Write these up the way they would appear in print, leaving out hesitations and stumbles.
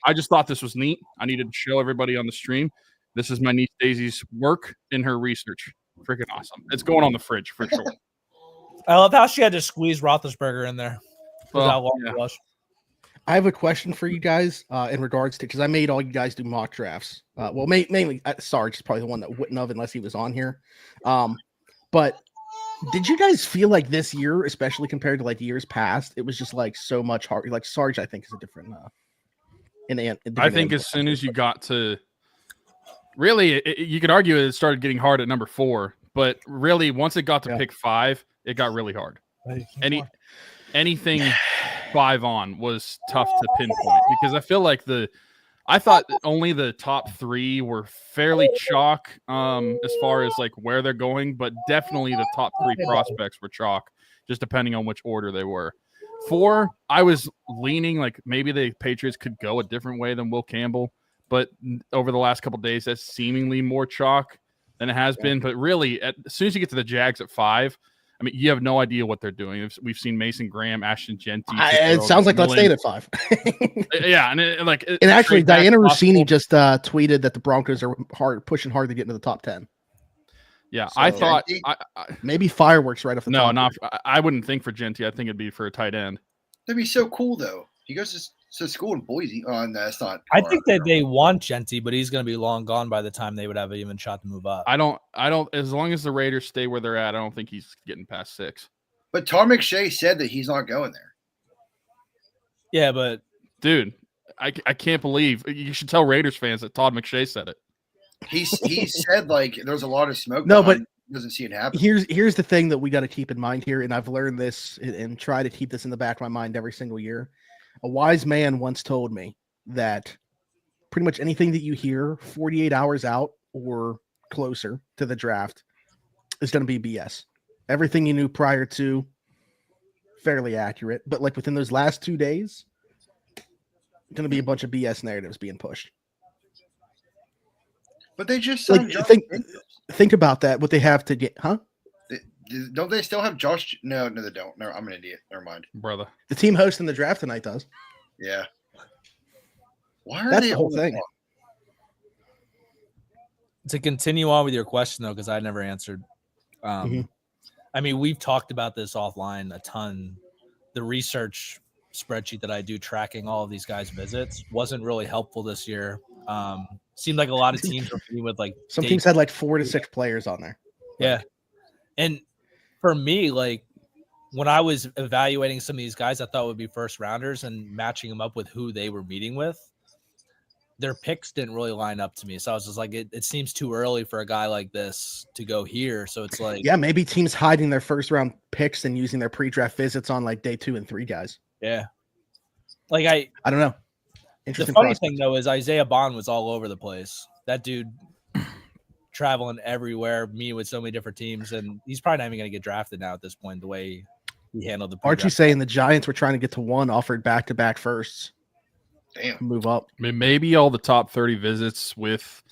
I just thought this was neat. I needed to show everybody on the stream. This is my niece Daisy's work in her research. Freaking awesome. It's going on the fridge for sure. I love how she had to squeeze Roethlisberger in there. How long it was. I have a question for you guys in regards to, because I made all you guys do mock drafts. Well, mainly Sarge is probably the one that wouldn't have unless he was on here. But did you guys feel like this year, especially compared to like years past, it was just like so much hard? Like Sarge, I think is a different. I think as soon as you got to, really, you could argue it started getting hard at number 4, but really once it got to pick 5, it got really hard. Anything 5 on was tough to pinpoint because I feel like I thought only the top 3 were fairly chalk as far as like where they're going, but definitely the top 3 prospects were chalk, just depending on which order they were. 4, I was leaning like maybe the Patriots could go a different way than Will Campbell, but over the last couple of days, that's seemingly more chalk than it has been. But really, as soon as you get to the Jags at 5, I mean, you have no idea what they're doing. We've seen Mason Graham, Ashton Genty. It sounds like let's stay at 5. Yeah, and and actually, Diana Rossini just tweeted that the Broncos are pushing hard to get into the top 10. Yeah, so, I thought maybe fireworks right off the top. No, I wouldn't think for Genty. I think it'd be for a tight end. That'd be so cool, though. He goes to school in Boise. Oh, no, that's not. I think that they want Genty, but he's going to be long gone by the time they would have even shot to move up. I don't. As long as the Raiders stay where they're at, I don't think he's getting past 6. But Todd McShay said that he's not going there. Yeah, but dude, I can't believe you should tell Raiders fans that Todd McShay said it. He said like there's a lot of smoke. No, but doesn't see it happen. Here's the thing that we got to keep in mind here, and I've learned this and try to keep this in the back of my mind every single year. A wise man once told me that pretty much anything that you hear 48 hours out or closer to the draft is going to be BS. Everything you knew prior to, fairly accurate, but like within those last 2 days, going to be a bunch of BS narratives being pushed. But they just like, think about that. What they have to get, huh? Don't they still have Josh? No, they don't. No, I'm an idiot. Never mind, brother. The team hosting the draft tonight does. Yeah. Why are That's they the whole thing? To continue on with your question though, because I never answered. I mean, we've talked about this offline a ton. The research spreadsheet that I do tracking all of these guys' visits wasn't really helpful this year. Seemed like a lot of teams were meeting with like some teams had like 4 to 6 players on there. Yeah. And for me, like when I was evaluating some of these guys I thought would be first rounders and matching them up with who they were meeting with, their picks didn't really line up to me. So I was just like, it seems too early for a guy like this to go here. So it's like, yeah, maybe teams hiding their first round picks and using their pre-draft visits on like day 2 and 3 guys. Yeah. Like I don't know. The funny thing though is Isaiah Bond was all over the place. That dude traveling everywhere, meeting with so many different teams, and he's probably not even going to get drafted now at this point. The way he handled the aren't you saying the Giants were trying to get to 1, offered back-to-back firsts? Damn, move up. I mean, maybe all the top 30 visits with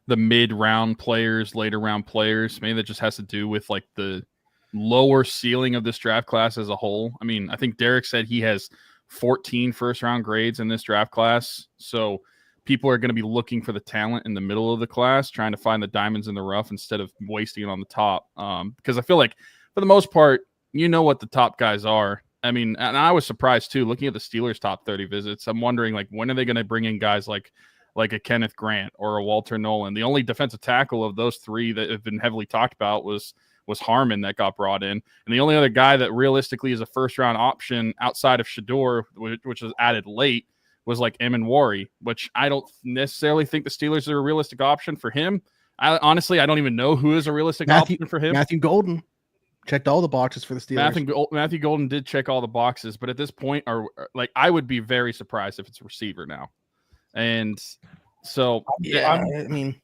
the mid-round players, later-round players. Maybe that just has to do with like the lower ceiling of this draft class as a whole. I mean, I think Derek said he has 14 first-round grades in this draft class, so people are going to be looking for the talent in the middle of the class, trying to find the diamonds in the rough instead of wasting it on the top. Because I feel like for the most part, you know what the top guys are. I mean, and I was surprised too, looking at the Steelers' top 30 visits. I'm wondering, like, when are they going to bring in guys like a Kenneth Grant or a Walter Nolan? The only defensive tackle of those 3 that have been heavily talked about was Harmon that got brought in. And the only other guy that realistically is a first-round option outside of Shador, which was added late, was like Emin, which I don't necessarily think the Steelers are a realistic option for him. Honestly, I don't even know who is a realistic option for him. Matthew Golden checked all the boxes for the Steelers. Matthew Golden did check all the boxes, but at this point, I would be very surprised if it's a receiver now. And so, yeah, I mean,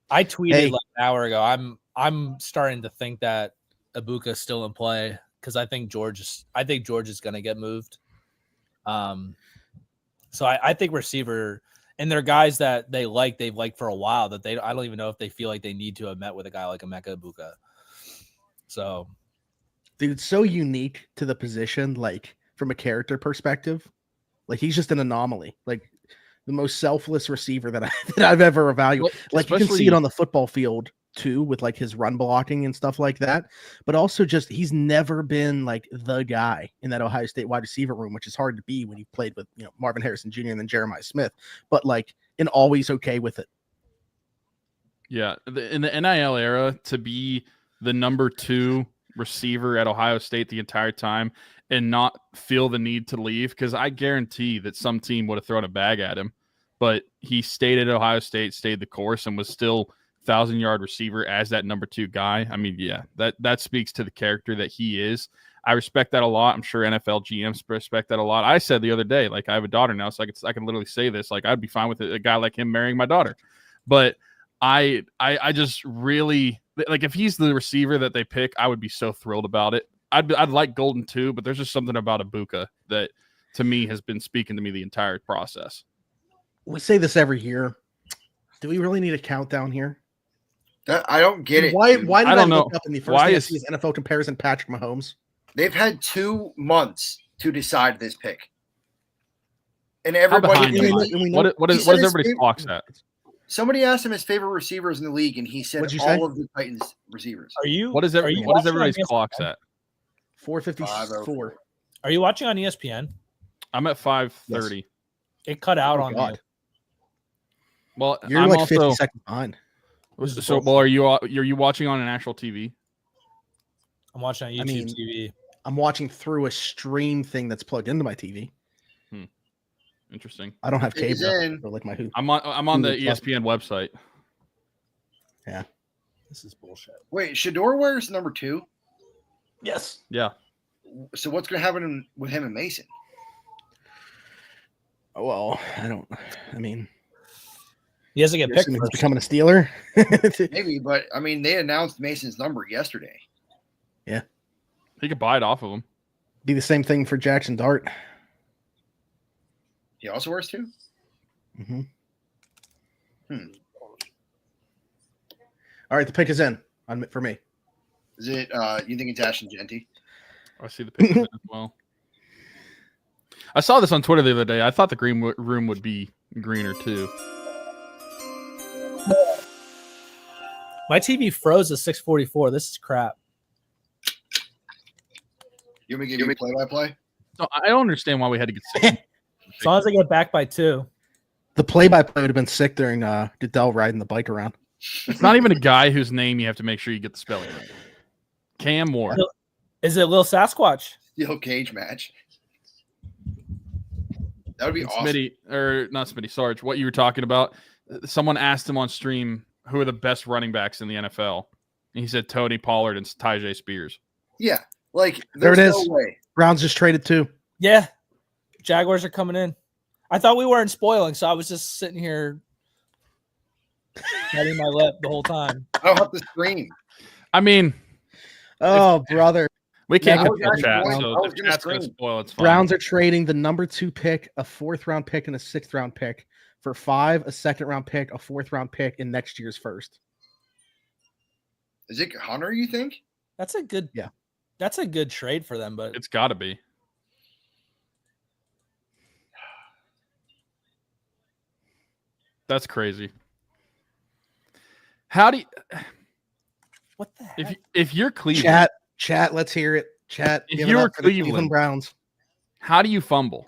I tweeted like an hour ago. I'm starting to think that Ibuka's still in play because I think George is going to get moved. So I think receiver, and they're guys that they've liked for a while that I don't even know if they feel like they need to have met with a guy like Emeka Ibuka. So, dude, it's so unique to the position, like from a character perspective. Like he's just an anomaly. Like the most selfless receiver that I've ever evaluated. Well, Like you can see especially- it on the football field too, with like his run blocking and stuff like that. But also just he's never been like the guy in that Ohio State wide receiver room, which is hard to be when you played with Marvin Harrison Jr. and then Jeremiah Smith. But like, and always okay with it. Yeah, in the NIL era, to be the number 2 receiver at Ohio State the entire time and not feel the need to leave, because I guarantee that some team would have thrown a bag at him, but he stayed at Ohio State, stayed the course, and was still 1,000-yard receiver as that number 2 guy. I mean, yeah, that speaks to the character that he is. I respect that a lot. I'm sure NFL GMs respect that a lot. I said the other day, like, I have a daughter now, so I can literally say this, like, I'd be fine with a guy like him marrying my daughter. But I just really, like, if he's the receiver that they pick, I would be so thrilled about it. I'd like Golden too, but there's just something about Ibuka that to me has been speaking to me the entire process. We say this every year. Do we really need a countdown here? I don't get it. Why dude. did I don't look know. up in the first Why thing I is- see is NFL comparison Patrick Mahomes? They've had 2 months to decide this pick, and How everybody. behind am I? and we know- What he is said his everybody's favorite- clocks at? Somebody asked him his favorite receivers in the league, and he said What'd you all say? of the Titans receivers. Are you? What is are you what is watching on everybody's ESPN? clocks at? 454. Are you watching on ESPN? I'm at 5:30. It cut out Oh, on God. you. Well, You're I'm like also 50 seconds behind. so. Well, are you watching on an actual TV? I'm watching on YouTube I mean, TV. I'm watching through a stream thing that's plugged into my TV. Interesting. I don't have It is cable in. or like my hoop. I'm on the Hulu Plus. ESPN website. This is bullshit. Wait, Shador wears number 2. Yes. Yeah. So what's going to happen with him and Mason? Well, I mean, He has to get you're picked assuming he's first. becoming a Steeler. Maybe, but I mean, they announced Mason's number yesterday. He could buy it off of him. Be the same thing for Jackson Dart. He also wears 2. Mm-hmm. Hmm. All right, the pick is in for me. Is it? You think it's Ashton Genty? I see the pictures as well. I saw this on Twitter the other day. I thought the green room would be greener too. My TV froze at 6:44. This is crap. You want me to give you play-by-play? So I don't understand why we had to get sick. As long as I get back by 2. The play-by-play would have been sick during Goodell riding the bike around. It's not even a guy whose name you have to make sure you get the spelling right. Cam Moore. Is it Lil Sasquatch? Steel cage match. That would be awesome. Smitty, or not Smitty, Sarge, what you were talking about. Someone asked him on stream who are the best running backs in the NFL. And he said Tony Pollard and Tyjae Spears. Yeah, like There there's it is. no way. Browns just traded too. Yeah. Jaguars are coming in. I thought we weren't spoiling, so I was just sitting here biting my lip the whole time. I don't have to scream. I mean, Oh, brother. we can't Yeah, get I was the actually chat, going- I so was the gonna chat's going to scream. spoil. It's fine. Browns are trading the number 2 pick, a 4th-round pick, and a 6th-round pick for 5, a 2nd-round pick, a 4th-round pick, and next year's first. Is it Hunter? You think? That's a good That's a good trade for them, but It's got to be. That's crazy. How do you, what the heck? if you're Cleveland, Chat, let's hear it. Chat, If give you it were up for the Cleveland- Cleveland Browns. how do you fumble?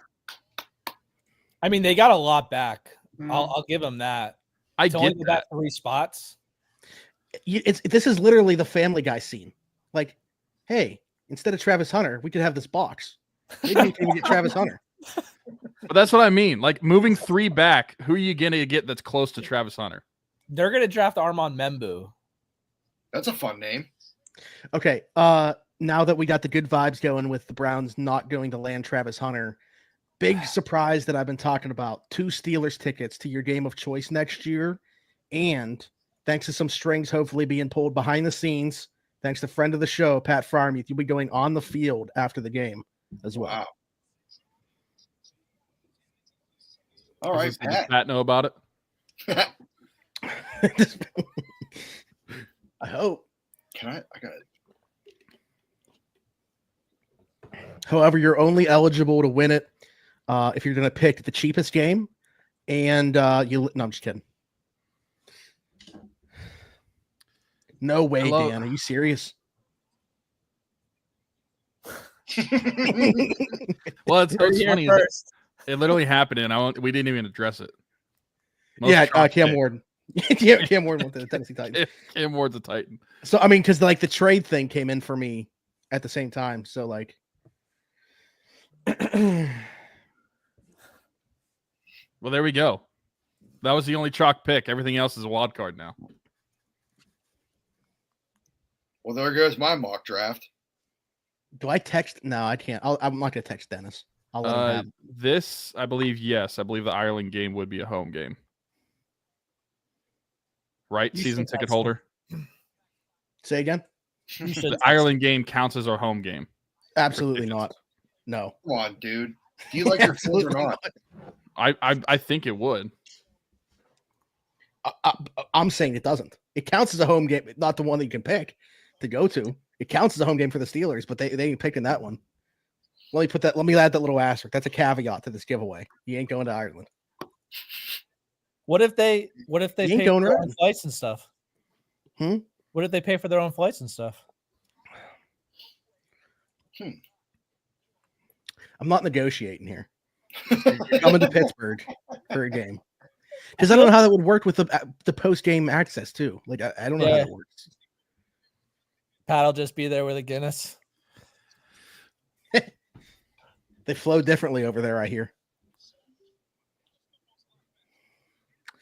I mean, they got a lot back. Mm. I'll give them that. I To only get get that. that 3 spots. This is literally the Family Guy scene. Like, hey, instead of Travis Hunter, we could have this box. Maybe we can get Travis Hunter. But that's what I mean. Like moving 3 back, who are you going to get that's close to Travis Hunter? They're gonna draft Armand Membu. That's a fun name. Okay. Now that we got the good vibes going with the Browns not going to land Travis Hunter, big surprise that I've been talking about. 2 Steelers tickets to your game of choice next year. And thanks to some strings hopefully being pulled behind the scenes, thanks to friend of the show, Pat Farmuth, you'll be going on the field after the game as well. Wow. All right, Does Pat. Pat know about it? I hope. Can I got it. However, you're only eligible to win it if you're going to pick the cheapest game And no, I'm just kidding. No way, Dan. Are you serious? Well, it's funny. First. It literally happened, and we didn't even address it. Cam Ward. Cam Ward went to the Tennessee Titans. Cam Ward's a Titan. So I mean, because like the trade thing came in for me at the same time. So like, well, there we go. That was the only chalk pick. Everything else is a wild card now. Well, there goes my mock draft. do I text? No, I can't. I'm not gonna text Dennis. I'll let him have. This, I believe, yes. I believe the Ireland game would be a home game. Right? Season ticket holder. Say again. The Ireland game counts as our home game. Absolutely not. No. Come on, dude. Do you like your Phils or not? I think it would. I'm saying it doesn't. It counts as a home game, not the one that you can pick to go to. It counts as a home game for the Steelers, but they ain't picking that one. Let me add that little asterisk. That's a caveat to this giveaway. You ain't going to Ireland. What if they pay for their own flights and stuff? What if they pay for their own flights and stuff? I'm not negotiating here. You're coming to Pittsburgh for a game. Because I don't know how that would work with the post-game access, too. Like, I don't know how that works. Pat will just be there with a Guinness. They flow differently over there, I hear.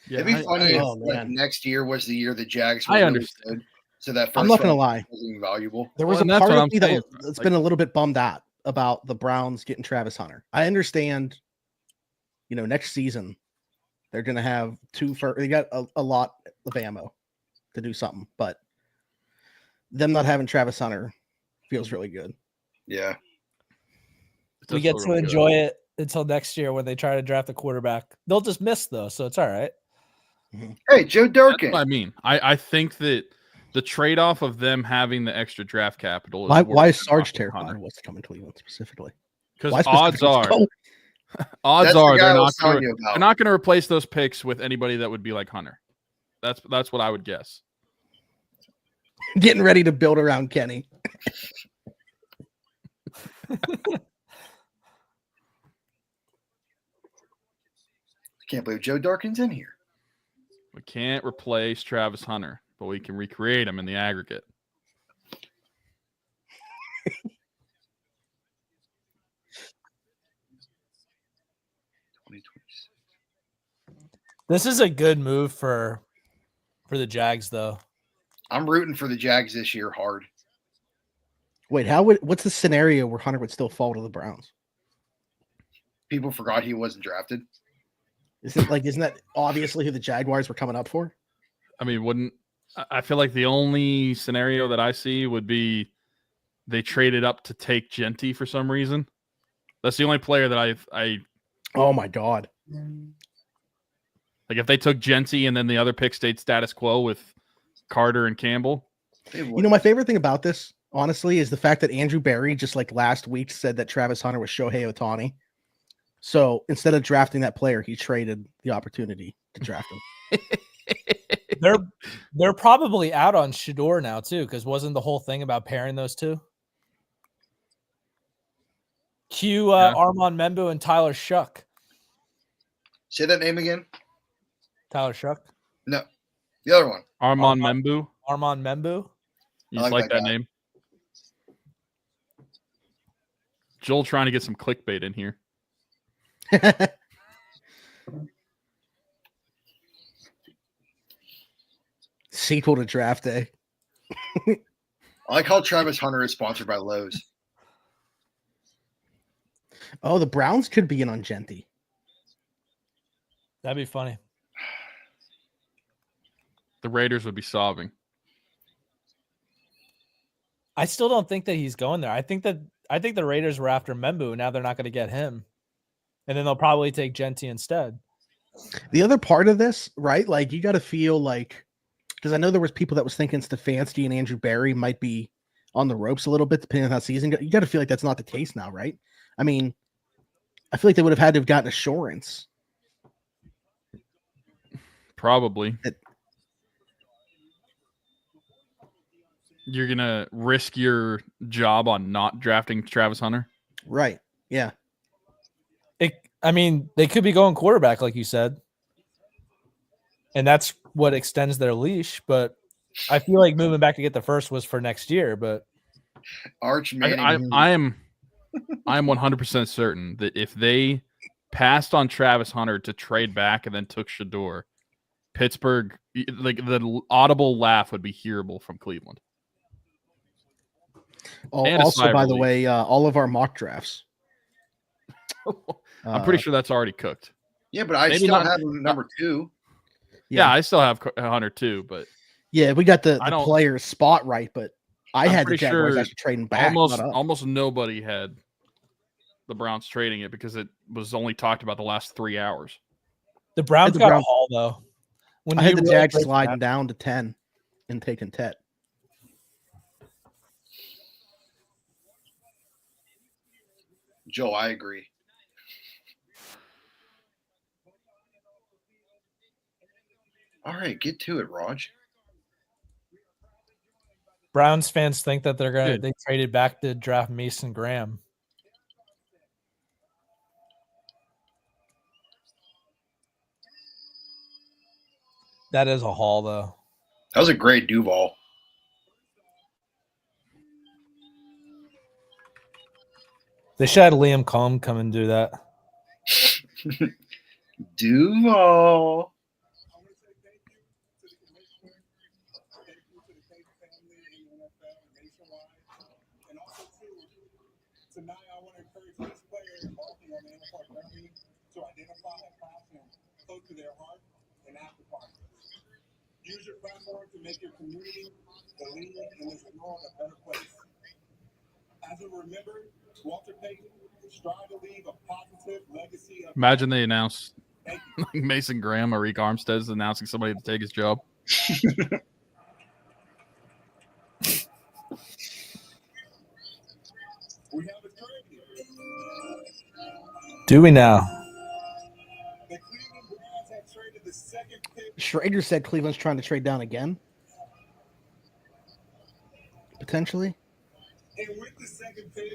Yeah, it'd be funny if next year was the year the Jags were really good. So that first I'm not going to lie. Wasn't valuable. There was a part of me that's been a little bit bummed out about the Browns getting Travis Hunter. I understand, next season they're going to have they got a lot of ammo to do something, but them not having Travis Hunter feels really good. Yeah. We get to enjoy it until next year when they try to draft a quarterback. They'll just miss, though, so it's all right. Hey, Joe Durkin. That's what I mean. I think that the trade-off of them having the extra draft capital is why is Sarge terrified of what's coming to Cleveland specifically? Because odds are they're not going to replace those picks with anybody that would be like Hunter. That's what I would guess. Getting ready to build around Kenny. Can't believe Joe Durkin's in here. We can't replace Travis Hunter, but we can recreate him in the aggregate. This is a good move for the Jags, though. I'm rooting for the Jags this year hard. Wait, what's the scenario where Hunter would still fall to the Browns? People forgot he wasn't drafted. Isn't that obviously who the Jaguars were coming up for? I mean, I feel like the only scenario that I see would be they traded up to take Genty for some reason. That's the only player that I oh my God. Like if they took Genty and then the other pick stayed status quo with Carter and Campbell. My favorite thing about this, honestly, is the fact that Andrew Berry just like last week said that Travis Hunter was Shohei Ohtani. So instead of drafting that player, he traded the opportunity to draft him. They're probably out on Shador now too, because wasn't the whole thing about pairing those two? Armand Membu and Tyler Shuck. Say that name again. Tyler Shuck? No, the other one. Armand Membu. Armand Membu. You just like that name? Joel trying to get some clickbait in here. Sequel to draft day. I like how Travis Hunter is sponsored by Lowe's. Oh, the Browns could be in on Genty. That'd be funny. The Raiders would be sobbing. I still don't think that he's going there. I think the Raiders were after Membu. Now they're not going to get him. And then they'll probably take Genty instead. The other part of this, right? Like you got to feel like, because I know there was people that was thinking Stefanski and Andrew Berry might be on the ropes a little bit, depending on how season goes. You got to feel like that's not the case now, right? I mean, I feel like they would have had to have gotten assurance Probably. It- You're going to risk your job on not drafting Travis Hunter? Right. Yeah. They could be going quarterback, like you said. And that's what extends their leash. But I feel like moving back to get the first was for next year. But Arch Manning. I am 100% certain that if they passed on Travis Hunter to trade back and then took Shador, Pittsburgh, like the audible laugh would be hearable from Cleveland. And a sigh Also, of by the relief. way, all of our mock drafts. I'm pretty sure that's already cooked. Yeah, but I Maybe still not- have him number 2. Yeah, I still have Hunter too, but Yeah, we got the I don't- player's spot right, but I I'm had the pretty Jaguars sure actually trading back. almost not up. almost nobody had the Browns trading it because it was only talked about the last 3 hours. the Browns the got a Browns- haul, though. When I had you the really Jags break it sliding down- down to 10 and taking Tet. Joe, I agree. All right, get to it, Raj. Browns fans think that Good. they traded back to draft Mason Graham. That is a haul, though. That was a great Duval. They should have Liam Combs come and do that. Duval. Tonight, I want to encourage each player embarking on the NFL journey to identify a passion close to their heart and act upon it. Use your platform to make your community, the league, and this world a better place. As we remember, Walter Payton strive to leave a positive legacy of. Imagine they announced Mason Graham or Reek Armstead's announcing somebody to take his job. We have a trade. Do we now? The Cleveland Browns have traded the second pick. Schrader said Cleveland's trying to trade down again. Potentially. And with the second pick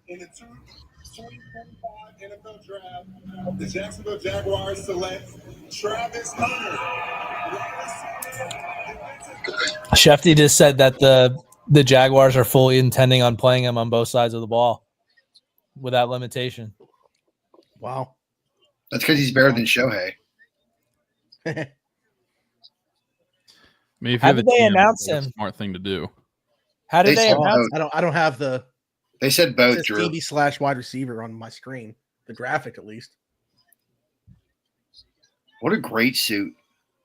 in the 2025 NFL Draft, the Jacksonville Jaguars select Travis Hunter. Shefty just said that the Jaguars are fully intending on playing him on both sides of the ball without limitation. Wow. That's because he's better than Shohei. I mean, if How you're the did they GM, announce that's a him? smart thing to do. How did They they said announce? both. I don't have the They said it both, says Drew. DB/wide receiver on my screen. The graphic, at least. What a great suit.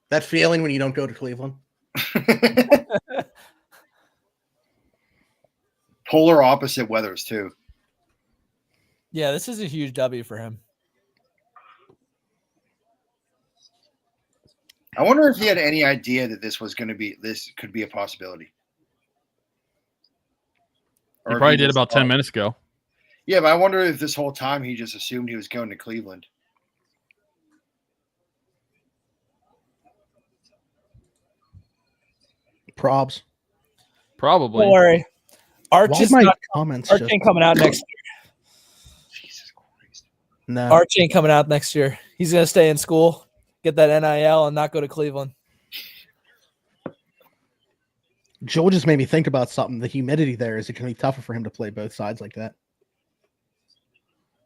That feeling when you don't go to Cleveland. Polar opposite weathers, too. Yeah, this is a huge W for him. I wonder if he had any idea that this could be a possibility. He Or if probably did just about 10 thought- minutes ago. Yeah, but I wonder if this whole time he just assumed he was going to Cleveland. Probs. Probably. Don't worry. Arch Why is my not, comments Arch just ain't coming out next year. Jesus Christ. no. Arch ain't coming out next year. He's gonna stay in school, get that NIL, and not go to Cleveland. Joel just made me think about something. The humidity there, is it going to be tougher for him to play both sides like that?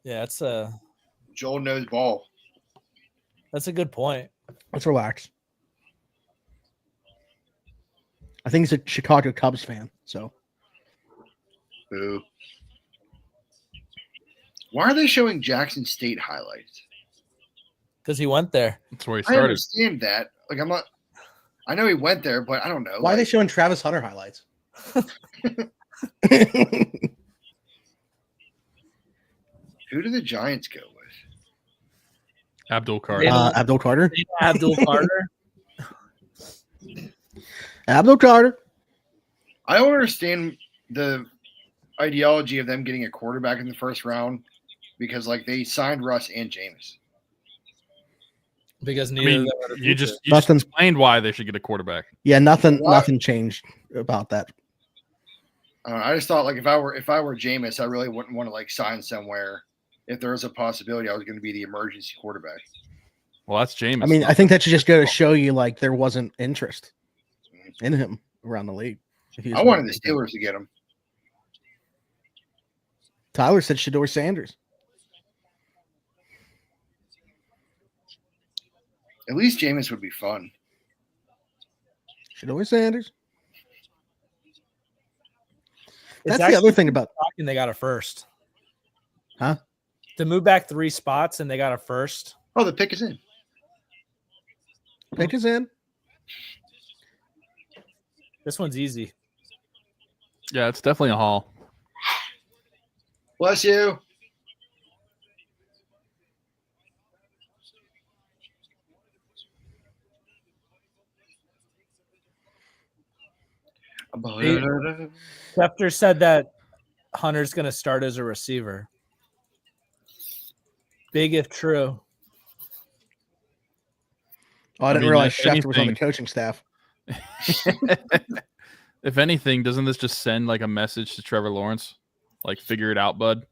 Yeah, Joel knows ball. that's a good point. Let's relax. I think he's a Chicago Cubs fan. So Boo. Why are they showing Jackson State highlights? Because he went there. That's where he I started. understand that. Like, I'm not. I know he went there, but I don't know. why are they like, showing Travis Hunter highlights? who do the Giants go with? Abdul Carter. Yeah. Abdul Carter. Abdul Carter. Abdul Carter. I don't understand the ideology of them getting a quarterback in the first round because, like, they signed Russ and Jameis. because I neither mean, of them are the you future. just Nothing. explained why they should get a quarterback. Yeah, nothing What? changed about that. I just thought like if I were Jameis, I really wouldn't want to like sign somewhere if there was a possibility I was going to be the emergency quarterback. Well, that's Jameis. I mean, I think that should just go to show you like there wasn't interest in him around the league. If he was I wanted the going to- Steelers to get him. Tyler said Shador Sanders. At least Jameis would be fun. Shador Sanders. It's That's the other thing about shocking they got a first. Huh? To move back 3 spots and they got a first. Oh, the pick is in. pick is in. This one's easy. Yeah, it's definitely a haul. Bless you. Schefter said that Hunter's going to start as a receiver. Big if true. Oh, I didn't mean, realize if Schefter was on the anything- coaching staff. If anything, doesn't this just send like a message to Trevor Lawrence? Like, figure it out, bud.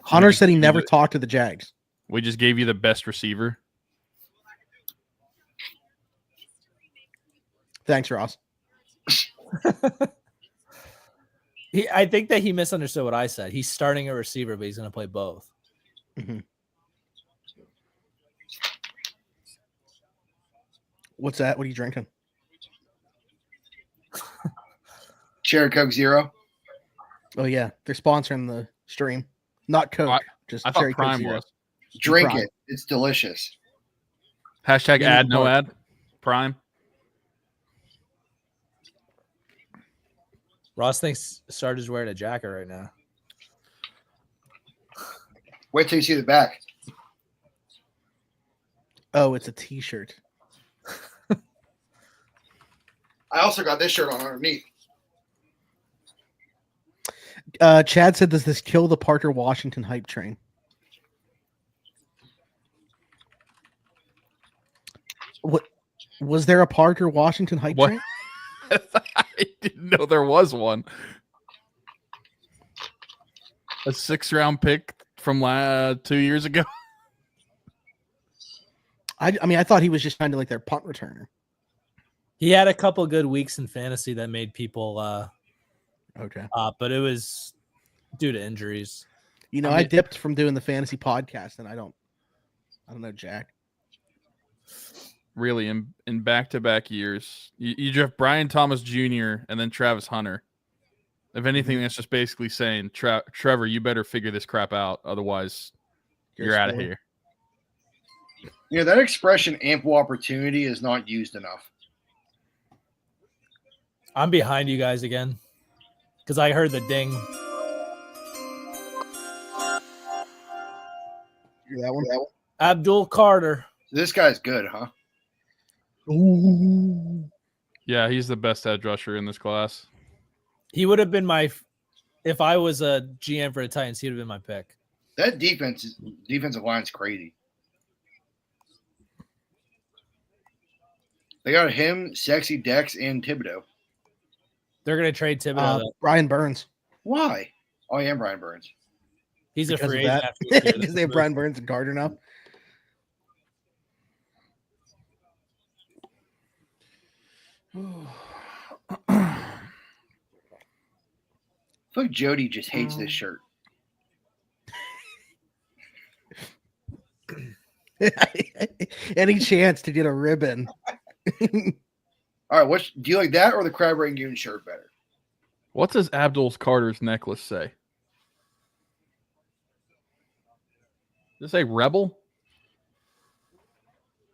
Hunter said he never talked to the Jags. We just gave you the best receiver. Thanks, Ross. I think that he misunderstood what I said. He's starting a receiver, but he's going to play both. Mhm. What's that? What are you drinking? Cherry Coke Zero. Oh yeah, they're sponsoring the stream. Not Coke, just I thought Cherry Coke Prime Zero. was. Drink Prime. it. It's delicious. Hashtag Yeah, ad, no both. ad. Prime. Ross thinks Sarge's wearing a jacket right now. Wait till you see the back. Oh, it's a T-shirt. I also got this shirt on underneath. Chad said, "Does this kill the Parker Washington hype train?" What was there a Parker Washington hype What? train? I didn't know there was one. A 6th-round pick from 2 years ago. I mean, I thought he was just kind of like their punt returner. He had a couple good weeks in fantasy that made people Okay. but it was due to injuries. You know, I I mean- dipped from doing the fantasy podcast, and I don't know Jack. Really, in back-to-back years, you draft Brian Thomas Jr. and then Travis Hunter. If anything, that's just basically saying, Trevor, you better figure this crap out, otherwise you're out of spoiled. here. You know, that expression ample opportunity is not used enough. I'm behind you guys again because I heard the ding. Hear that one? Abdul Carter. This guy's good, huh? Ooh. Yeah, he's the best edge rusher in this class. He would have been if I was a GM for the Titans, he would have been my pick. That defensive line's crazy. They got him, Sexy Dex, and Thibodeau. They're going to trade Thibodeau. though. Brian Burns. Why? Oh, I am Brian Burns. He's a Because free of agent that. after this year. Because they have Brian Burns and Gardner now. I feel like Jody just hates this shirt. Any chance to get a ribbon? All right, do you like that or the Crab Rangoon shirt better? What does Abdul Carter's necklace say? Does it say Rebel?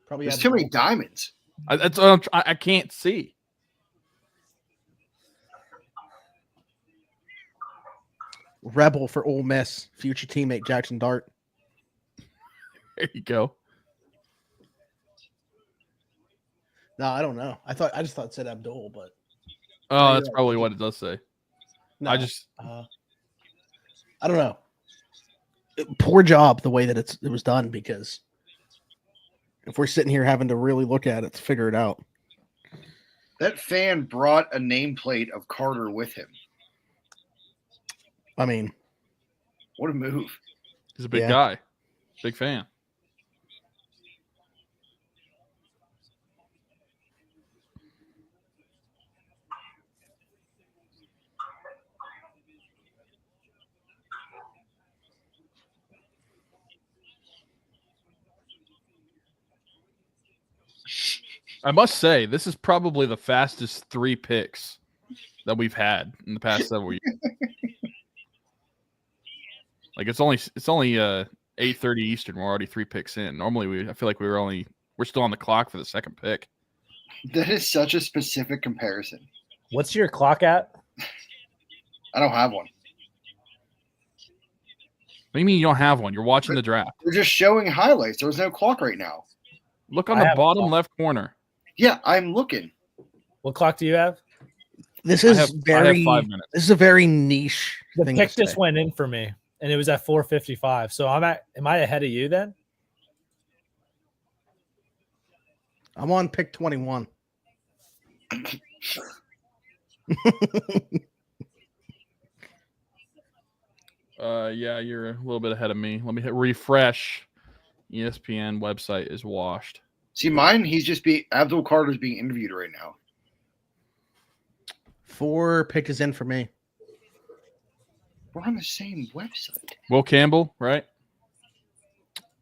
Probably There's have too many diamonds. That's what I can't see. Rebel for Ole Miss, future teammate Jackson Dart. There you go. No, I don't know. I just thought it said Abdul, but Oh, you're that's right. probably what it does say. no. I just I don't know. Poor job the way that it was done because if we're sitting here having to really look at it to figure it out. That fan brought a nameplate of Carter with him. I mean, What a move. He's a big Yeah. guy. Big fan. I must say, this is probably the fastest 3 picks that we've had in the past several years. Like it's only 8:30 Eastern. We're already 3 picks in. Normally, I feel like we're still on the clock for the second pick. That is such a specific comparison. What's your clock at? I don't have one. What do you mean you don't have one? You're watching the draft. We're just showing highlights. There's no clock right now. Look on I the have a bottom clock. left corner. Yeah, I'm looking. What clock do you have? this I is have very 5 minutes. this is a very niche The thing pick to just say. went in for me, and it was at 4:55. So am I ahead of you then? I'm on pick 21. Yeah, you're a little bit ahead of me. Let me hit refresh. ESPN website is washed. See, Abdul Carter's being interviewed right now. 4 pick is in for me. We're on the same website. Will Campbell, right?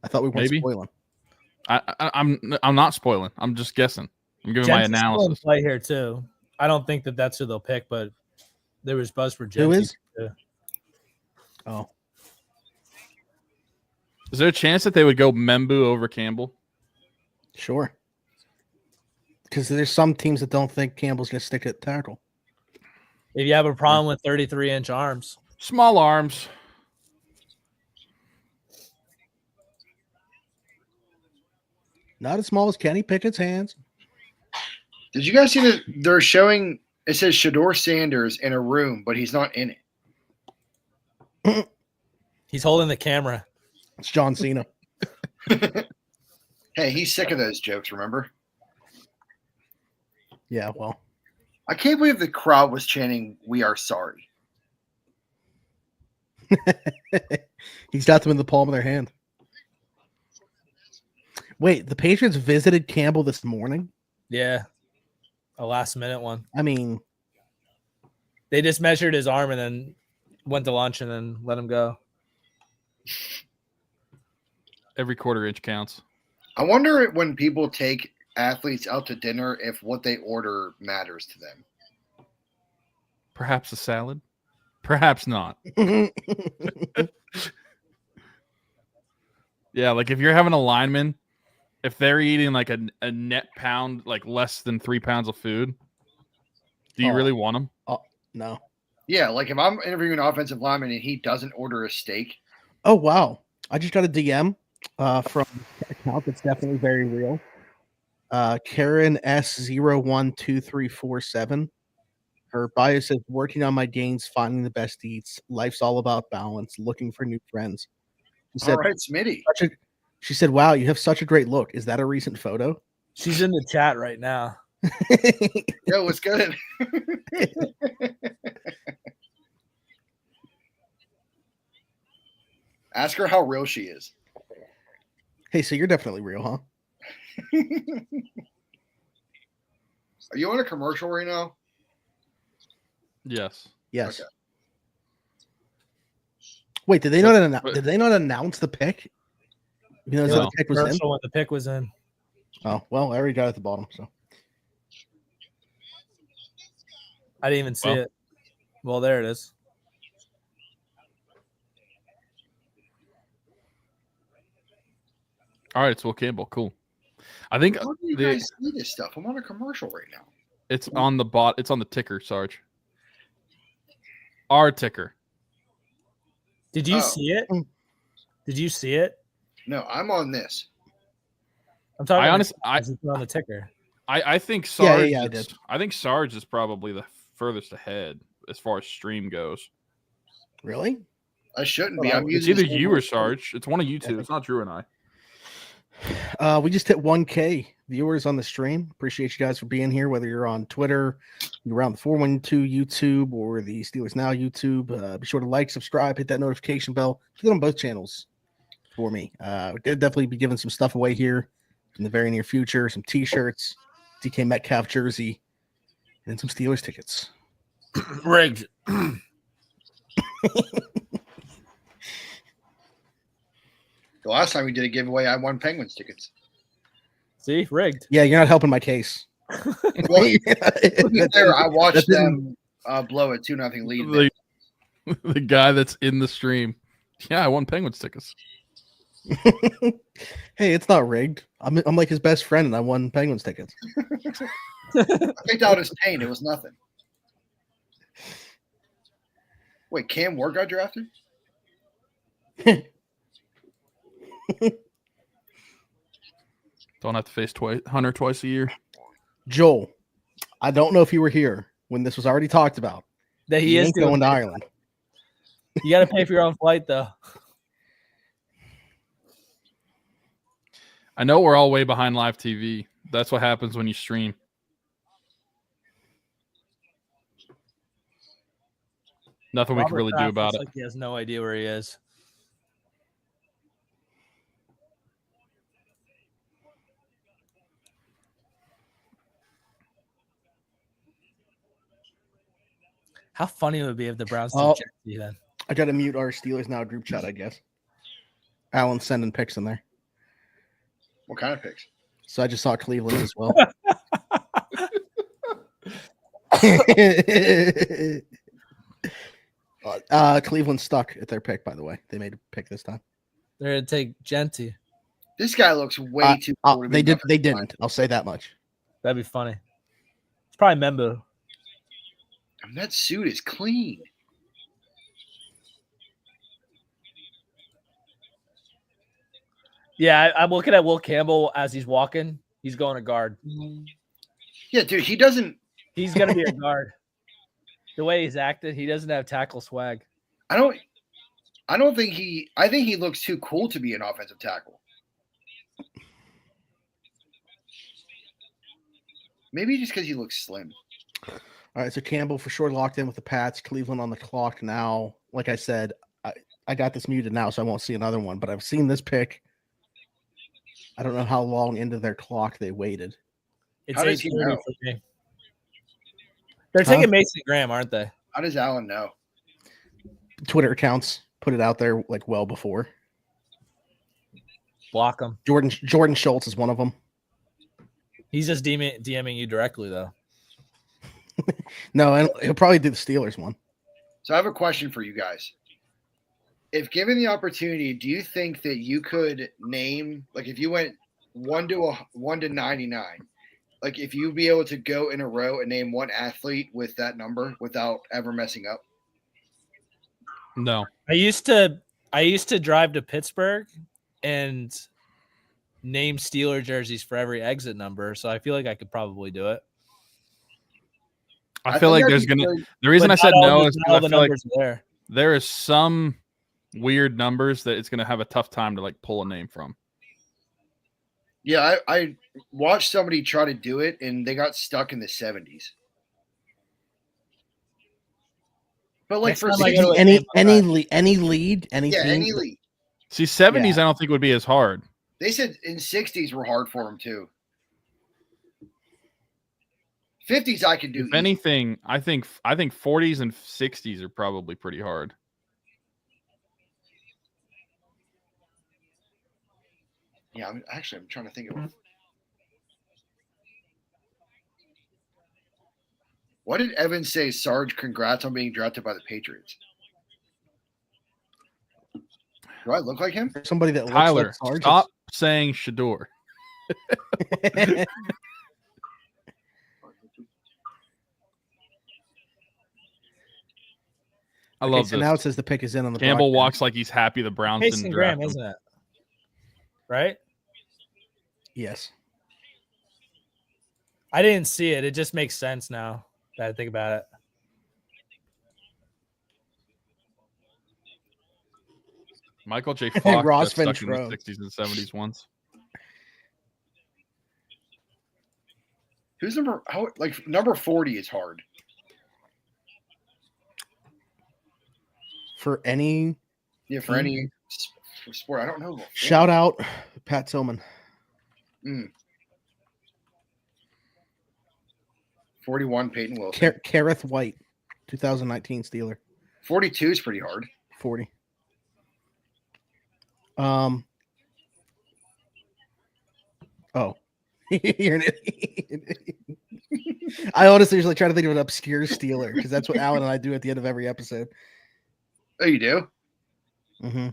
I thought we weren't Maybe. spoiling. I'm not spoiling. I'm just guessing. I'm giving my Gents is still in analysis. play here too. I don't think that's who they'll pick, but there was buzz for Who Gents. is? Oh, Is there a chance that they would go Membu over Campbell? sure. Because there's some teams that don't think Campbell's going to stick at tackle. If you have a problem with 33-inch arms, Small arms. Not as small as Kenny Pickett's hands. Did you guys see that they're showing it says Shador Sanders in a room, but he's not in it. he's holding the camera. It's John Cena. Hey, he's sick of those jokes, remember? Yeah, well, I can't believe the crowd was chanting, "We are sorry." he's got them in the palm of their hand. Wait, the Patriots visited Campbell this morning? Yeah, a last-minute one. I mean, They just measured his arm and then went to lunch and then let him go. Every quarter inch counts. I wonder when people take athletes out to dinner if what they order matters to them. Perhaps a salad. Perhaps not. Yeah, like if you're having a lineman, if they're eating like a net pound, like less than 3 pounds of food, do you Oh. really want them? no. Yeah, like if I'm interviewing an offensive lineman and he doesn't order a steak, Oh, wow. I just got a DM from an account that's definitely very real. Karen S012347. Her bio says, working on my gains, finding the best eats. Life's all about balance, looking for new friends. She said, all right, Smitty. she said, wow, you have such a great look. Is that a recent photo? She's in the chat right now. Yo, what's good? Ask her how real she is. Hey, so you're definitely real, huh? Are you on a commercial right now? Yes. Yes. Okay. Wait, did they But- not did they not announce the pick? You know, It so was the pick was in. commercial when the pick was in. Oh, well, I already got it at the bottom. So I didn't even see Well. it. Well, there it is. All right, it's Will Campbell. Cool. I think How do you the- guys see this stuff? I'm on a commercial right now. it's on the bot. It's on the ticker, Sarge. Our ticker. Did you Oh. see it? Did you see it? No, I'm on this. I'm talking. I on the ticker. I think Yeah, Sarge. yeah, I is- did. I think Sarge is probably the furthest ahead as far as stream goes. really? I shouldn't be. Well, I'm It's using either the same you or website. Sarge. It's one of you two. It's not Drew and I. We just hit 1K viewers on the stream. Appreciate you guys for being here, whether you're on Twitter, you're on the 412 YouTube, or the Steelers Now YouTube. Be sure to like, subscribe, hit that notification bell. Hit it on both channels for me. We'll definitely be giving some stuff away here in the very near future. Some T-shirts, DK Metcalf jersey, and some Steelers tickets. Rigged. The last time we did a giveaway, I won Penguins tickets. See, rigged. Yeah, you're not helping my case. Well, to be fair, I watched them blow a 2-0 lead. The guy that's in the stream. Yeah, I won Penguins tickets. Hey, it's not rigged. I'm like his best friend, and I won Penguins tickets. I picked out his pain. It was nothing. Wait, Cam Ward got drafted? Don't have to face Hunter twice a year. Joel, I don't know if you were here when this was already talked about. That he is ain't going to Ireland. You got to pay for your own flight, though. I know we're all way behind live TV. That's what happens when you stream. Nothing we can really do about it. Like he has no idea where he is. How funny it would be if the Browns did Jesse then. I got to mute our Steelers Now group chat, I guess. Alan's sending pics in there. What kind of picks? So I just saw Cleveland as well. Cleveland stuck at their pick, by the way. They made a pick this time. They're going to take Genty. This guy looks way too cool. They didn't. I'll say that much. That'd be funny. It's probably Membu. And that suit is clean. Yeah, I'm looking at Will Campbell as he's walking. He's going to guard. Yeah, dude, he doesn't. He's going to be a guard. The way he's acted, he doesn't have tackle swag. I don't think he. I think he looks too cool to be an offensive tackle. Maybe just because he looks slim. All right, so Campbell for sure locked in with the Pats. Cleveland on the clock now. Like I said, I got this muted now, so I won't see another one. But I've seen this pick. I don't know how long into their clock they waited. It's How does he 8:30 know? for me. They're taking Mason Graham, aren't they? How does Allen know? Twitter accounts put it out there like well before. Block him. Jordan Schultz is one of them. He's just DMing you directly, though. No, and he'll probably do the Steelers one. So I have a question for you guys. If given the opportunity, do you think that you could name, like if you went 1 to 99, like if you'd be able to go in a row and name one athlete with that number without ever messing up? No. I used to drive to Pittsburgh and name Steeler jerseys for every exit number, so I feel like I could probably do it. I feel like there's gonna. The reason I said no is because I feel like there is some weird numbers that it's gonna have a tough time to like pull a name from. Yeah, I watched somebody try to do it and they got stuck in the 70s. But like for any lead, any yeah, team. any lead. See, 70s I don't think would be as hard. They said in 60s were hard for them too. 50s I could do. If anything, I think 40s and 60s are probably pretty hard. Yeah, I'm trying to think of what did Evans say? Sarge, congrats on being drafted by the Patriots. Do I look like him? Somebody that looks Tyler, like Sarge. stop saying Shador. I love so this. now it says the pick is in on the Campbell broadcast. walks like he's happy the Browns Mason didn't Graham, draft him. isn't it? Right? Yes. I didn't see it. It just makes sense now that I think about it. Michael J. Fox got Ross stuck in the Ventrone. 60s and 70s once. Who's number 40 is hard. For any Yeah, for any for sport. I don't know. shout out, Pat Tillman. 41, Peyton Wilson. Kareth White, 2019 Steeler. 42 is pretty hard. 40. Oh. You're an idiot. I honestly was like trying to think of an obscure Steeler because that's what Alan and I do at the end of every episode. Oh, you do? Mm-hmm.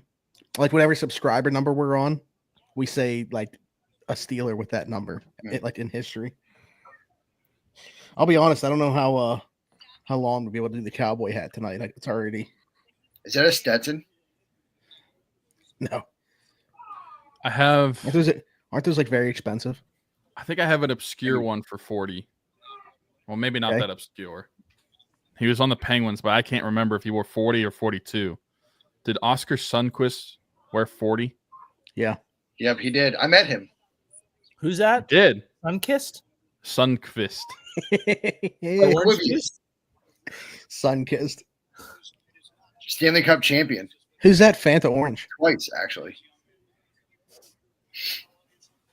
Like whatever subscriber number we're on, we say like a Steeler with that number, like in history. I'll be honest, I don't know how long we'll be able to do the cowboy hat tonight. It's already. Is that a Stetson? No. I have. Aren't those like very expensive? I think I have an obscure one for 40. Well, maybe not that obscure. He was on the Penguins, but I can't remember if he wore 40 or 42. Did Oscar Sundqvist wear 40? Yeah. Yep, he did. I met him. Who's that? He did. Sunkissed? Sundqvist. Orange juice? Sun-kissed. Stanley Cup champion. Who's that Fanta Orange? Twice, actually.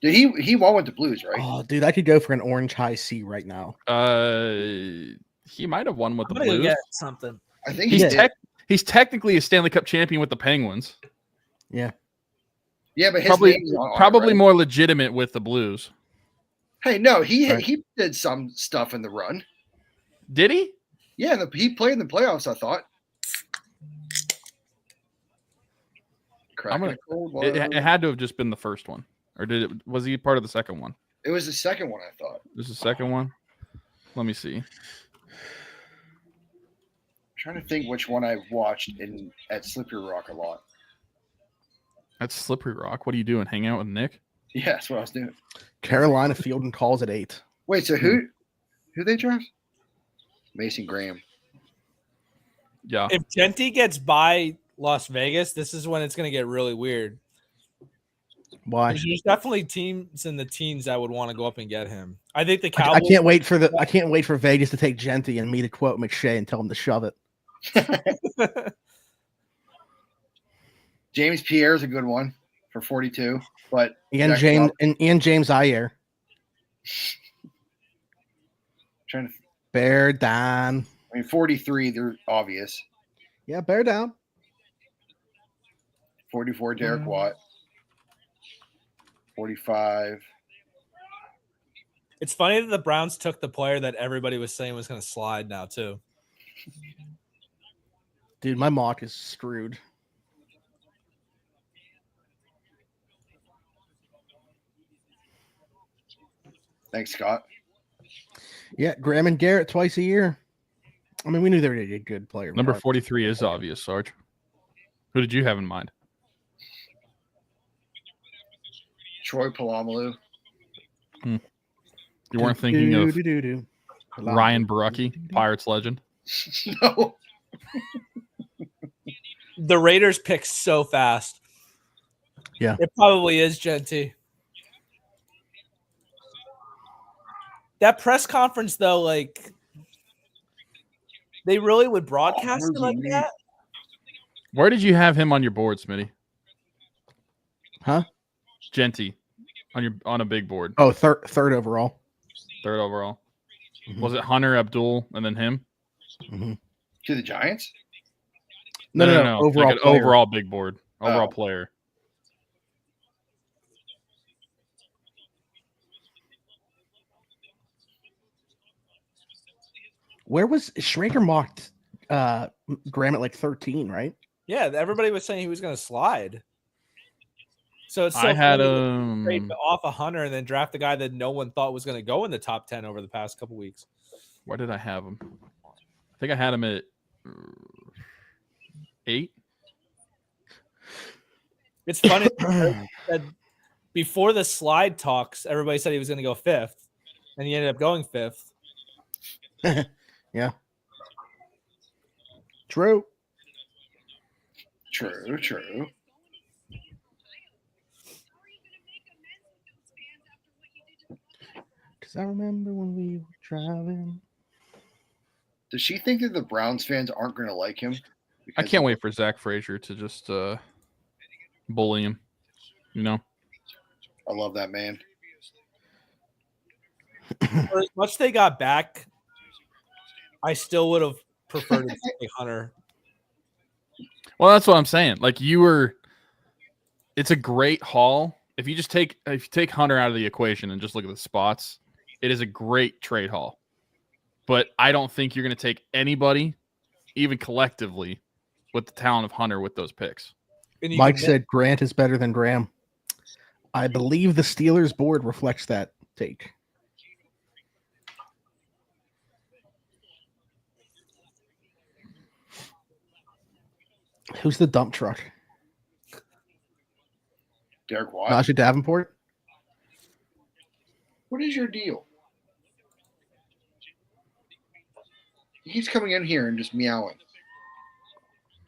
Dude, he won with the Blues, right? Oh, dude, I could go for an orange high C right now. He might have won with the I'm gonna go Blues. get something. I think He's technically a Stanley Cup champion with the Penguins. Yeah. Yeah, but his Probably name's on it, right? more legitimate with the Blues. Hey, no, he did some stuff in the run. Did he? Yeah, he played in the playoffs, I thought. It had to have just been the first one. Or was he part of the second one? It was the second one, I thought. This is the second one? Let me see. I'm trying to think which one I watched at Slippery Rock a lot. That's Slippery Rock. What are you doing? Hang out with Nick? Yeah, that's what I was doing. Carolina Fielding calls at 8. Wait, so who they draft? Mason Graham. Yeah. If Genty gets by Las Vegas, this is when it's going to get really weird. Why? There's definitely teams in the teens that would want to go up and get him. I think the Cowboys. I can't wait for Vegas to take Genty and me to quote McShay and tell him to shove it. James Pierre's a good one for 42, but Ian James Ayer. Trying to bear down. I mean 43, they're obvious. Yeah, bear down. 44, Derek Watt. 45. It's funny that the Browns took the player that everybody was saying was going to slide now, too. Dude, my mock is screwed. Thanks, Scott. Yeah, Graham and Garrett twice a year. I mean, we knew they were a good player. Number 43 is obvious, Sarge. Who did you have in mind? Troy Polamalu. You weren't thinking of Ryan Barucki, Pirates legend? No. The Raiders pick so fast. Yeah. It probably is Genty. That press conference, though, like, they really would broadcast it like that? Where did you have him on your board, Smitty? Huh? Genty on a big board. Oh, third overall. Third overall. Mm-hmm. Was it Hunter, Abdul, and then him? Mm-hmm. To the Giants? No. Overall, like overall big board. Overall player. Where was Schrager mocked Graham at like 13, right? Yeah, everybody was saying he was going to slide. So it's so I had trade off a Hunter and then draft the guy that no one thought was going to go in the top 10 over the past couple weeks. Where did I have him? I think I had him at 8. It's funny that before the slide talks, everybody said he was going to go 5th, and he ended up going 5th. Yeah. True. 'Cause I remember when we were driving. Does she think that the Browns fans aren't going to like him? I can't wait for Zach Frazier to just bully him. You know, I love that man. For as much they got back, I still would have preferred to take Hunter. well, that's what I'm saying. Like it's a great haul. If you take Hunter out of the equation and just look at the spots, it is a great trade haul. But I don't think you're going to take anybody, even collectively, with the talent of Hunter with those picks. Mike said Grant is better than Graham. I believe the Steelers board reflects that take. Who's the dump truck? Derek Watt. Najee Davenport? What is your deal? He keeps coming in here and just meowing.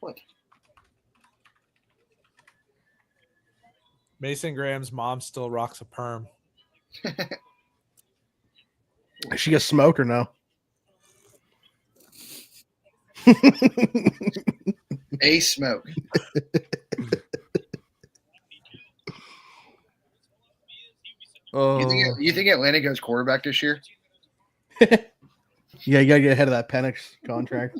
What? Mason Graham's mom still rocks a perm. Is she a smoke or no? A smoke. You think Atlanta goes quarterback this year? Yeah, you gotta get ahead of that Penix contract.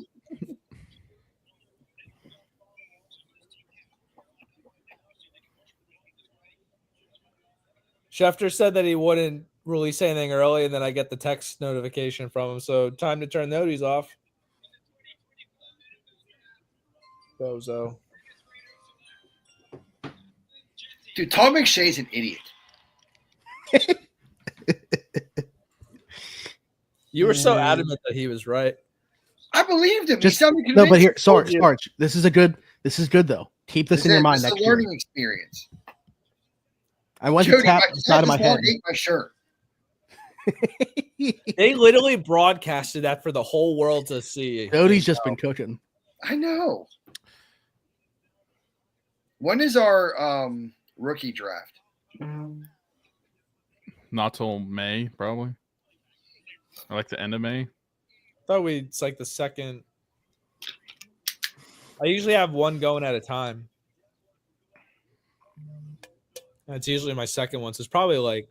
Schefter said that he wouldn't release anything early, and then I get the text notification from him. So time to turn noties off. Bozo. Dude, Tom McShay's an idiot. You were so adamant that he was right. I believed him. Just, he sounded no, convinced. but here, Sarge, this is good though. Keep this in your mind This next is a learning year. experience. I went Jody, to tap my inside of my head. ate my shirt. They literally broadcasted that for the whole world to see. Cody's just been cooking. I know. When is our rookie draft? Not till May, probably. Or like the end of May. It's like the second. I usually have one going at a time. That's usually my second one. So it's probably like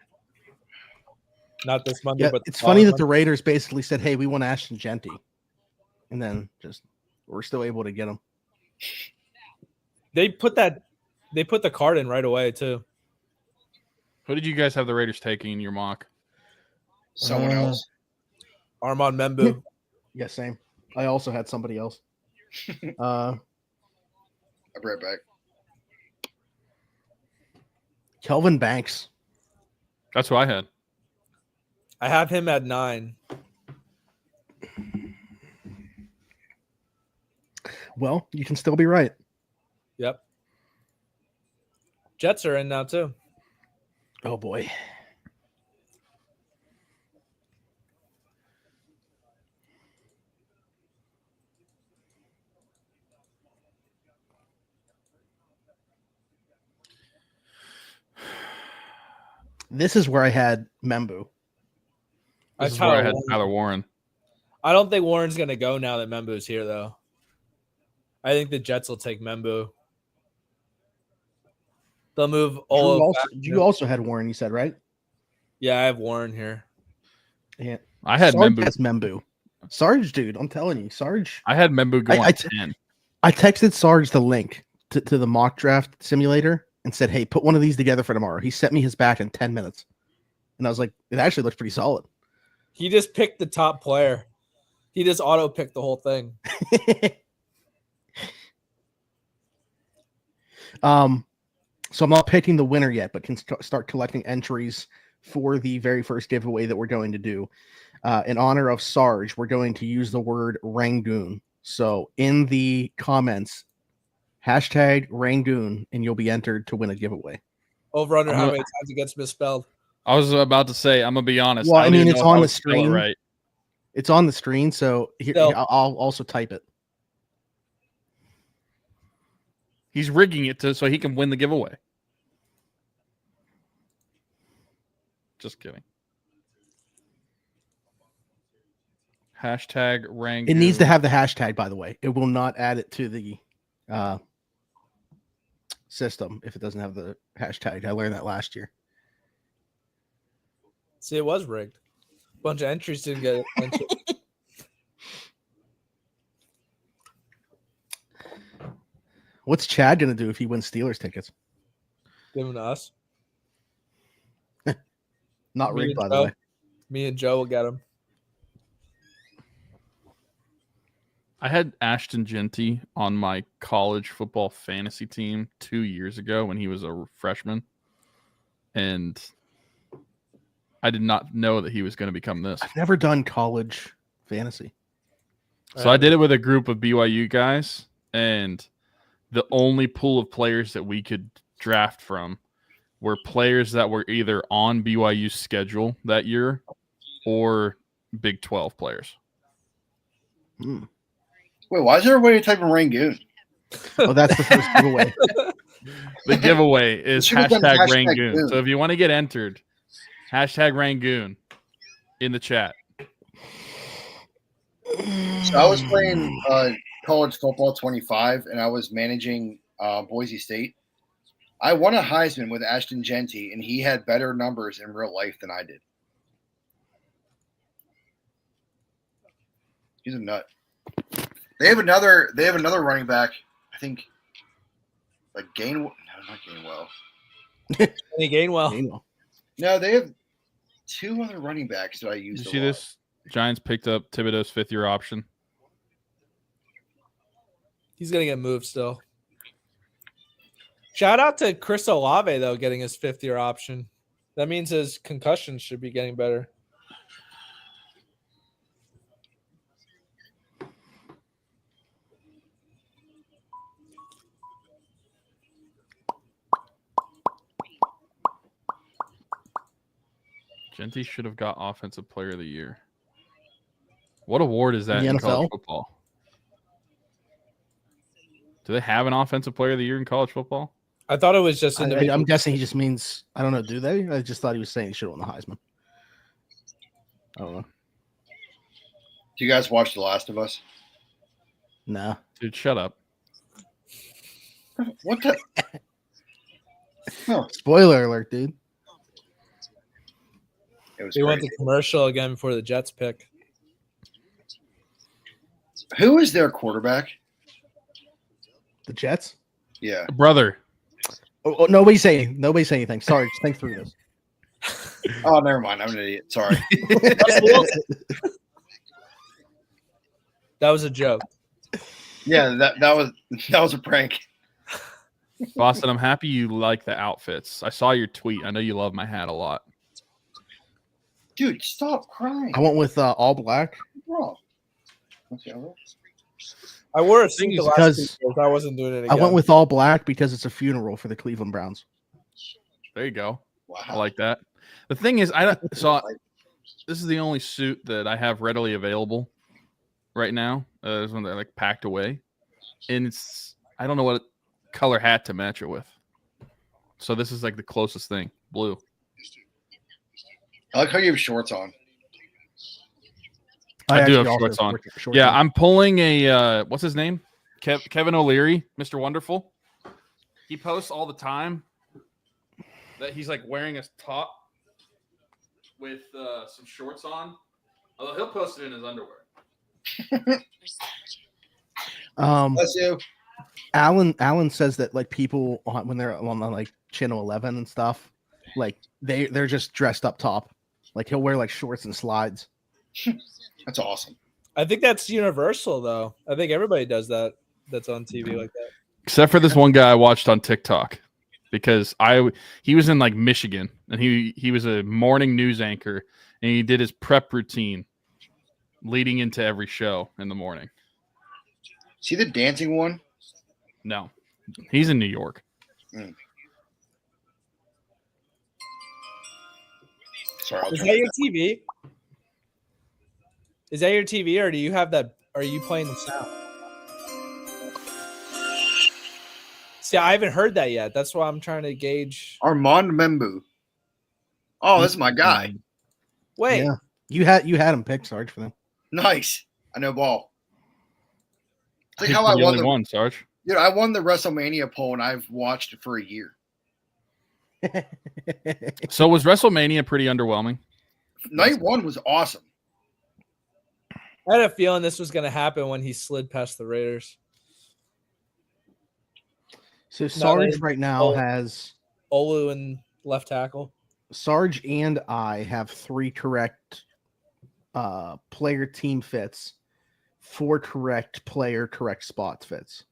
not this Monday, Yeah, but it's funny that the Raiders basically said, "Hey, we want Ashton Genty," and then just we're still able to get him. They put the card in right away too. Who did you guys have the Raiders taking in your mock? Someone else. Armand Membu. Yeah, same. I also had somebody else. I'll be right back. Kelvin Banks. That's who I had. I have him at 9. Well, you can still be right. Yep. Jets are in now too. Oh boy. This is where I had Membu. This is where I had Tyler Warren. I don't think Warren's going to go now that Membu's here, though. I think the Jets will take Membu. They'll move all. You also had Warren, you said, right? Yeah, I have Warren here. Yeah, I had Sarge Membu. has Membu. Sarge, dude, I'm telling you, Sarge. I had Membu going 10. I texted Sarge the link to the mock draft simulator and said, "Hey, put one of these together for tomorrow." He sent me his back in 10 minutes, and I was like, "It actually looks pretty solid." He just picked the top player. He just auto picked the whole thing. So I'm not picking the winner yet, but can start collecting entries for the very first giveaway that we're going to do. In honor of Sarge, we're going to use the word Rangoon. So in the comments, hashtag Rangoon, and you'll be entered to win a giveaway. Over under how many times it gets misspelled. I was about to say, I'm gonna be honest. Well, I mean, it's on the screen. Right. It's on the screen, so here, I'll also type it. He's rigging it so he can win the giveaway. Just kidding. Hashtag Rangoon. It needs to have the hashtag, by the way. It will not add it to the system if it doesn't have the hashtag. I learned that last year. See, it was rigged. A bunch of entries didn't get entered. What's Chad gonna do if he wins Steelers tickets? Give them to us. Not Me rigged, and by Joe. the way. Me and Joe will get them. I had Ashton Genty on my college football fantasy team 2 years ago when he was a freshman. And I did not know that he was going to become this. I've never done college fantasy. So I did it with a group of BYU guys, and the only pool of players that we could draft from were players that were either on BYU's schedule that year or Big 12 players. Hmm. Wait, why is everybody typing Rangoon? Oh, that's the first giveaway. The giveaway is Should've done hashtag hashtag Rangoon. Goon. So if you want to get entered, hashtag Rangoon in the chat. So I was playing college football 25, and I was managing Boise State. I won a Heisman with Ashton Genty, and he had better numbers in real life than I did. He's a nut. They have another running back. I think like Gainwell. No, not Gainwell. Any Gainwell. Gainwell. No, they have two other running backs that I Did used. you a see lot. this? Giants picked up Thibodeau's 5th-year option. He's gonna get moved still. Shout out to Chris Olave though, getting his 5th-year option. That means his concussions should be getting better. Genty should have got Offensive Player of the Year. What award is that In the in college NFL? football? Do they have an Offensive Player of the Year in college football? I thought it was just individual. I'm guessing he just means, I don't know, do they? I just thought he was saying he should have won the Heisman. I don't know. Do you guys watch The Last of Us? Nah. Dude, shut up. What the? No, Spoiler alert, dude. it was We went crazy. to commercial again before the Jets pick. Who is their quarterback? The Jets? Yeah. Brother. Oh, nobody say anything. Sorry, just think through this. Oh, never mind. I'm an idiot. Sorry. That was a joke. Yeah, that was a prank. Boston, I'm happy you like the outfits. I saw your tweet. I know you love my hat a lot. Dude, stop crying. I went with all black. Bro. Okay, I wore a Thing suit is, the last because 2 years. I wasn't doing it again. I went with all black because it's a funeral for the Cleveland Browns. There you go. wow. I like that. The thing is, this is the only suit that I have readily available right now. There's one that I like packed away, and I don't know what color hat to match it with. So this is like the closest thing. Blue. I like how you have shorts on. I do actually have also shorts on. shorts Yeah, on. I'm pulling a what's his name? Kevin O'Leary, Mr. Wonderful. He posts all the time that he's like wearing a top with some shorts on. Although he'll post it in his underwear. Bless you. Alan says that like people when they're on like Channel 11 and stuff, like they're just dressed up top. Like he'll wear like shorts and slides. That's awesome. I think that's universal, though. I think everybody does that. That's on TV like that. Except for this one guy I watched on TikTok, because he was in like Michigan, and he was a morning news anchor, and he did his prep routine leading into every show in the morning. See the dancing one? No, he's in New York. Sorry, I'll Is turn that it your down. TV? Is that your TV, or do you have that? Are you playing the sound? See, I haven't heard that yet. That's why I'm trying to gauge. Armand Membu. Oh, that's my guy. Wait, Yeah. You had him picked, Sarge, for them. Nice. I know ball. It's like He's how I the won only the one, Sarge. I won the WrestleMania poll and I've watched it for a year. So was WrestleMania pretty underwhelming? Night one was awesome. I had a feeling this was going to happen when he slid past the Raiders. So Sarge they- right now has Olu and left tackle. Sarge and I have 3 correct player team fits, 4 correct player correct spot fits.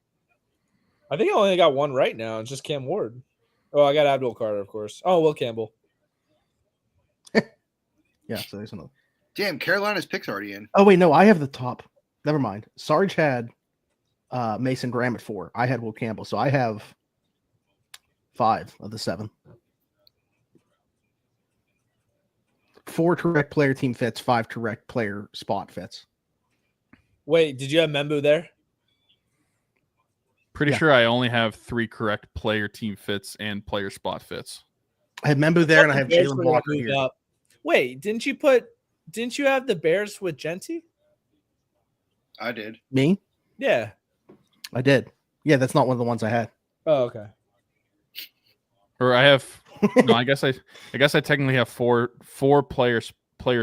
I think I only got one right now. It's just Cam Ward. Oh, I got Abdul Carter, of course. Oh, Will Campbell. Yeah, so there's another. Damn, Carolina's pick's already in. Oh wait, no, I have the top. Never mind. Sarge had Mason Graham at 4. I had Will Campbell, so I have 5 of the 7. 4 correct player team fits, 5 correct player spot fits. Wait, did you have Membu there? Pretty Yeah. sure I only have 3 correct player team fits and player spot fits. I have Membu there, and I have Bears Jalen were gonna Walker move here. up. Wait, didn't you have the Bears with Genty? I did. Me? Yeah. I did. Yeah, that's not one of the ones I had. Oh, okay. Or I have no, I guess I technically have four player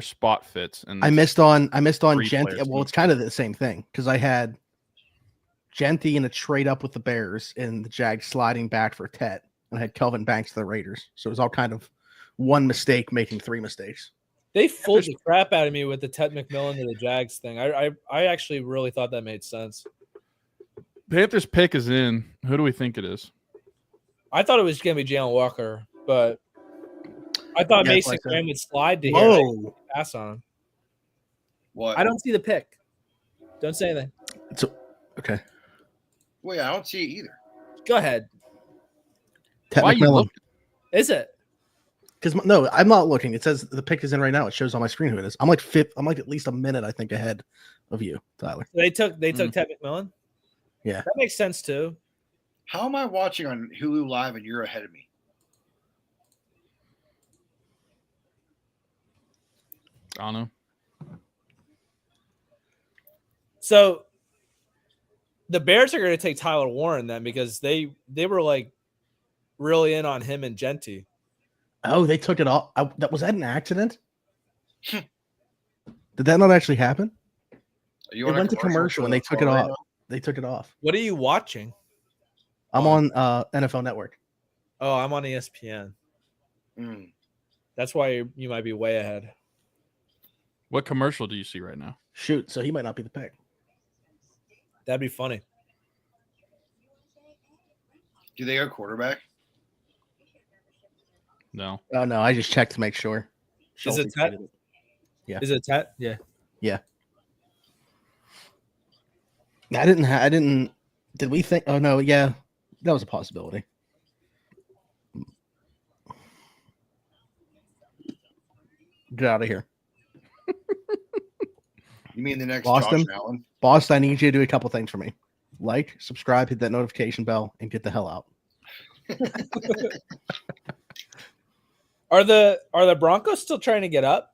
spot fits, and I missed on 3 Genty. players Well, it's kind of the same thing because I had Genty in a trade up with the Bears and the Jags sliding back for Tet, and I had Kelvin Banks to the Raiders. So it was all kind of one mistake making 3 mistakes. They fooled the crap out of me with the Ted McMillan to the Jags thing. I actually really thought that made sense. Panthers pick is in. Who do we think it is? I thought it was going to be Jalen Walker, but I thought Yeah, Mason like that. Graham would slide to here. Whoa! Pass on him. What? I don't see the pick. Don't say anything. Okay. Wait, I don't see it either. Go ahead. Tet Why you McMillan. look? Is it? Because no, I'm not looking. It says the pick is in right now. It shows on my screen who it is. I'm like fifth. I'm like at least a minute, I think, ahead of you, Tyler. They took Ted McMillan. Yeah. That makes sense too. How am I watching on Hulu Live and you're ahead of me? I don't know. So the Bears are going to take Tyler Warren then because they were like really in on him and Genty. Oh, they took it off. Was that an accident? Did that not actually happen? Are you It on a went to commercial and they took it right off. now? They took it off. What are you watching? I'm on NFL Network. Oh, I'm on ESPN. Mm. That's why you might be way ahead. What commercial do you see right now? Shoot, so he might not be the pick. That'd be funny. Do they go quarterback? No. Oh no, I just checked to make sure. Is it Schulte Tet? tweeted it. Yeah. Is it Tet? Yeah. I didn't. Did we think? Oh no, yeah, that was a possibility. Get out of here, You mean the next Boston? Josh Allen? Boss. I need you to do a couple things for me. Like, subscribe, hit that notification bell, and get the hell out. Are the Broncos still trying to get up?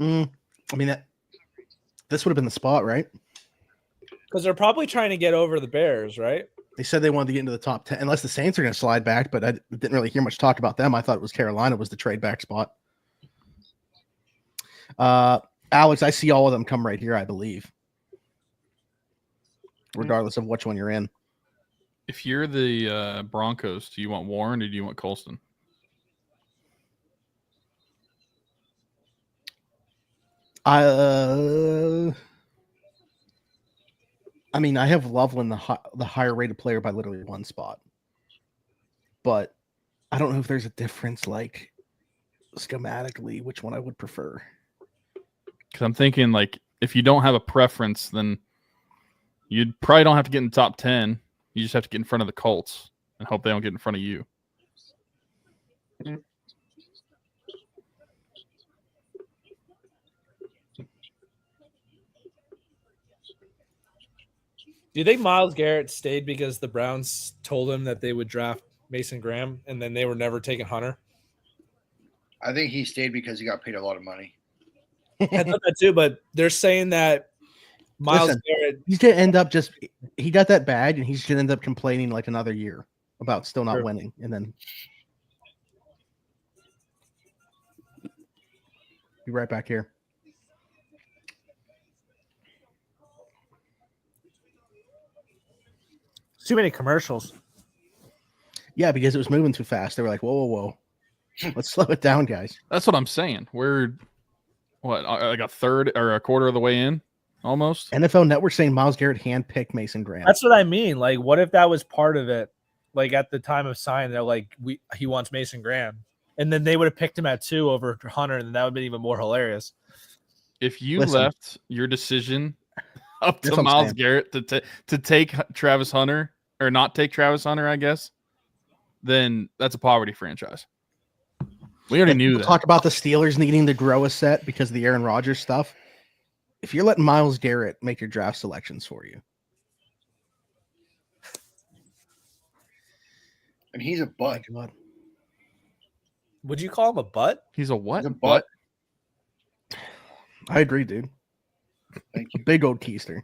I mean, this would have been the spot, right? Because they're probably trying to get over the Bears, right? They said they wanted to get into the top 10, unless the Saints are going to slide back, but I didn't really hear much talk about them. I thought it was Carolina was the trade back spot. Alex, I see all of them come right here, I believe, regardless of which one you're in. If you're the Broncos, do you want Warren or do you want Colston? I mean, I have Loveland, the higher rated player by literally 1 spot, but I don't know if there's a difference, like schematically, which one I would prefer. Because I'm thinking, like, if you don't have a preference, then you probably don't have to get in the top 10. You just have to get in front of the Colts and hope they don't get in front of you. Do you think Myles Garrett stayed because the Browns told him that they would draft Mason Graham and then they were never taking Hunter? I think he stayed because he got paid a lot of money. I thought that too, but they're saying that Miles Listen, Garrett. He's gonna end up he got that bag, and he's gonna end up complaining like another year about still not Sure. winning, and then be right back here. Too many commercials. Yeah, because it was moving too fast. They were like, "Whoa, whoa, whoa, let's slow it down, guys." That's what I'm saying. We're like a third or a quarter of the way in, almost. NFL Network saying Miles Garrett handpicked Mason Graham. That's what I mean. Like, what if that was part of it? Like at the time of signing, they're like, he wants Mason Graham, and then they would have picked him at 2 over Hunter, and that would have been even more hilarious. If you Listen. left your decision up That's to what I'm Myles saying. Garrett to take Travis Hunter or not take Travis Hunter, I guess, then that's a poverty franchise. We already knew People that. talk about the Steelers needing to grow a set because of the Aaron Rodgers stuff. If you're letting Myles Garrett make your draft selections for you, And he's a butt. my God. Would you call him a butt? He's a what? He's a butt. I agree, dude. Thank A big old keister.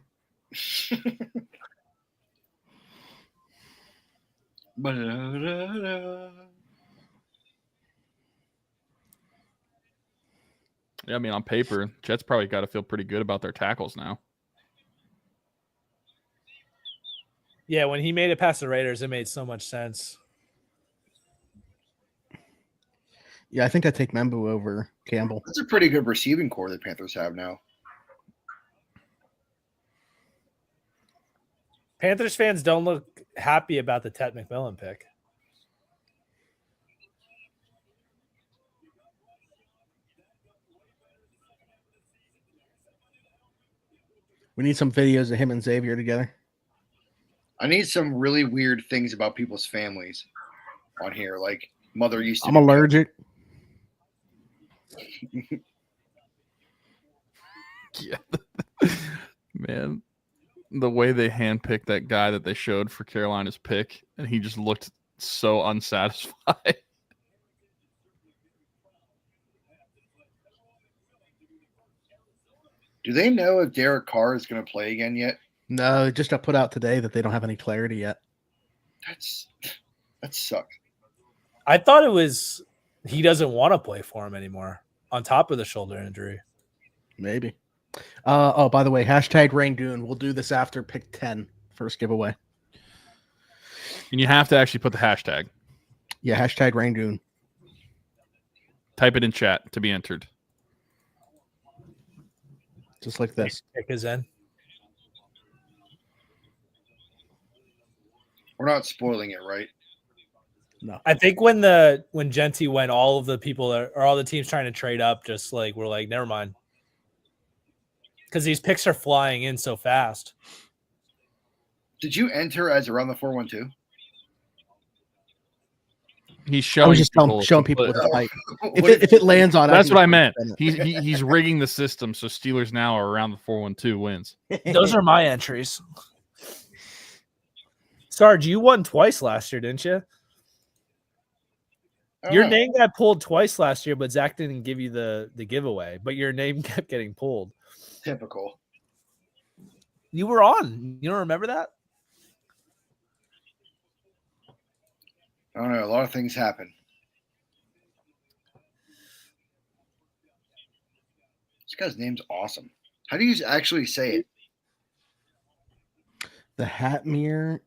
Ba-da-da-da. Yeah, I mean, on paper, Jets probably got to feel pretty good about their tackles now. Yeah, when he made it past the Raiders, it made so much sense. Yeah, I think I take Membu over Campbell. That's a pretty good receiving core the Panthers have now. Panthers fans don't look happy about the Ted McMillan pick. We need some videos of him and Xavier together. I need some really weird things about people's families on here. Like mother used to I'm be allergic. Yeah. Man, the way they handpicked that guy that they showed for Carolina's pick, and he just looked so unsatisfied. Do they know if Derek Carr is going to play again yet? No, just got put out today that they don't have any clarity yet. That sucks. I thought it was he doesn't want to play for him anymore on top of the shoulder injury. Maybe. Oh, by the way, hashtag Rangoon. We'll do this after pick 10, first giveaway. And you have to actually put the hashtag. Yeah, hashtag Rangoon. Type it in chat to be entered. Just like this. Pick is in. We're not spoiling it, right? No. I think when Genty went, all of the people or all the teams trying to trade up just like were like, never mind. Because these picks are flying in so fast. Did you enter as around the 412? He's I showing was just people showing people but with the hype. If it lands on, that's can what I just meant. spin it. He's rigging the system so Steelers now are around the 412 wins. Those are my entries. Sarge, you won twice last year, didn't you? Your name got pulled twice last year, but Zach didn't give you the giveaway. But your name kept getting pulled. Typical. You were on. You don't remember that? I don't know. A lot of things happen. This guy's name's awesome. How do you actually say it? The Hatmere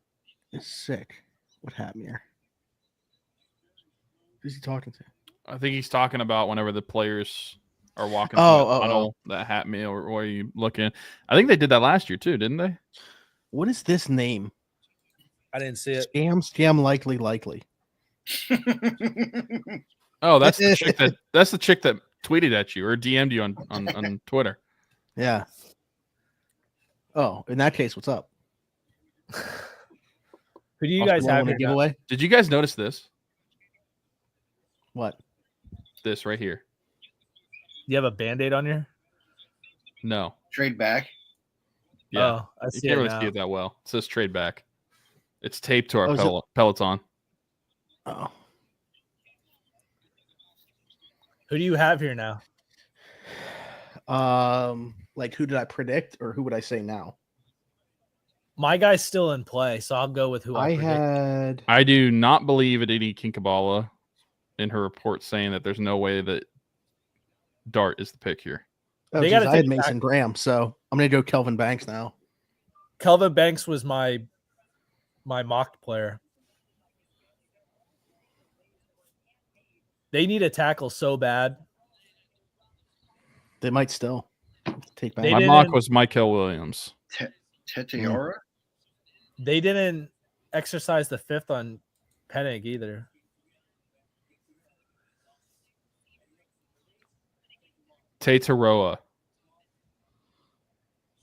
is sick. What Hatmere? Who's he talking to? I think he's talking about whenever the players are walking Oh, through the tunnel, that hat meal, or where you look in. I think they did that last year too, didn't they? What is this name? I didn't see it. Scam, likely. Oh, that's the chick that tweeted at you or DM'd you on Twitter. Yeah. Oh, in that case, what's up? Who do you Also, guys want have to here? give away? Did you guys notice this? What? This right here. You have a Band-Aid on your? No. Trade back. Yeah. Oh, I You see can't it really now. see it that well. It says trade back. It's taped to our Oh, is it? Peloton. Oh. Who do you have here now? Like who did I predict, or who would I say now? My guy's still in play, so I'll go with who I predict. I do not believe Aditi Kinkabala in her report saying that there's no way that Dart is the pick here. Oh, They geez, gotta I had take Mason Graham, so I'm gonna go Kelvin Banks now. Kelvin Banks was my mocked player. They need a tackle so bad. They might still take back. They My didn't- mock was Michael Williams. Teteora? They didn't exercise the 5th on Penning either. Teteroa.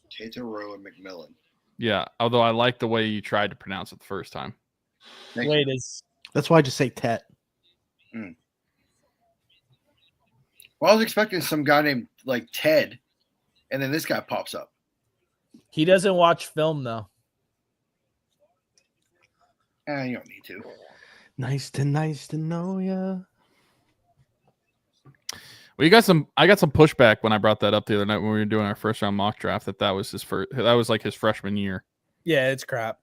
Teteroa McMillan. Yeah, although I like the way you tried to pronounce it the first time. Thank Wait, you. is That's why I just say Tet. Well, I was expecting some guy named like Ted, and then this guy pops up. he doesn't watch film though? You don't need to. Nice to know ya. Well, I got some pushback when I brought that up the other night when we were doing our first round mock draft that was his first. That was like his freshman year. Yeah, it's crap.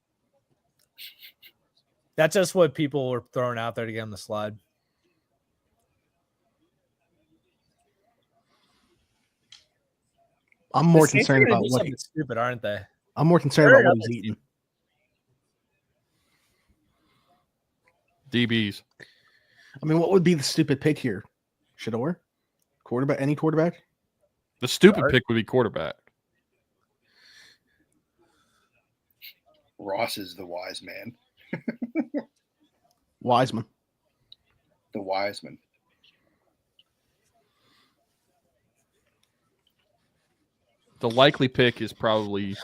That's just what people were throwing out there to get on the slide. I'm more The Saints are concerned gonna about do what something stupid, aren't they? I'm more concerned They're about what another he's eating. DBs. I mean, what would be the stupid pick here? Shador? Quarterback? Any quarterback? The stupid Dart. pick would be quarterback. Ross is the wise man. Wiseman. The Wiseman. The likely pick is probably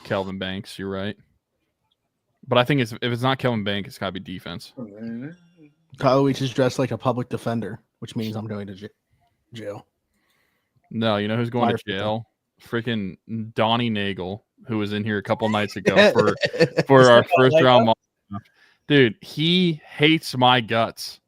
Kelvin Banks. You're right. But I think if it's not Kelvin Banks, it's got to be defense. Kyle Leach is dressed like a public defender, which means I'm going to jail. No, you know who's going Fire to jail? Freaking Donnie Nagel, who was in here a couple nights ago for our first round mock draft. Dude, he hates my guts.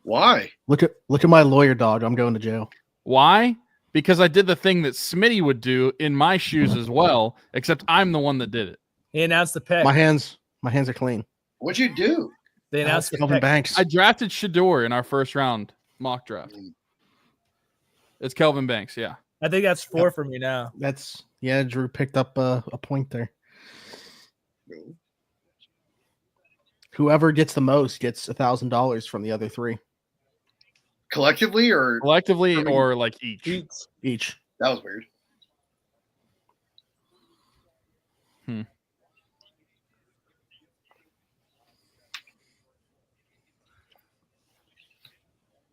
Why? Look at my lawyer dog. I'm going to jail. Why? Because I did the thing that Smitty would do in my shoes as well, except I'm the one that did it. He announced the pick. My hands are clean. What'd you do? They announced the Kelvin pick. Banks. I drafted Shador in our first round mock draft. It's Kelvin Banks, yeah. I think that's 4 for me now. Drew picked up a point there. Whoever gets the most gets $1,000 from the other 3 Collectively or Collectively I mean, or like each? each. that was weird.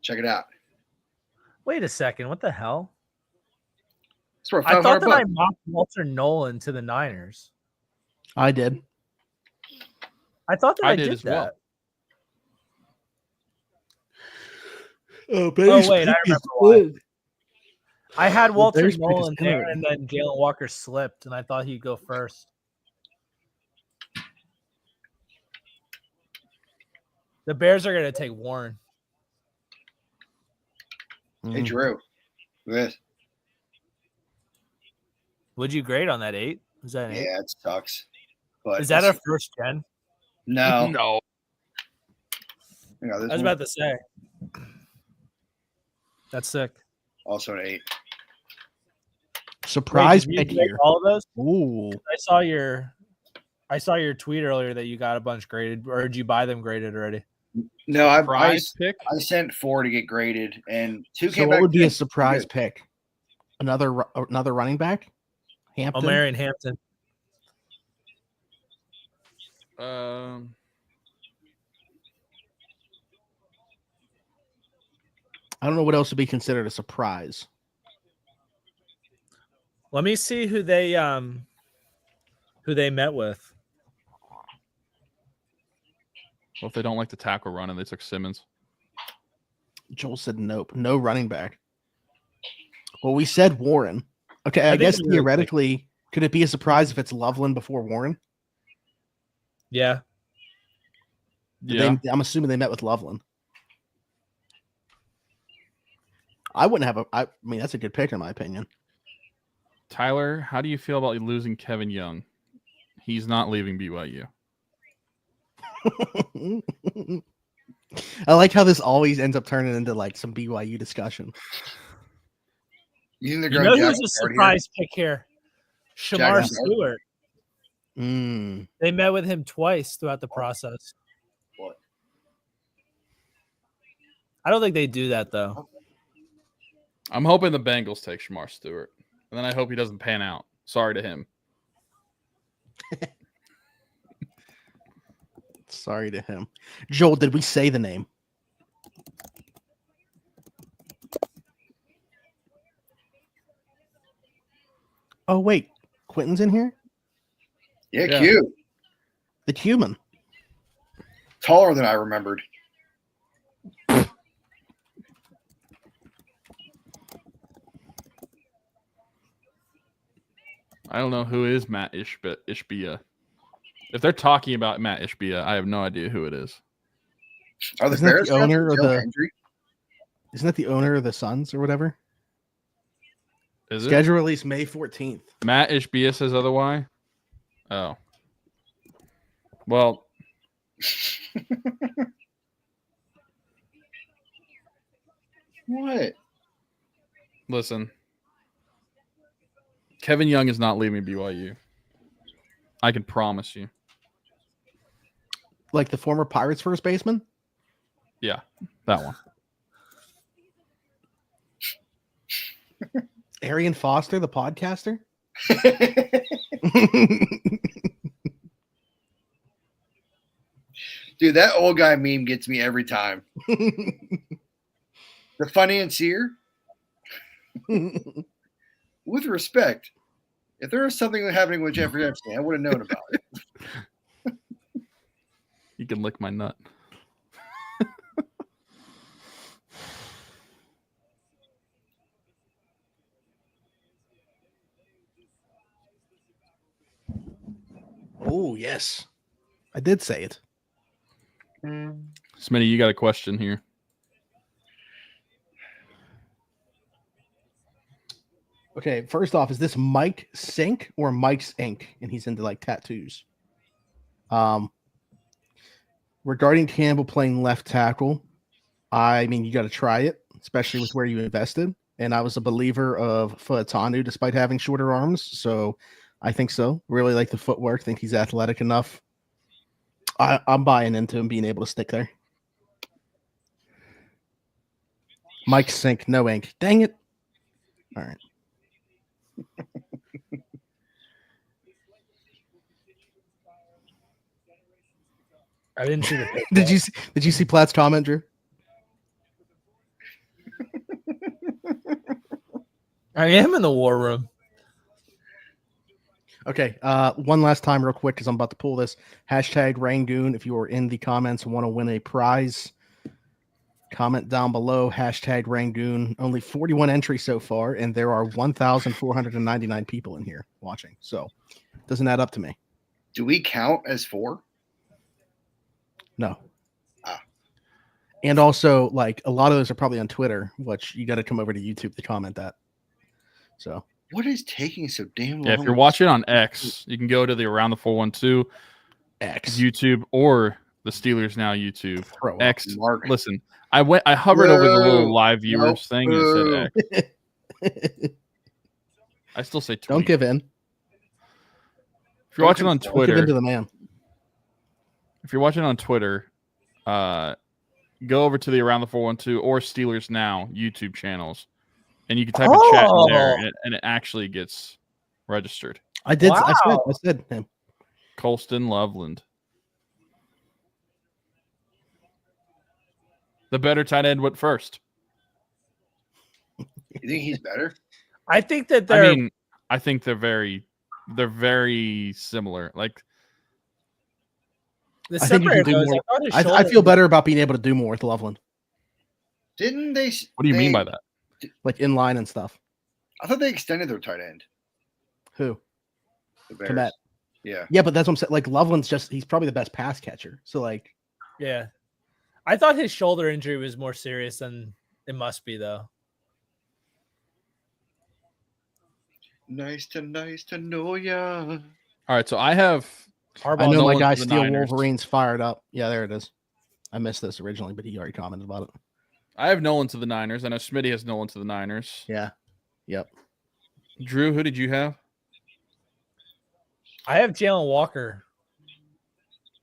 Check it out. Wait a second. What the hell? It's for I thought 500 that I bucks. mocked Walter Nolan to the Niners. I did. I thought that I I did did as that. well. Oh, wait, I remember why. I had Walter Bears pick is Nolan there, good. and then Jalen Walker slipped, and I thought he'd go first. The Bears are going to take Warren. Hey, Drew. Look at this. Would you grade on that 8? Is that an 8? Yeah, it sucks. But Is that a first gen? no? No. Hang on, this I was one, about to say. That's sick. also an 8. Surprise Wait, did pick you grade here. all of those? Ooh. I saw your tweet earlier that you got a bunch graded, or did you buy them graded already? No, I Prize pick? sent 4 to get graded, and 2 So came what back. would be a good. surprise Good. pick? Another running back? Hampton? O'Marion Hampton. I don't know what else would be considered a surprise. Let me see who they met with. Well, if they don't like the tackle run and they took Simmons. Joel said nope. No running back. Well, we said Warren. Okay, I think guess it's really theoretically, could it be a surprise if it's Loveland before Warren? Yeah. Yeah. I'm assuming they met with Loveland. I wouldn't have a. I mean, that's a good pick in my opinion. Tyler, how do you feel about losing Kevin Young? He's not leaving BYU. I like how this always ends up turning into like some BYU discussion. You think You they're know going who's a surprise pick here? Shamar Jaguars. Stewart. Mm. They met with him twice throughout the process. What? I don't think they do that though. I'm hoping the Bengals take Shamar Stewart. And then I hope he doesn't pan out. Sorry to him. Sorry to him. Joel, did we say the name? Oh, wait. Quentin's in here? Yeah, Yeah. cute. The human. Taller than I remembered. I don't know who is Matt Ishbia. If they're talking about Matt Ishbia, I have no idea who it is. Are the Isn't that Bears the owner fans of Joe the- Hendry? Isn't that the owner of the Suns or whatever? Is it? Schedule release May 14th. Matt Ishbia says otherwise. Oh. Well, What? listen. Kevin Young is not leaving BYU. I can promise you. Like the former Pirates first baseman? Yeah, that one. Arian Foster, the podcaster? Dude, that old guy meme gets me every time. The financier, with respect, if there was something happening with Jeffrey Epstein, I would have known about it. You can lick my nut. Oh, yes. I did say it. Smitty, you got a question here. Okay, first off, is this Mike Sink or Mike's Ink? And he's into like tattoos. Regarding Campbell playing left tackle, I mean, you got to try it, especially with where you invested. And I was a believer of Faatanu despite having shorter arms. So I think so. Really like the footwork. Think he's athletic enough. I'm buying into him being able to stick there. Mike Sink, no ink. Dang it. All right. I didn't see the pick. Did you see Platt's comment, Drew? I am in the war room. Okay, one last time real quick because I'm about to pull this. Hashtag Rangoon if you are in the comments and want to win a prize. Comment down below, hashtag Rangoon. Only 41 entries so far, and there are 1,499 people in here watching. So it doesn't add up to me. Do we count as 4? No. Ah. And also, like, a lot of those are probably on Twitter, which you got to come over to YouTube to comment that. So What is taking so damn long? Yeah, if you're watching on X, you can go to the Around the 412 X. YouTube or the Steelers Now YouTube. Throw up. X. Mark. Listen, I hovered over the little live viewers Nope. thing and it said X. I still say tweet. Don't give in. If you're watching on Don't give in Twitter, to the man. if you're watching on Twitter, go over to the Around the 412 or Steelers Now YouTube channels, and you can type a chat in there, and it actually gets registered. I did. Wow. I said him. Colston Loveland. The better tight end went first. You think he's better? I think that they're. I mean, I think they're very similar. Like, the I think you can separator do goes. more. I thought his I shoulder- feel better about being able to do more with Loveland, Didn't they? what do you mean by that? like in line and stuff. I thought they extended their tight end. Who? The Bears. Komet. Yeah. Yeah, but that's what I'm saying. Like Loveland's he's probably the best pass catcher. So like, Yeah, I thought his shoulder injury was more serious than it must be, though. Nice to know ya. All right, so I have. I Harbaugh. know my Nolan guy to the Steel Niners. Wolverines fired up. Yeah, there it is. I missed this originally, but he already commented about it. I have Nolan to the Niners. I know Smitty has Nolan to the Niners. Yeah. Yep. Drew, who did you have? I have Jalen Walker.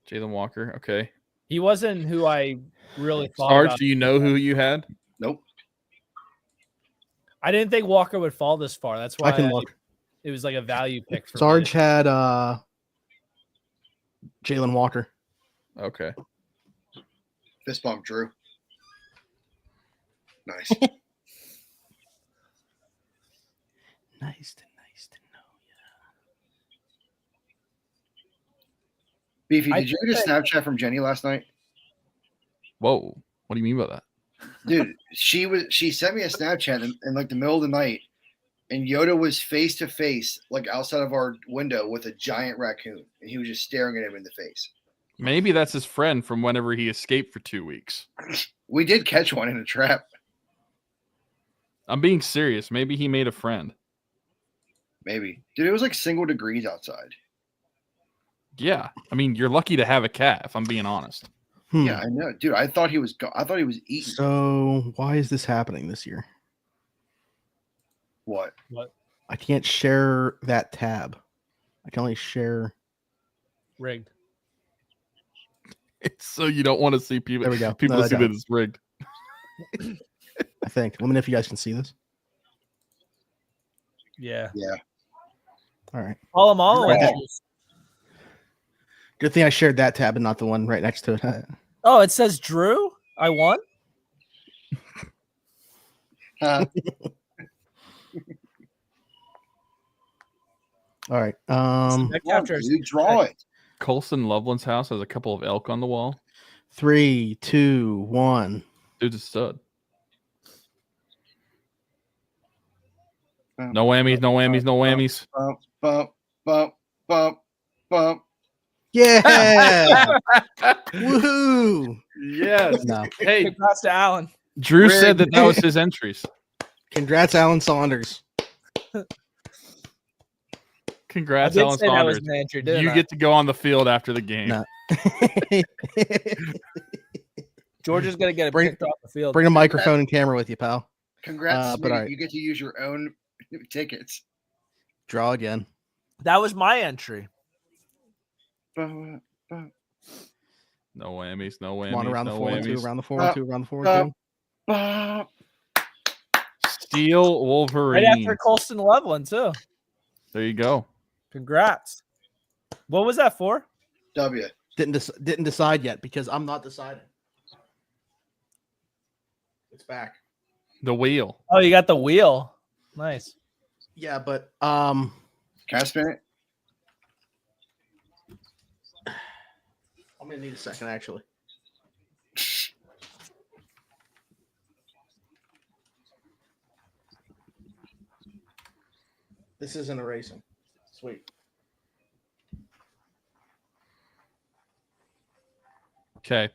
Jalen Walker. Okay. He wasn't who I really thought Sarge, about. do you know who you had? Nope. I didn't think Walker would fall this far. That's why I can look. it was like a value pick for Sarge me. had Jalen Walker. Okay. Fist bump, Drew. Nice. Nice to know. Beefy, I did you get a think Snapchat from Jenny last night? Whoa. What do you mean by that? Dude, she sent me a Snapchat in like the middle of the night, and Yoda was face to face, like outside of our window with a giant raccoon, and he was just staring at him in the face. Maybe that's his friend from whenever he escaped for 2 weeks. We did catch one in a trap. I'm being serious. Maybe he made a friend. Maybe. Dude, it was like single degrees outside. Yeah. I mean, you're lucky to have a cat, if I'm being honest. Yeah, I know. Dude, I thought he was eating. So why is this happening this year? What? I can't share that tab. I can only share. Rigged. It's so you don't want to see people. There we go. People No, I see got that it. it's rigged. I think. Let me know if you guys can see this. Yeah. Yeah. All right. All in all, Right. entries. Good thing I shared that tab and not the one right next to it. Oh, it says Drew. I won. All right. Next Come on, after dude, draw it. Colson Loveland's house has a couple of elk on the wall. 3, 2, 1. Dude's a stud. No whammies, no whammies, no whammies. Bump, bump, bump, bump, bump. Yeah. Woohoo. Yes. No. Hey, Congrats to Allen. Drew said Rigged. that was his entries. Congrats, Alan Saunders. Congrats, I did Alan say that was Saunders. my entry, didn't You I? get to go on the field after the game. No. Georgia's gonna get it Bring- picked off the field. Bring a microphone and camera with you, pal. Congrats, but Smitty. all right. You get to use your own tickets. Draw again. That was my entry. Bump, bump, No whammies, no Come on, whammies, around the no 4 and 2, whammies. around the 4 and 2, around the 4 and 2. bump. Steel Right Wolverine. after Colston Loveland too. There you go. Congrats. What was that for? W. Didn't decide yet because I'm not deciding. It's back. The wheel. Oh, you got the wheel. Nice. Yeah, but Can I spin it? I'm gonna need a second actually. This isn't erasing. Sweet. Okay.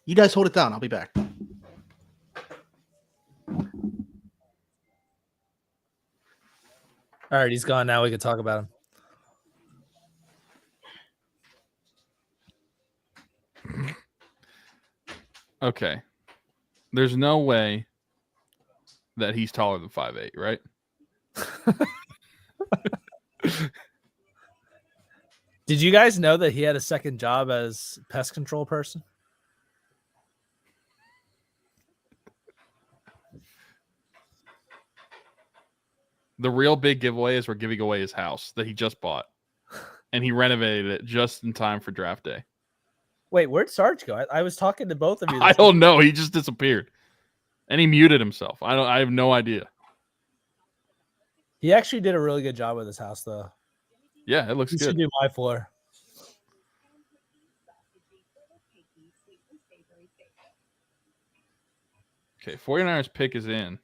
You guys hold it down. I'll be back. All right, he's gone now. We can talk about him. Okay. There's no way that he's taller than 5'8", right? Did you guys know that he had a second job as pest control person? The real big giveaway is we're giving away his house that he just bought. And he renovated it just in time for draft day. Wait, where'd Sarge go? I was talking to both of you. I don't know. He just disappeared. And he muted himself. I have no idea. He actually did a really good job with his house, though. Yeah, it looks He good. should do my floor. Okay, 49ers pick is in.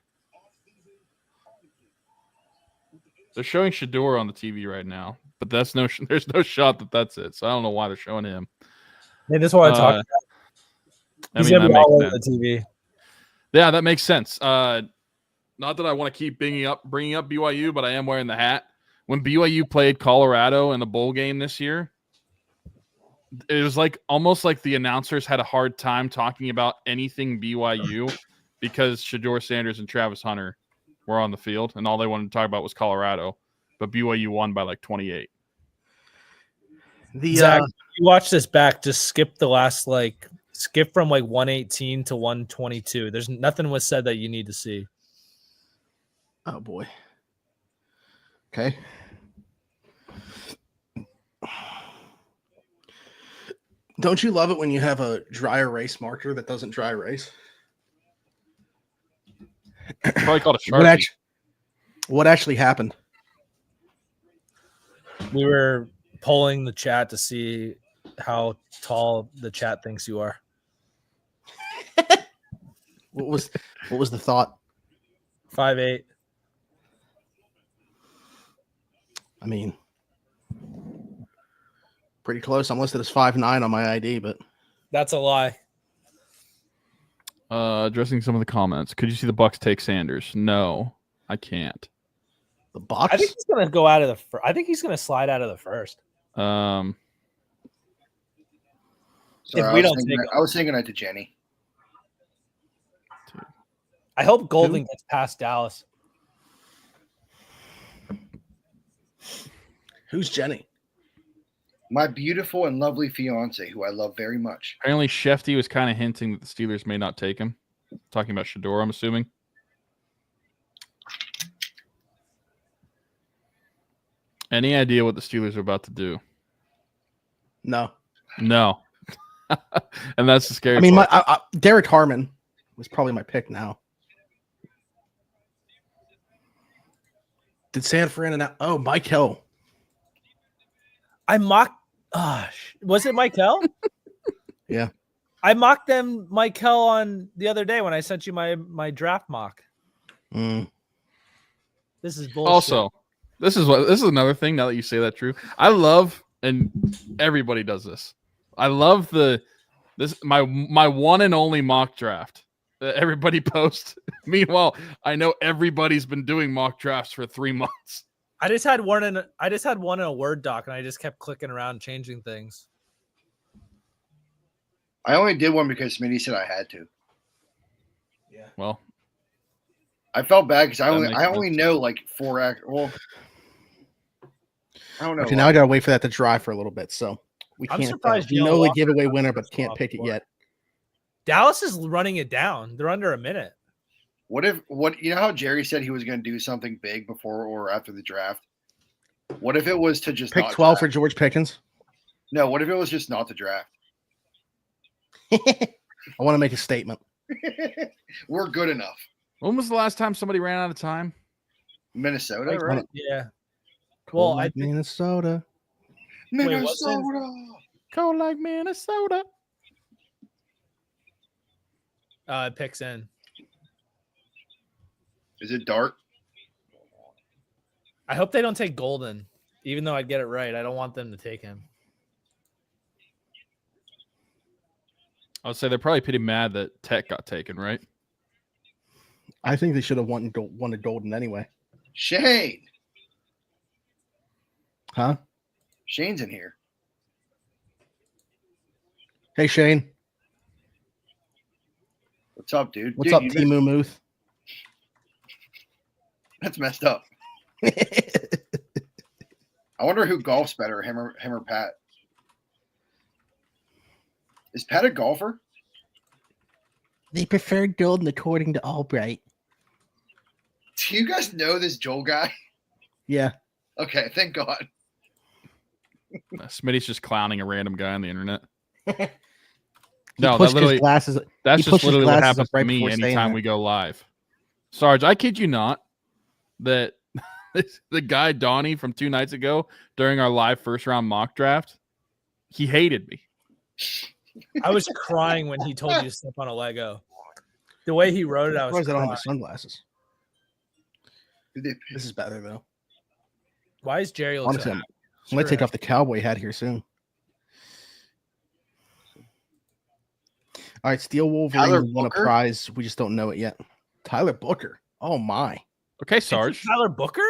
They're showing Shador on the TV right now, but there's no shot that that's it. So I don't know why they're showing him. They just want to talk. I He's mean, gonna that be all makes over sense. the TV. Yeah, that makes sense. Not that I want to keep bringing up BYU, but I am wearing the hat. When BYU played Colorado in the bowl game this year, it was like almost like the announcers had a hard time talking about anything BYU because Shedeur Sanders and Travis Hunter were on the field, and all they wanted to talk about was Colorado. But BYU won by like 28. Zach, you watch this back. Just skip the last skip from 118 to 122. There's nothing was said that you need to see. Oh boy. Okay. Don't you love it when you have a dry erase marker that doesn't dry erase? Probably called a Sharpie. What actually happened? We were polling the chat to see how tall the chat thinks you are. What was the thought? 5'8". I mean, pretty close. I'm listed as 5'9" on my ID, but That's a lie. Addressing some of the comments. Could you see the Bucks take Sanders? No, I can't. the Bucks. I think he's gonna go out of the. I think he's gonna slide out of the first. Sorry, If we don't take I was thinking that to Jenny. I hope Golden gets past Dallas. Who's Jenny? My beautiful and lovely fiance, who I love very much. Apparently, Shefty was kind of hinting that the Steelers may not take him. Talking about Shedeur, I'm assuming. Any idea what the Steelers are about to do? No. No. And that's the scary I mean, part. Derek Harmon was probably my pick now. Did San Fran and oh, Mike Hill. I mocked. Was it Michael? Yeah. I mocked them, Michael, on the other day when I sent you my draft mock. Mm. This is bullshit. Also, this is another thing. Now that you say that, true. I love, and everybody does this. I love my one and only mock draft that everybody posts. Meanwhile, I know everybody's been doing mock drafts for 3 months. I just had one in a Word doc, and I just kept clicking around, changing things. I only did one because Smitty said I had to. Yeah. Well, I felt bad because I makes only know like 4 act. Well, I don't know. Okay, now I gotta wait for that to dry for a little bit. So we I'm can't. surprised We Jalen know the Walker giveaway got winner, the but first can't one pick it before. yet. Dallas is running it down. They're under a minute. What you know how Jerry said he was going to do something big before or after the draft? What if it was to just Pick not 12 for draft? George Pickens. No, what if it was just not to draft? I want to make a statement. We're good enough. when was the last time somebody ran out of time? Minnesota, Like, right? Yeah. Well, Well, I like think Minnesota. Minnesota. Cold like Minnesota. it picks in. Is it dark? I hope they don't take Golden, even though I'd get it right. I don't want them to take him. I would say they're probably pretty mad that Tech got taken, right? I think they should have wanted Golden anyway. Shane. Huh? Shane's in here. Hey, Shane. What's up, dude? What's Dude, up, Timu Muth? That's messed up. I wonder who golfs better, him or Pat. Is Pat a golfer? They preferred Golden according to Albright. Do you guys know this Joel guy? Yeah. Okay, thank God. Smitty's just clowning a random guy on the internet. He No, that pushed his literally glasses. that's he just pushed his literally what glasses happens up right to me before saying anytime that. we go live. Sarge, I kid you not, that the guy Donnie from 2 nights ago during our live first round mock draft, he hated me. I was crying when he told you to step on a Lego. The way he wrote it, I Why was is that on my crying. sunglasses? Did they- This is better though. Why is Jerry look Honestly, so I'm gonna take off the cowboy hat here soon. All right, Steel Tyler Wolverine won a Booker? prize. We just don't know it yet. Tyler Booker. Oh my. Okay, It's Sarge. Tyler Booker?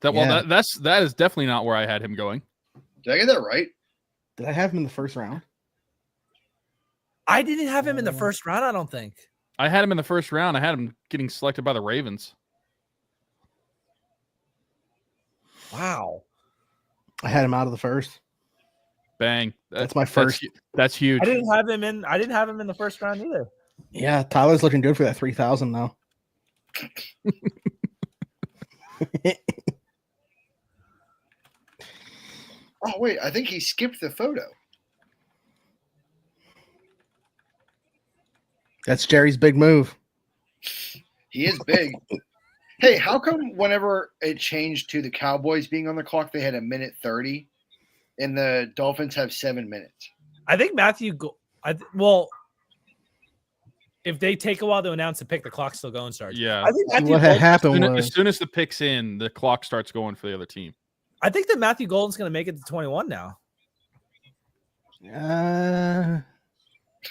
Yeah. That is definitely not where I had him going. Did I get that right? Did I have him in the first round? I didn't have him in the first round, I don't think. I had him in the first round. I had him getting selected by the Ravens. Wow. I had him out of the first. Bang. That's my first. That's huge. I didn't have him in the first round either. Yeah, Tyler's looking good for that 3,000 now. Oh wait, I think he skipped the photo. That's Jerry's big move. He is big. Hey, how come whenever it changed to the Cowboys being on the clock, they had a minute 30, and the Dolphins have 7 minutes? I think if they take a while to announce the pick, the clock's still going, Sarge. Yeah. I think Matthew What had Golden- happened As was soon as the pick's in, the clock starts going for the other team. I think that Matthew Golden's going to make it to 21 now.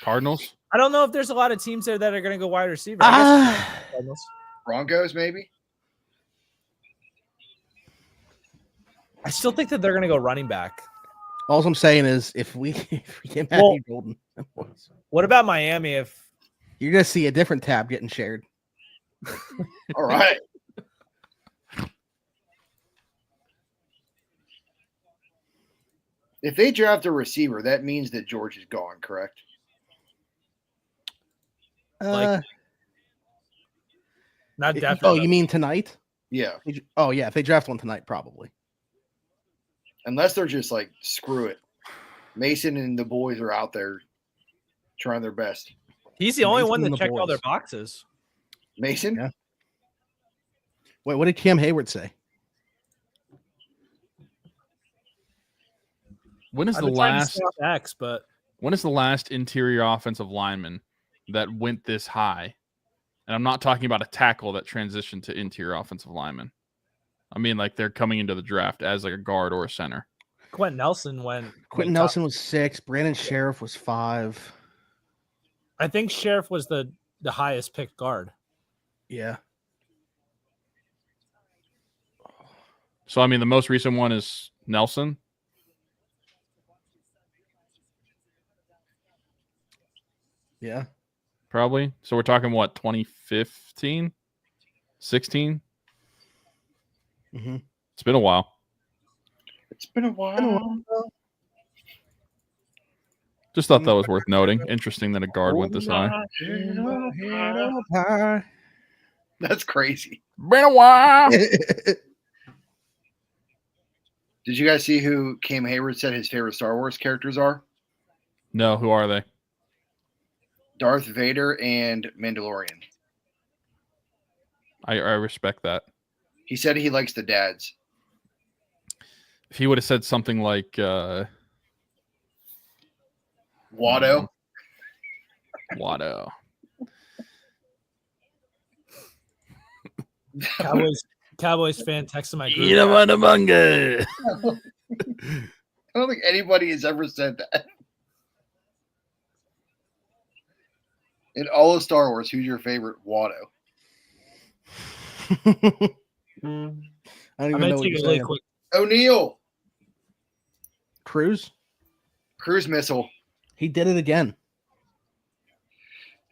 Cardinals? I don't know if there's a lot of teams there that are going to go wide receiver. I guess Cardinals. Broncos, maybe? I still think that they're going to go running back. all I'm saying is if we get Matthew Golden, What about Miami? If you're gonna see a different tab getting shared. All right. If they draft a receiver, that means that George is gone, correct? not definitely. Oh, you mean tonight? Yeah. Oh, yeah. If they draft one tonight, probably. Unless they're just like, screw it. Mason and the boys are out there trying their best. He's the only Mason one and that the checked all boys. their boxes. Mason? Yeah. Wait, what did Cam Hayward say? When is I've the been trying to last stay off X, but when is the last interior offensive lineman that went this high? And I'm not talking about a tackle that transitioned to interior offensive lineman. I mean, like they're coming into the draft as like a guard or a center. Quentin Nelson went. Quentin Nelson was 6. Brandon Sheriff was 5. I think Sheriff was the highest picked guard. Yeah. So I mean, the most recent one is Nelson. Yeah. Probably. So we're talking what, 2015, 16? Mm-hmm. It's been a while. It's been a while. Just thought that was worth noting. Interesting that a guard went this high. That's crazy. Been a while. Did you guys see who Cam Hayward said his favorite Star Wars characters are? No, who are they? Darth Vader and Mandalorian. I respect that. He said he likes the dads. If he would have said something like Watto. Watto. Cowboys fan texted my group. Bunga. I don't think anybody has ever said that. In all of Star Wars, who's your favorite Watto? I don't I'm even gonna know what take you're a really saying. quick. O'Neal. Cruz? Cruise missile. He did it again.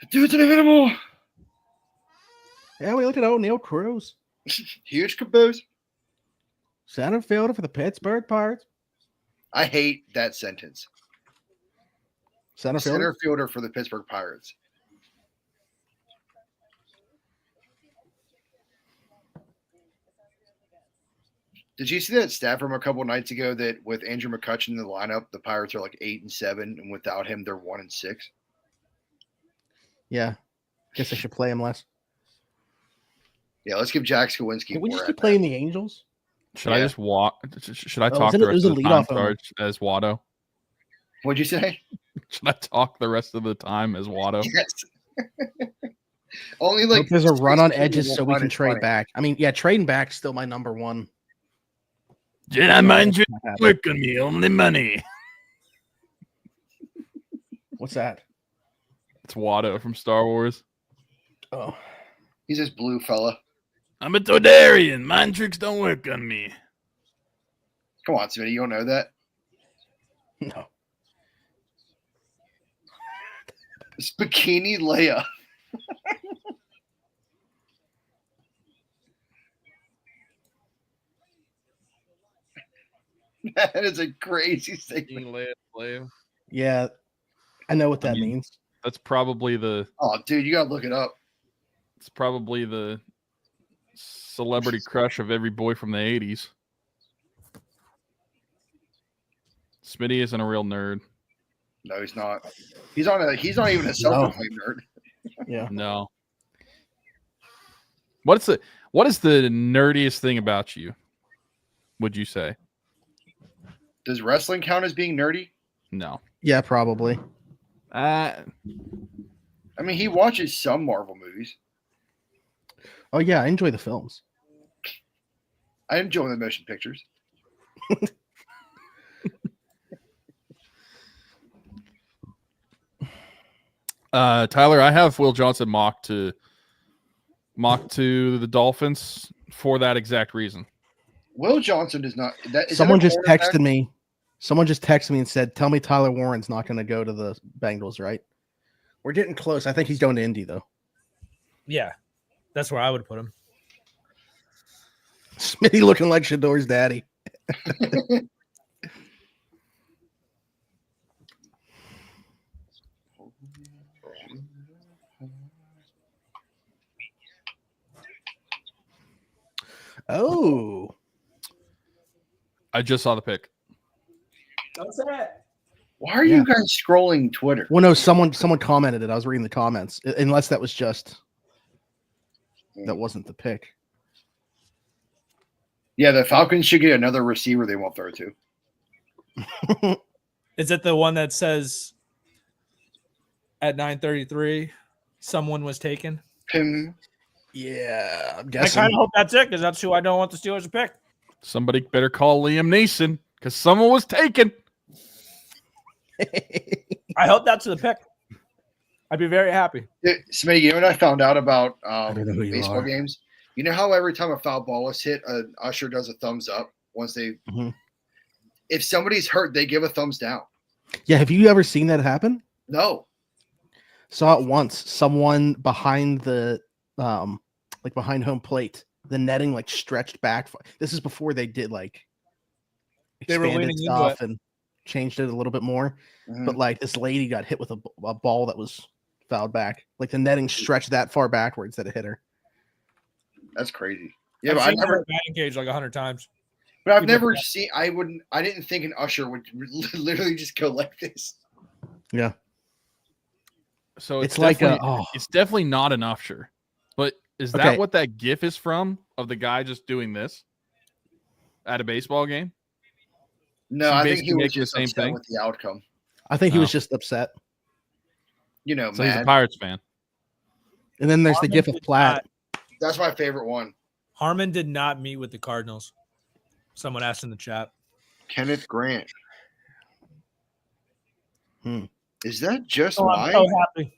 The dude's an animal. Yeah, we look at O'Neal Cruz. Huge caboose. Center fielder for the Pittsburgh Pirates. I hate that sentence. Center fielder. Center fielder for the Pittsburgh Pirates. Did you see that stat from a couple nights ago that with Andrew McCutcheon in the lineup, the Pirates are like 8-7, and without him, they're 1-6? Yeah. Guess I should play him less. Yeah, let's give Jack Skowinski Can we just more. keep playing the Angels? Should I Yeah. just walk? Should I Oh, talk isn't the it- rest there's a of the time leadoff on it. Sarge, as Watto? What'd you say? Should I talk the rest of the time as Watto? Yes. Only Hope like there's a run on 6 people edges will so we find can it trade funny. back. I mean, yeah, trading back's still my number one. Did I mind you Not happening. work on me? Only money. What's that? It's Watto from Star Wars. Oh, He's this blue fella. I'm a Todarian. Mind tricks don't work on me. Come on, Smitty, you don't know that? no. It's Bikini Leia. That is a crazy statement. Yeah, I know what that means. That's probably the Oh, dude, you gotta look it up. it's probably the celebrity crush of every boy from the 80s. Smitty isn't a real nerd. No, he's not. He's not even a self-proclaimed nerd. Yeah. No. What is the nerdiest thing about you? Would you say? Does wrestling count as being nerdy? No. Yeah, probably. I mean, he watches some Marvel movies. Oh yeah, I enjoy the films. I enjoy the motion pictures. Tyler, I have Will Johnson mocked to the Dolphins for that exact reason. Will Johnson does not. Someone just texted me. Someone just texted me and said, "Tell me Tyler Warren's not going to go to the Bengals, right?" We're getting close. I think he's going to Indy though. Yeah, that's where I would put him. Smitty looking like Shador's daddy. Oh, I just saw the pic. That's it. Why are you guys scrolling Twitter? well, no, someone commented it. I was reading the comments. Unless that was just that wasn't the pick. Yeah, the Falcons should get another receiver they won't throw to. Is it the one that says at 9:33 someone was taken? Pim. Yeah, I'm I guessing. kind of hope that's it because that's who I don't want the Steelers to pick. Somebody better call Liam Neeson because someone was taken. I hope that's the pick. I'd be very happy. Smitty, you know what I found out about don't know who you baseball are. games? You know how every time a foul ball is hit, an usher does a thumbs up once they. Mhm. If somebody's hurt, they give a thumbs down. Yeah, have you ever seen that happen? No. Saw it once. Someone behind the like behind home plate, the netting like stretched back. This is before they did like They were expanded leaning into stuff it. and changed it a little bit more. Mhm. But like this lady got hit with a ball that was fouled back. Like the netting stretched that far backwards that it hit her. That's crazy. Yeah, I've but I've seen that never. in batting cage like 100 times. But I've People- never seen. I didn't think an usher would literally just go like this. Yeah, So it's like it's definitely not an usher. But is that Okay. what that GIF is from of the guy just doing this at a baseball game? No, So I think basically he was making the just same upset thing? with the outcome. I think he was Oh. just upset. You know, So he's a man. Pirates fan. And then there's the Harmon gif of did Platt. That's my favorite one. Harmon did not meet with the Cardinals. Someone asked in the chat. Kenneth Grant. Hmm. Is that just Oh, I'm mine? so happy.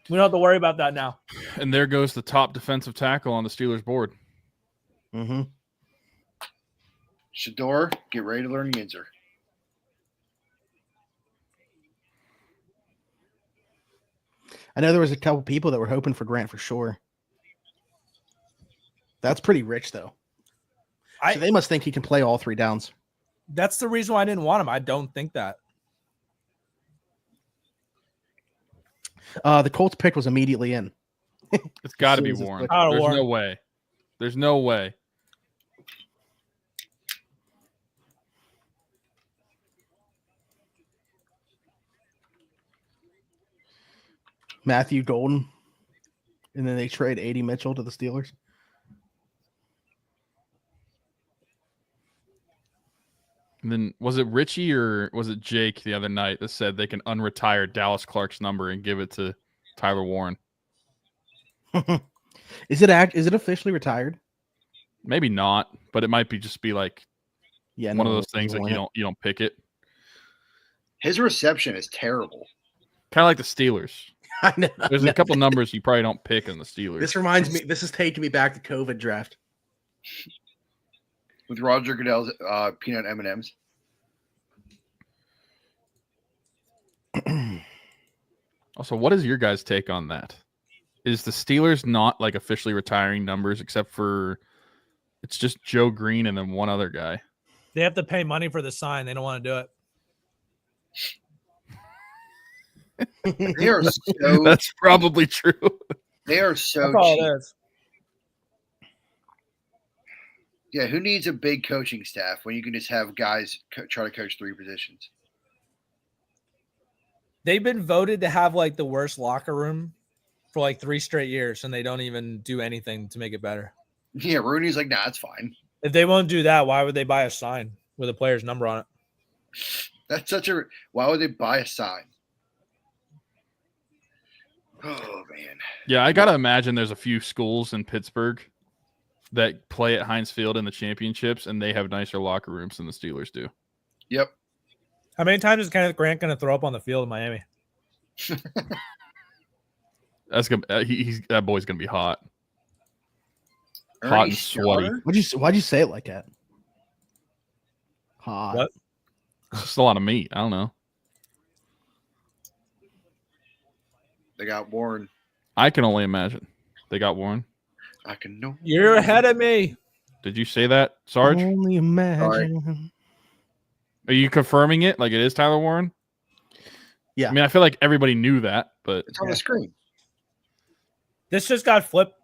We don't have to worry about that now. And there goes the top defensive tackle on the Steelers board. Mm-hmm. Shador, get ready to learn Yinzer. I know there was a couple people that were hoping for Grant for sure. That's pretty rich though. So they must think he can play all three downs. That's the reason why I didn't want him. I don't think that. The Colts pick was immediately in. It's got to soon be as it's Warren. quick. Oh, There's Warren. no way. There's no way. Matthew Golden. And then they trade A.D. Mitchell to the Steelers. And then was it Richie or was it Jake the other night that said they can unretire Dallas Clark's number and give it to Tyler Warren? Is it officially retired? Maybe not, but it might be just be like Yeah, one no of one those things was like willing you don't pick it. His reception is terrible. Kind of like the Steelers. I know. There's a couple numbers you probably don't pick in the Steelers. This reminds me. This is taking me back to COVID draft. With Roger Goodell's peanut M&Ms. Also, what is your guys' take on that? Is the Steelers not like officially retiring numbers except for it's just Joe Green and then one other guy? They have to pay money for the sign. They don't want to do it. They are so. That's probably true. They are so That's all cheap. it is. Yeah, who needs a big coaching staff when you can just have guys try to coach 3 positions? They've been voted to have like the worst locker room for like 3 straight years, and they don't even do anything to make it better. Yeah, Rooney's like, nah, it's fine. If they won't do that, why would they buy a sign with a player's number on it? That's such a. Why would they buy a sign? Oh man. Yeah, I gotta imagine there's a few schools in Pittsburgh that play at Heinz Field in the championships, and they have nicer locker rooms than the Steelers do. Yep. How many times is Kenneth Grant going to throw up on the field in Miami? That's gonna that boy's gonna be hot. Hot and sweaty. Why'd you say it like that? Hot. What? It's just a lot of meat. I don't know. They got Warren. I can only imagine. They got Warren. I can know. You're ahead of me. Did you say that, Sarge? Only imagine. Are you confirming it? Like it is Tyler Warren? Yeah. I mean, I feel like everybody knew that, but It's on the screen. This just got flipped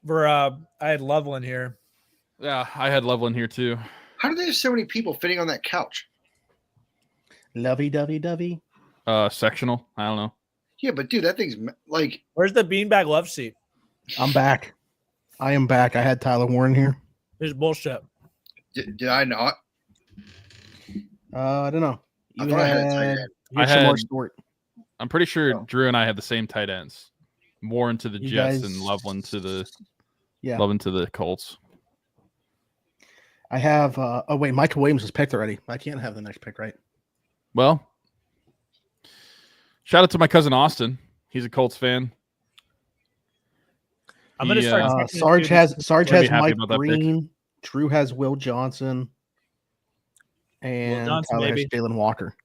for I had Loveland here. yeah, I had Loveland here too. How do they have so many people fitting on that couch? Lovey-dovey-dovey. Sectional. I don't know. Yeah, but dude, that thing's like. Where's the beanbag love seat? I'm back. I am back. I had Tyler Warren here. This is bullshit. Did I not? I don't know. I thought I had a tight end. You I had Shamar had- Stewart. I'm pretty sure Oh. Drew and I have the same tight ends. Warren to the You Jets guys- and Loveland to the Yeah. Loveland to the Colts. I have. Oh wait, Michael Williams was picked already. I can't have the next pick, right? Well, shout out to my cousin Austin. He's a Colts fan. I'm going to He, start. uh, checking Sarge this has Gonna be happy Mike about that pick. Green. Drew has Will Johnson, and Johnson, Tyler has maybe. Jalen Walker.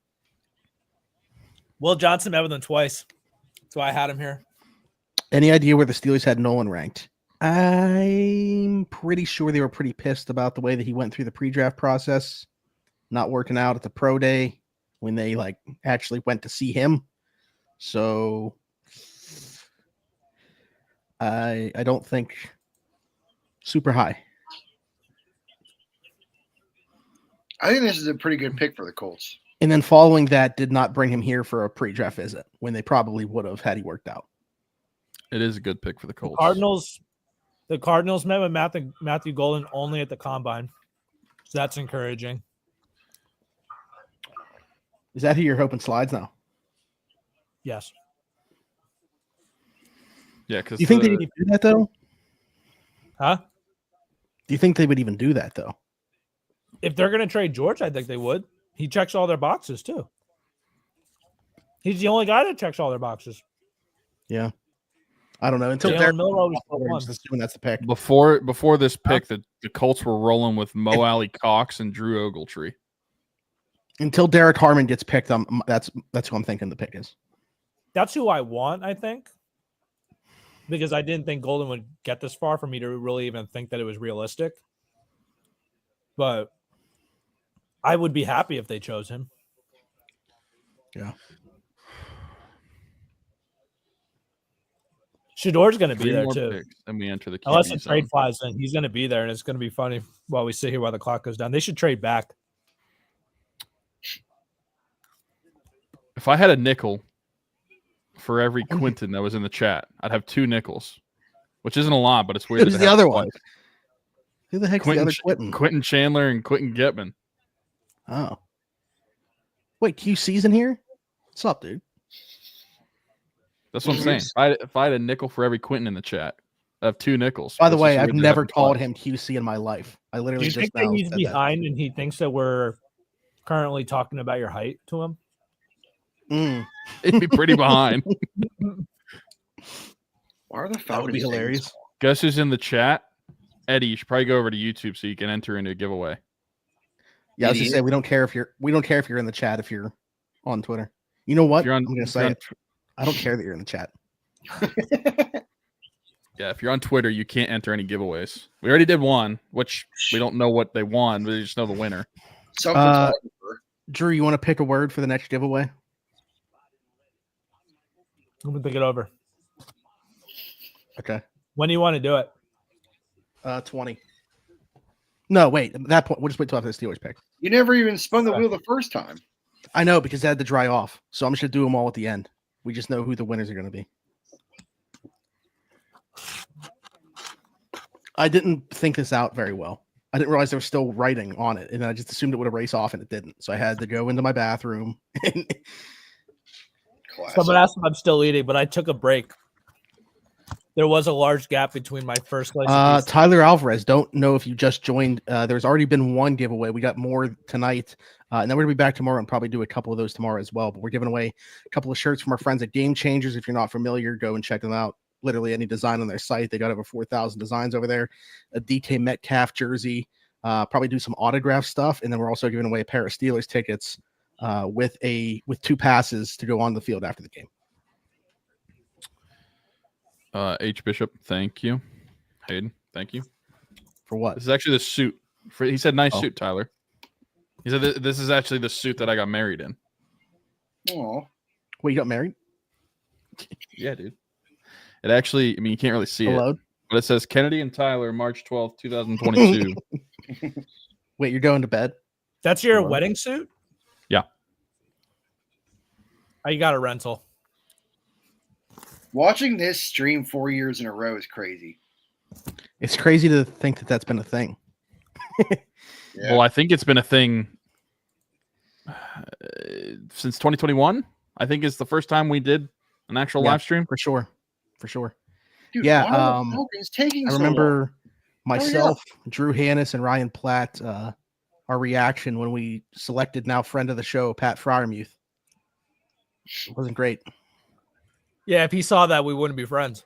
Will Johnson met with him twice. That's why I had him here. Any idea where the Steelers had Nolan ranked? I'm pretty sure they were pretty pissed about the way that he went through the pre-draft process, not working out at the pro day when they like actually went to see him. So I don't think super high. I think this is a pretty good pick for the Colts. And then following that, did not bring him here for a pre-draft visit when they probably would have had he worked out. It is a good pick for the The Colts. Cardinals met with Matthew Golden only at the combine. So that's encouraging. Is that who you're hoping slides now? Yes. Yeah, because Do you think they would do that though? Huh? Do you think they would even do that though? If they're going to trade George, I think they would. He checks all their boxes too. He's the only guy that checks all their boxes. Yeah. I don't know. Until Jalen Derek Milroe was the we're one. just assuming that's the pick. before this pick, the Colts were rolling with Mo Alley Cox and Drew Ogletree. Until Derek Harmon gets picked, that's who I'm thinking the pick is. That's who I want, I think. Because I didn't think Golden would get this far for me to really even think that it was realistic. But I would be happy if they chose him. Yeah. Shador's going to be 3 there more too. picks, and we enter the QB Unless the zone. trade flies in, he's going to be there, and it's going to be funny while we sit here while the clock goes down. They should trade back. If I had a nickel for every Quentin that was in the chat, I'd have 2 nickels, which isn't a lot, but it's weird. Who's to the have other one. one? Who the heck's the other Quentin? Quentin Chandler and Quentin Getman. Oh. Wait, QC's in here? What's up, dude? That's what I'm saying. If I had a nickel for every Quentin in the chat, I have 2 nickels. By the It's way, just I've weird to never have called twice. him QC in my life. I Do literally you just think that now he's said that. behind and he thinks that we're currently talking about your height to him? It'd be pretty behind. Why are the Falcons That would be taking hilarious. so long? Guess who's in the chat? Eddie, you should probably go over to YouTube so you can enter into a giveaway. Yeah, I was gonna Idiot. say we don't care if you're in the chat if you're on Twitter. You know what? If you're on- I'm gonna if you're say on it. I don't care that you're in the chat. Yeah, if you're on Twitter, you can't enter any giveaways. We already did one, which we don't know what they won, but we just know the winner. Some Uh, photographer. Drew, you want to pick a word for the next giveaway? I'm gonna think it over. Okay. When do you want to do it? 20. No, wait. At that point, we'll just wait till after the Steelers pick. You never even spun the wheel the first time. I know because they had to dry off, so I'm just gonna do them all at the end. We just know who the winners are gonna be. I didn't think this out very well. I didn't realize there was still writing on it, and I just assumed it would erase off, and it didn't. So I had to go into my bathroom. Classic. Someone asked if I'm still eating, but I took a break. There was a large gap between my first slice of pizza. Tyler Alvarez, don't know if you just joined. There's already been one giveaway. We got more tonight, and then we're gonna be back tomorrow and probably do a couple of those tomorrow as well. But we're giving away a couple of shirts from our friends at Game Changers. If you're not familiar, go and check them out. Literally any design on their site. They got over 4,000 designs over there. A DK Metcalf jersey. Probably do some autograph stuff, and then we're also giving away a pair of Steelers tickets with 2 passes to go on the field after the game. H Bishop, thank you. Hayden, thank you. For what? This is actually the suit. He said nice Oh. suit, Tyler. He said this is actually the suit that I got married in. Aw. Wait, you got married? Yeah, dude. It actually, I mean, you can't really see Hello? it, but it says Kennedy and Tyler, March 12th, 2022. Wait, you're going to bed? That's your Hello? wedding suit? Yeah. Oh, you got a rental. Watching this stream 4 years in a row is crazy. It's crazy to think that that's been a thing. Yeah. Well, I think it's been a thing since 2021. I think it's the first time we did an actual Yeah. live stream. For sure. For sure. Dude, yeah, why are the Falcons taking I so remember long? myself, Drew Hannis, and Ryan Platt, our reaction when we selected now friend of the show, Pat Fryermuth. It wasn't great. Yeah, if he saw that, we wouldn't be friends.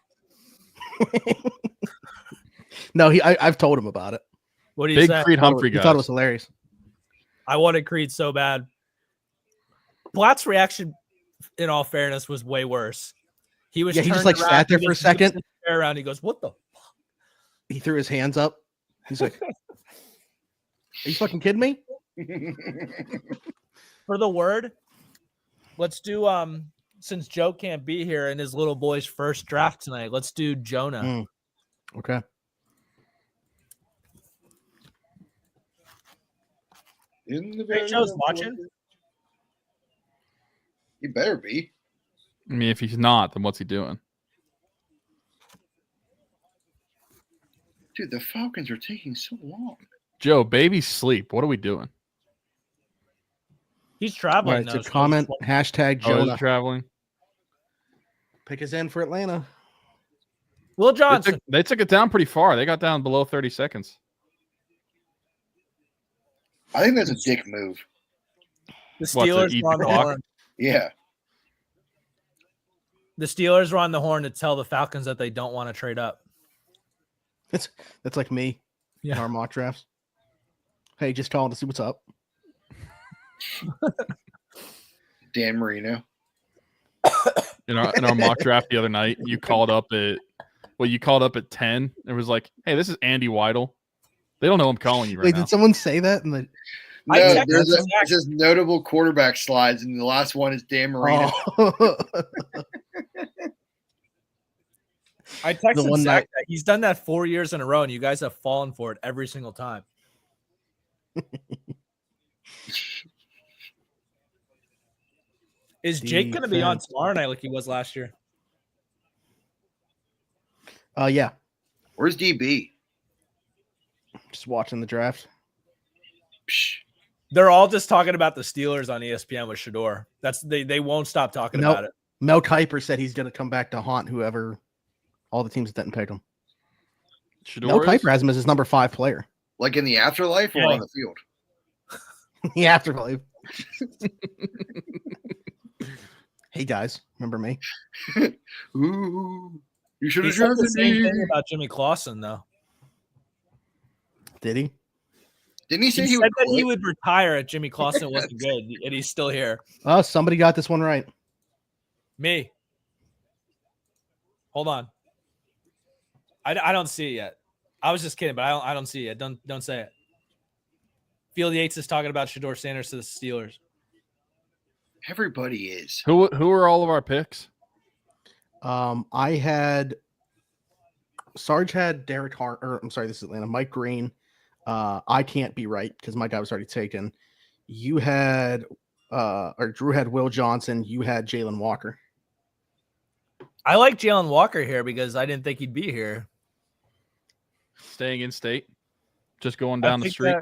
No, I've told him about it. What do you Big say? Creed Humphrey He guys. thought it was hilarious. I wanted Creed so bad. Platt's reaction, in all fairness, was way worse. He was Yeah, he just, turned like, around, sat there he for a just whips second. his chair around. He goes, "What the?" He threw his hands up. He's like, "Are you fucking kidding me?" For the word, let's do since Joe can't be here in his little boy's first draft tonight, let's do Jonah. Okay. In the Hey, very Joe's end. watching. He better be. I mean, if he's not, then what's he doing? Dude, the Falcons are taking so long. Joe, baby sleep. What are we doing? He's All traveling. right. though, So so comment just- hashtag Oh, is Jonah. he traveling? Pick us in for Atlanta. Will They Johnson. took it down pretty far. They got down below 30 seconds. I think that's a dick move. The What, to Steelers eat were on the the clock? horn. Yeah. The Steelers were on the horn to tell the Falcons that they don't want to trade up. That's like me in Yeah. our mock drafts. Hey, just calling to see what's up. Dan Marino. In our mock draft the other night, you called up at 10. It was like, hey, this is Andy Weidel. They don't know I'm calling you right Wait, now. did someone say that? In the I No, texted there's Zach. it says notable quarterback slides, and the last one is Dan Marino. oh. I texted one Zach that- that he's done that 4 years in a row, and you guys have fallen for it every single time. Is Jake going to be on Defense. tomorrow night like he was last year? Yeah, Where's DB? just watching the draft. Psh. They're all just talking about the Steelers on ESPN with Shador. That's they won't stop talking Nope. about it. Mel Kiper said he's going to come back to haunt whoever, all the teams that didn't pick him. Mel Shador is? Kiper has him as his number 5 player. Like in the afterlife or Yeah. on the field? The afterlife. Hey guys, remember me? Ooh, you should He have said the chosen same me. thing about Jimmy Clausen, though. Did he? Didn't he say He he said would that he quit? would retire if Jimmy Clausen wasn't good, and he's still here. Oh, somebody got this one right. Me. Hold on. I don't see it yet. I was just kidding, but I don't see it yet. Don't say it. Field Yates is talking about Shador Sanders to the Steelers. Everybody is. Who are all of our picks? I had Sarge had Derek Hart, or I'm sorry, this is Atlanta. Mike Green. I can't be right because my guy was already taken. You had or Drew had Will Johnson. You had Jalen Walker. I like Jalen Walker here because I didn't think he'd be here. Staying in state, just going down the street.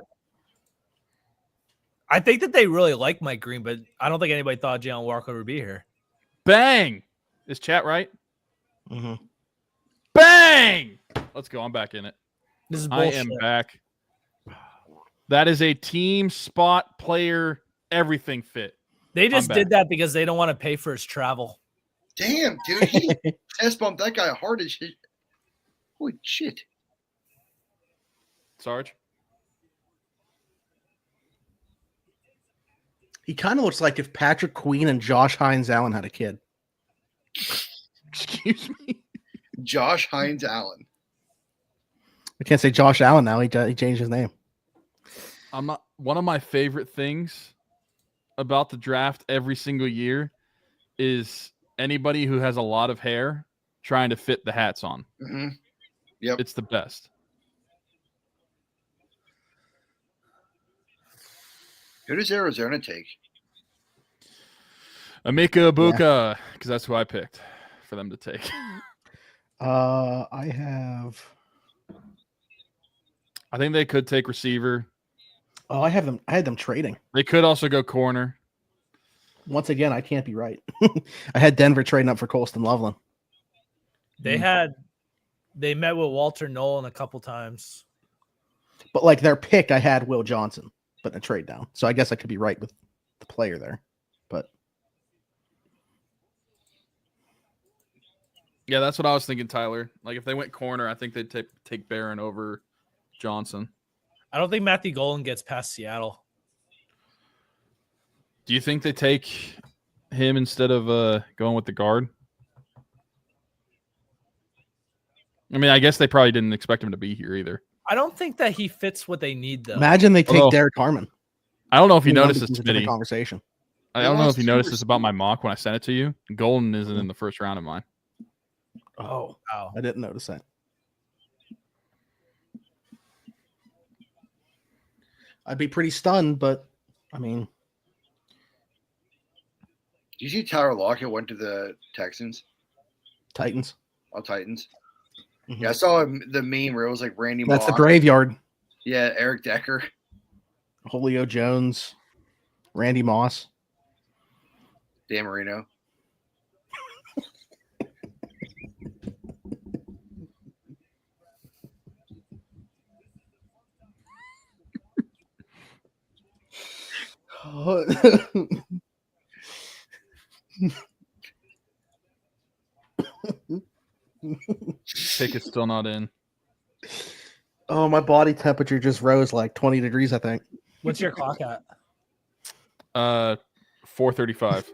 I think that they really like Mike Green, but I don't think anybody thought Jalen Walker would be here. Bang! Is chat right? Mm-hmm. Bang! Let's go. I'm back in it. This is I bullshit. am back. That is a team spot player, everything fit. They just I'm did back. that because they don't want to pay for his travel. Damn, dude, he test bumped that guy hard as shit. Holy shit! Sarge? He kind of looks like if Patrick Queen and Josh Hines Allen had a kid. Excuse me? Josh Hines Allen. I can't say Josh Allen now. He changed his name. I'm not one of my favorite things about the draft every single year is anybody who has a lot of hair trying to fit the hats on. Mm-hmm. Yep. It's the best. Who does Arizona take? Emeka Ibuka, because that's who I picked for them to take. I think they could take receiver. Oh, I had them trading. They could also go corner. Once again, I can't be right. I had Denver trading up for Colston Loveland. They met with Walter Nolan a couple times. But like their pick, I had Will Johnson, but in a trade down. So I guess I could be right with the player there. But Yeah, that's what I was thinking, Tyler. Like if they went corner, I think they'd take Barron over Johnson. I don't think Matthew Golden gets past Seattle. Do you think they take him instead of going with the guard? I mean, I guess they probably didn't expect him to be here either. I don't think that he fits what they need, though. imagine they take Although- Derek Harmon. I don't know if you Who noticed becomes this, a different Smitty. conversation. I They don't know lost if you two noticed this about my mock when I sent it to you. Golden isn't in the first round of mine. Oh, Wow. I didn't notice that. I'd be pretty stunned, but I mean, Do you see Tyler Lockett went to the Texans? Titans. Oh, Titans. Mhm. Yeah, I saw the meme where it was like Randy That's the Moss. graveyard. Yeah, Eric Decker. Julio Jones, Randy Moss. Dan Marino. Pick is still not in. Oh, my body temperature just rose like 20 degrees, I think. What's your clock at? 4:35.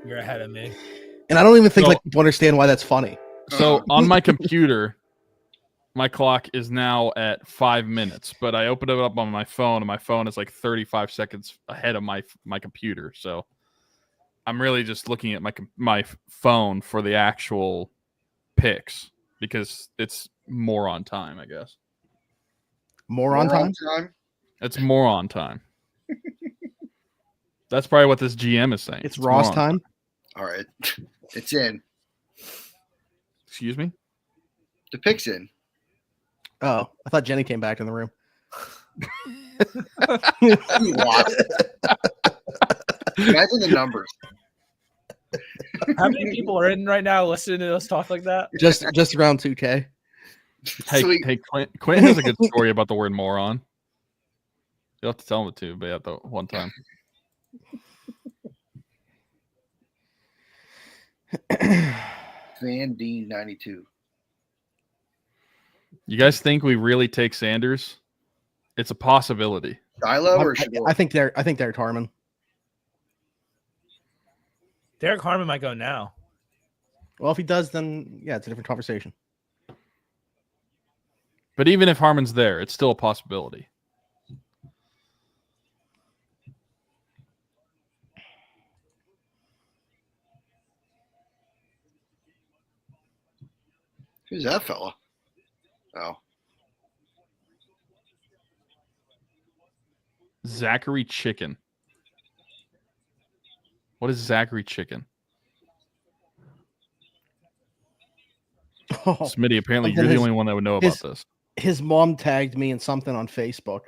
You're ahead of me. And I don't even think So- like people understand why that's funny. So on my computer, my clock is now at 5 minutes, but I opened it up on my phone, and my phone is like 35 seconds ahead of my computer. So I'm really just looking at my phone for the actual picks because it's more on time, I guess. More on time? It's more on time. That's probably what this GM is saying. It's more Ross on time? All right. It's in. Excuse me? The pick's in. Oh, I thought Jenny came back in the room. Imagine the numbers. How many people are in right now listening to us talk like that? Just around 2K. Hey, Sweet. hey, Quentin has a good story about the word moron. You'll have to tell him it too, but at the one time. Van Dean 92. You guys think we really take Sanders? It's a possibility. Shiloh or I think Derek Harmon. Derek Harmon might go now. Well, if he does, then yeah, it's a different conversation. But even if Harmon's there, it's still a possibility. Who's that fella? Oh, Zachary Chicken. What is Zachary Chicken? Oh, Smitty, apparently something you're the his- only one that would know about this. his mom tagged me in something on Facebook.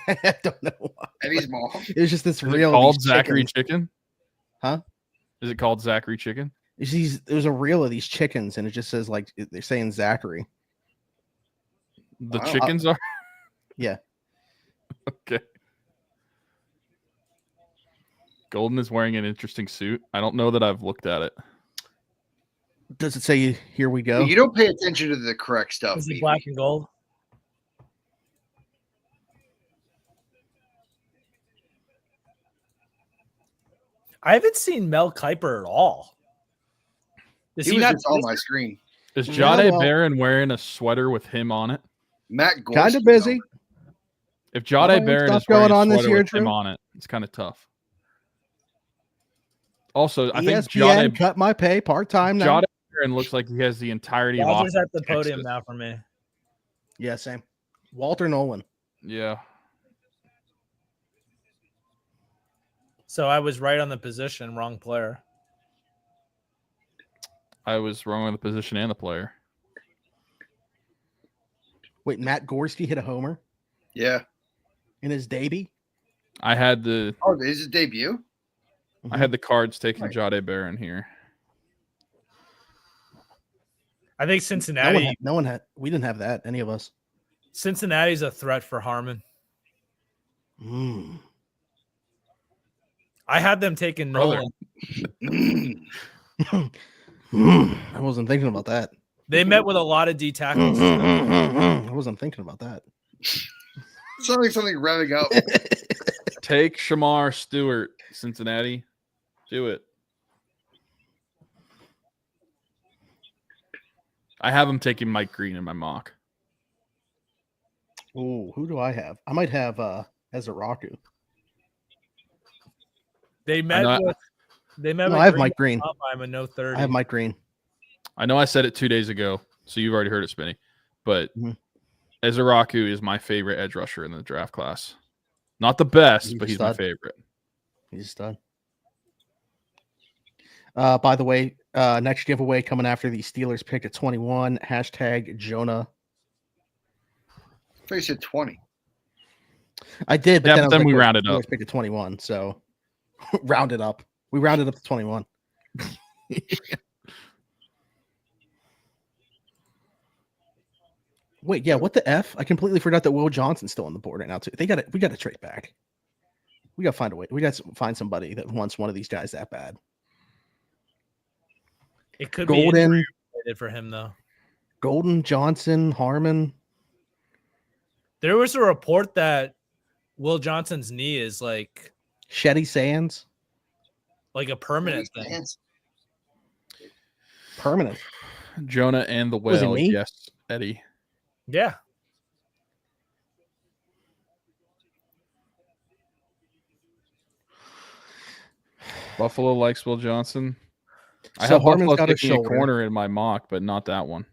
I don't know why. Eddie's mom. It was just this Is it reel. called of these Zachary chickens. Chicken? Huh? Is it called Zachary Chicken? There's a reel of these chickens, and it just says like they're saying Zachary. The Wow. chickens are? Yeah. Okay. Golden is wearing an interesting suit. I don't know that I've looked at it. Does it say here we go? You don't pay attention to the correct stuff. Is it Beefy. black and gold? I haven't seen Mel Kiper at all. Does He he was not just on my screen. Is Yeah, Jade well- Barron wearing a sweater with him on it? Matt Gorski. Kind of busy. If Not Jade much Barron stuff is wearing going a on this sweater year, with him Drew. on it, it's kind of tough. Also, I think ESPN Jade cut my pay part time now. Barron looks like he has the entirety of Rogers Austin, at the podium Texas. now for me. Yeah, same. Walter Nolan. Yeah. So I was right on the position, wrong player. I was wrong on the position and the player. Wait, Matt Gorski hit a homer Yeah. in his debut. I had the Oh, this is his debut? I had the cards taking Right. Jade Barron here. I think Cincinnati. No one had. We didn't have that. Any of us. Cincinnati's a threat for Harmon. Mm. I had them taking Brother. Nolan. I wasn't thinking about that. They met with a lot of D tackles. I wasn't thinking about that. Sounds like something revving up. Take Shamar Stewart, Cincinnati. Do it. I have him taking Mike Green in my mock. Oh, who do I have? I might have Ezeraku. They met know- with. They met No, with I have Green Mike Green. I'm a no 30. I have Mike Green. I know I said it 2 days ago, so you've already heard it, Spinny. But Mhm. Ezeraku is my favorite edge rusher in the draft class. Not the best, He's but a he's my stud. favorite. He's a stud. By the way, next giveaway coming after the Steelers pick at 21. Hashtag Jonah. I thought you said 20. I did, but Yeah, then, I but was then we well, rounded Steelers up. picked at 21, so round it up. We rounded up to 21. Wait, yeah, what the F? I completely forgot that Will Johnson's still on the board right now too. We got to trade back. We got to find a way. We got to find somebody that wants one of these guys that bad. It could be Golden, injury related for him though. Golden, Johnson, Harmon. There was a report that Will Johnson's knee is like Shetty Sands, a permanent thing. permanent. Jonah and the Was it whale. me? Yes, Eddie. Yeah. Buffalo likes Will Johnson. I So have Harmon's Buffalo got a taking a shoulder. corner in my mock, but not that one.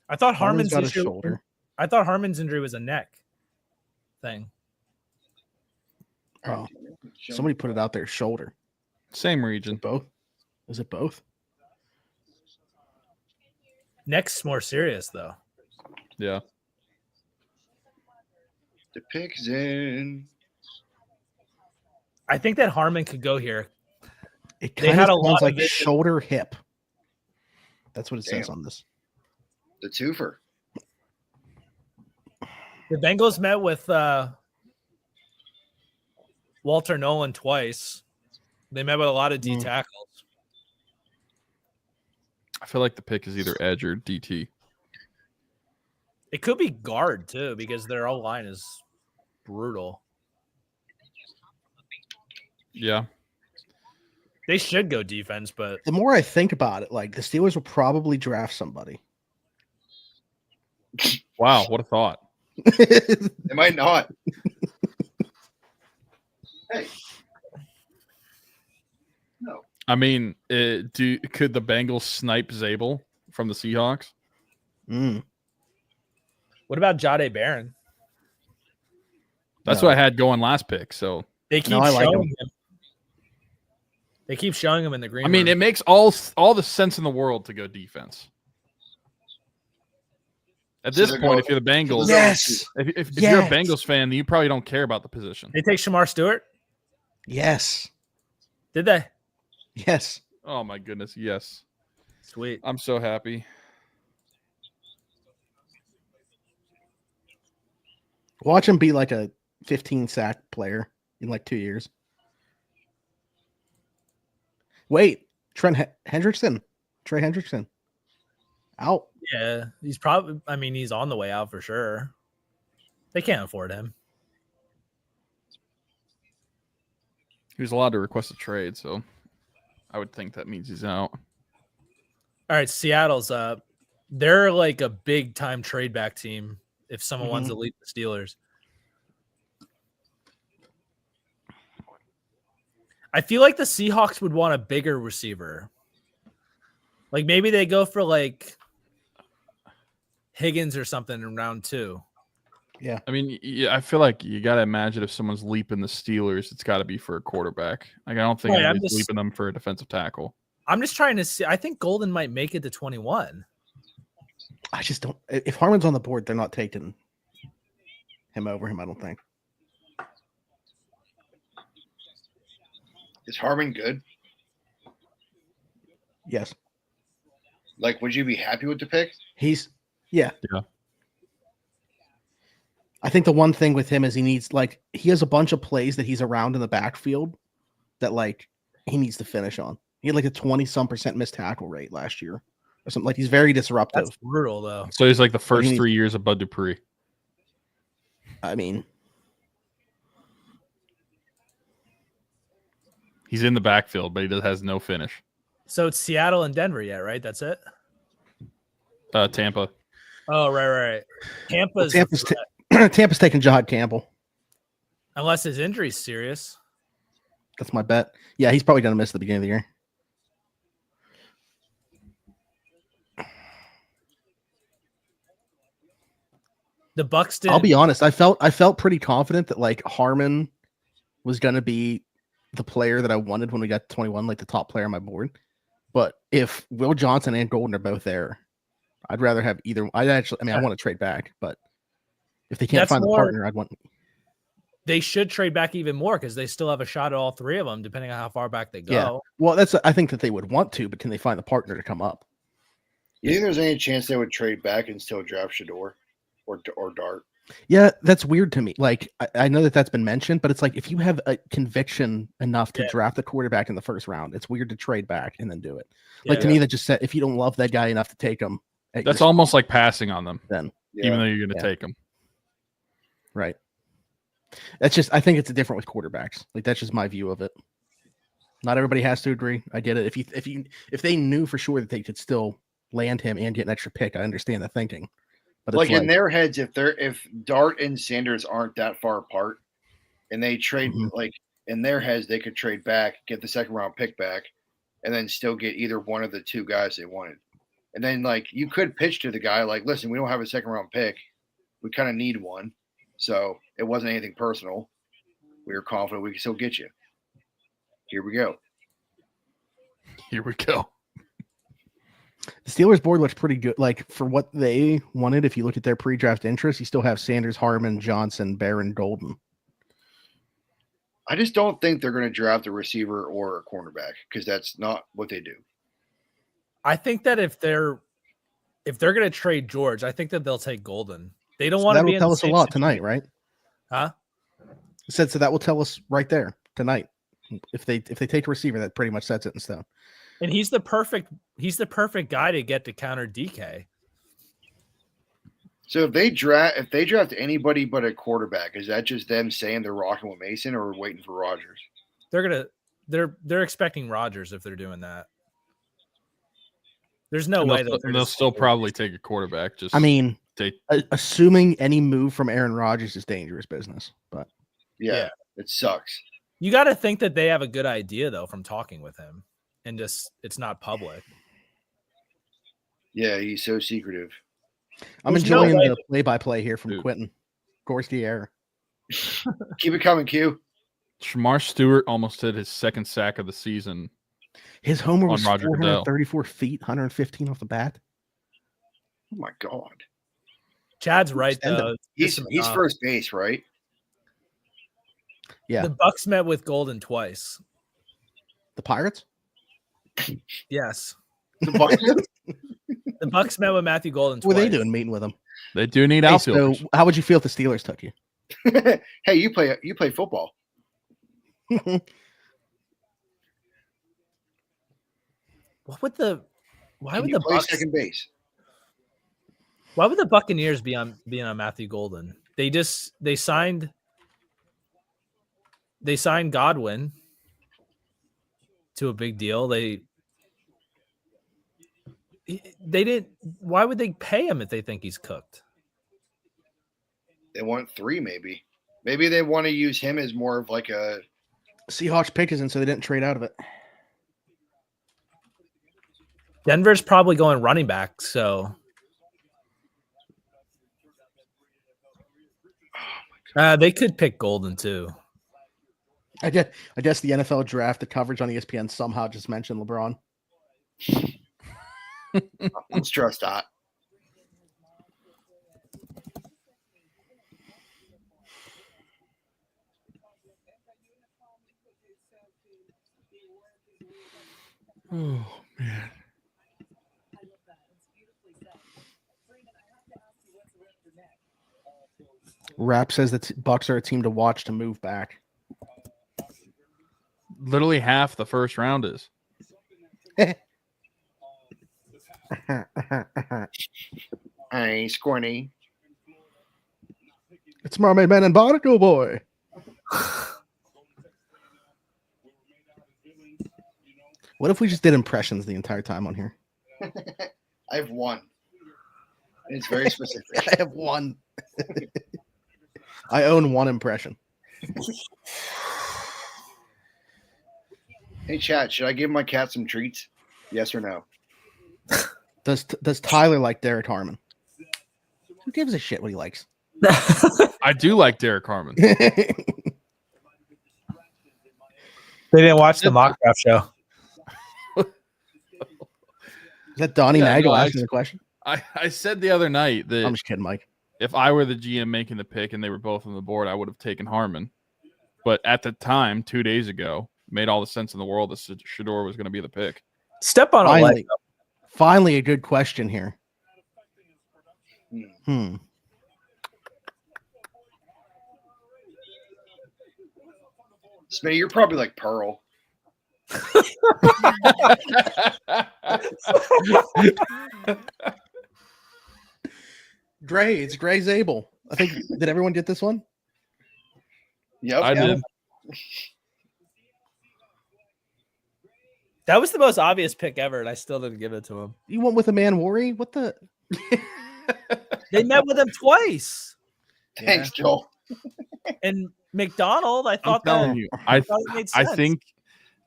I thought Harmon's Harmon's got a injury, shoulder. I thought Harmon's injury was a neck thing. Oh, somebody put it out there. Shoulder. Same region. Both? Is it both? Neck's more serious though. Yeah. The pick's in. I think that Harmon could go here. It They kind had of a sounds lot of like vision. shoulder hip. That's what it says Damn. on this. The twofer. The Bengals met with Walter Nolan twice. They met with a lot of D tackles. I feel like the pick is either edge or DT. It could be guard too because their O line is brutal. Yeah. They should go defense, but The more I think about it, like the Steelers will probably draft somebody. Wow, what a thought. They might not. Hey. No. I mean, could the Bengals snipe Zabel from the Seahawks? what about Jahdae Barron? That's No. what I had going last pick. So They keep No, I like showing him. him. They keep showing him in the green. I mean, room. it makes all the sense in the world to go defense. At So this they're point, going- if you're the Bengals, Yes. if Yes. you're a Bengals fan, you probably don't care about the position. They take Shamar Stewart. Yes. Did they? Yes. Oh my goodness, yes. Sweet. I'm so happy. Watch him be like a 15 sack player in like 2 years. Wait, Trey Hendrickson. Out. Yeah, he's probably. I mean, he's on the way out for sure. They can't afford him. He was allowed to request a trade, so I would think that means he's out. All right, Seattle's up. They're like a big time trade back team. If someone wants to lead the Steelers, I feel like the Seahawks would want a bigger receiver. Like maybe they go for like Higgins or something in round 2. Yeah. I mean, yeah, I feel like you got to imagine if someone's leaping the Steelers, it's got to be for a quarterback. Like I don't think Right, I'm anybody's just- leaping them for a defensive tackle. I'm just trying to see. I think Golden might make it to 21. I just don't. If Harmon's on the board, they're not taking him over him, I don't think. Is Harmon good? Yes. Like, would you be happy with the pick? Yeah. Yeah. I think the one thing with him is he has a bunch of plays that he's around in the backfield that like he needs to finish on. He had like a 20-some% missed tackle rate last year or something. Like he's very disruptive. That's brutal though. So he's like the first he needs- 3 years of Bud Dupree. I mean, He's in the backfield, but he has no finish. So it's Seattle and Denver yet, right? That's it. Tampa. Oh, right. Tampa's Tampa's taking Jahad Campbell. unless his injury's serious. That's my bet. Yeah, he's probably going to miss the beginning of the year. The Bucks did. I'll be honest. I felt pretty confident that like Harmon was going to be the player that I wanted when we got to 21, like the top player on my board. But if Will Johnson and Golden are both there, I'd rather have either. I want to trade back, but if they can't That's find the more- partner, I'd want. They should trade back even more because they still have a shot at all 3 of them, depending on how far back they go. Yeah. Well, I think that they would want to, but can they find the partner to come up? You think there's any chance they would trade back and still draft Shador or Dart? Yeah, that's weird to me. Like, I know that that's been mentioned, but it's like if you have a conviction enough to draft the quarterback in the first round, it's weird to trade back and then do it. Like, to me, that just said if you don't love that guy enough to take him, That's almost like passing on them, then. even though you're going to take them. Right. That's just, I think it's different with quarterbacks. Like, that's just my view of it. Not everybody has to agree. I get it. If they knew for sure that they could still land him and get an extra pick, I understand the thinking. But Like it's in their heads, if Dart and Sanders aren't that far apart, and they trade like in their heads, they could trade back, get the second round pick back, and then still get either one of the 2 guys they wanted. And then like you could pitch to the guy like, listen, we don't have a second round pick, we kind of need one, so it wasn't anything personal. We were confident we could still get you. Here we go. Here we go. The Steelers board looks pretty good. Like for what they wanted, if you look at their pre-draft interest, you still have Sanders, Harmon, Johnson, Barron, Golden. I just don't think they're going to draft a receiver or a cornerback because that's not what they do. I think that if they're going to trade George, I think that they'll take Golden. They don't want to be. That'll tell us a lot tonight, right? Huh? So that will tell us right there tonight. If they take a receiver, that pretty much sets it in stone. And he's the perfect guy to get to counter DK. So if they draft anybody but a quarterback, is that just them saying they're rocking with Mason or waiting for Rodgers? They're expecting Rodgers if they're doing that. There's no And way they'll still probably take a quarterback. Just I mean, take assuming any move from Aaron Rodgers is dangerous business, but Yeah. It sucks. you got to think that they have a good idea though from talking with him, and just it's not public. Yeah, he's so secretive. I'm There's no enjoying way the play-by-play here from Dude. Quentin. Gorski air. Keep it coming, Q. Shamar Stewart almost hit his second sack of the season. His homer On was Roger Goodell. 434 feet, 115 off the bat. Oh my God. Chad's right Extend him. though. He's first base, right? Yeah. The Bucks met with Golden twice. The Pirates? Yes. The Bucks. The Bucks met with Matthew Golden twice. What are they doing meeting with him? They do need Hey, outfielders. so how would you feel if the Steelers took you? Hey, you play football. Why would the Play Bucks, second base? why would the Buccaneers be on Matthew Golden? They signed Godwin to a big deal. They didn't. Why would they pay him if they think he's cooked? They want 3, maybe. Maybe they want to use him as more of like a. Seahawks pick isn't, so they didn't trade out of it. Denver's probably going running back, so they could pick Golden too. I guess the NFL draft, the coverage on ESPN somehow just mentioned LeBron. Let's trust that. Oh man. Rap says that Bucks are a team to watch to move back. Literally half the first round is. Hey, Squirny. It's Mermaid Man and Barnacle Boy. What if we just did impressions the entire time on here? I have one. It's very specific. I have one. I own one impression. Hey, chat. Should I give my cat some treats? Yes or no? Does Tyler like Derek Harmon? Who gives a shit what he likes? I do like Derek Harmon. They didn't watch the mock draft show. Is that Donnie Yeah, Nagel no, asking the question? I said the other night that I'm just kidding, Mike. if I were the GM making the pick and they were both on the board, I would have taken Harmon. But at the time, 2 days ago, it made all the sense in the world that Shador was going to be the pick. Step on a leg. Finally, a good question here. Smitty, you're probably like Pearl. Gray, it's Gray Zabel. I think, did everyone get this one? Yep. I did. That was the most obvious pick ever, and I still didn't give it to him. You went with a man worry? What the? They met with him twice. Thanks, Joel. And McDonald, I I'm thought telling that you, I thought it made sense.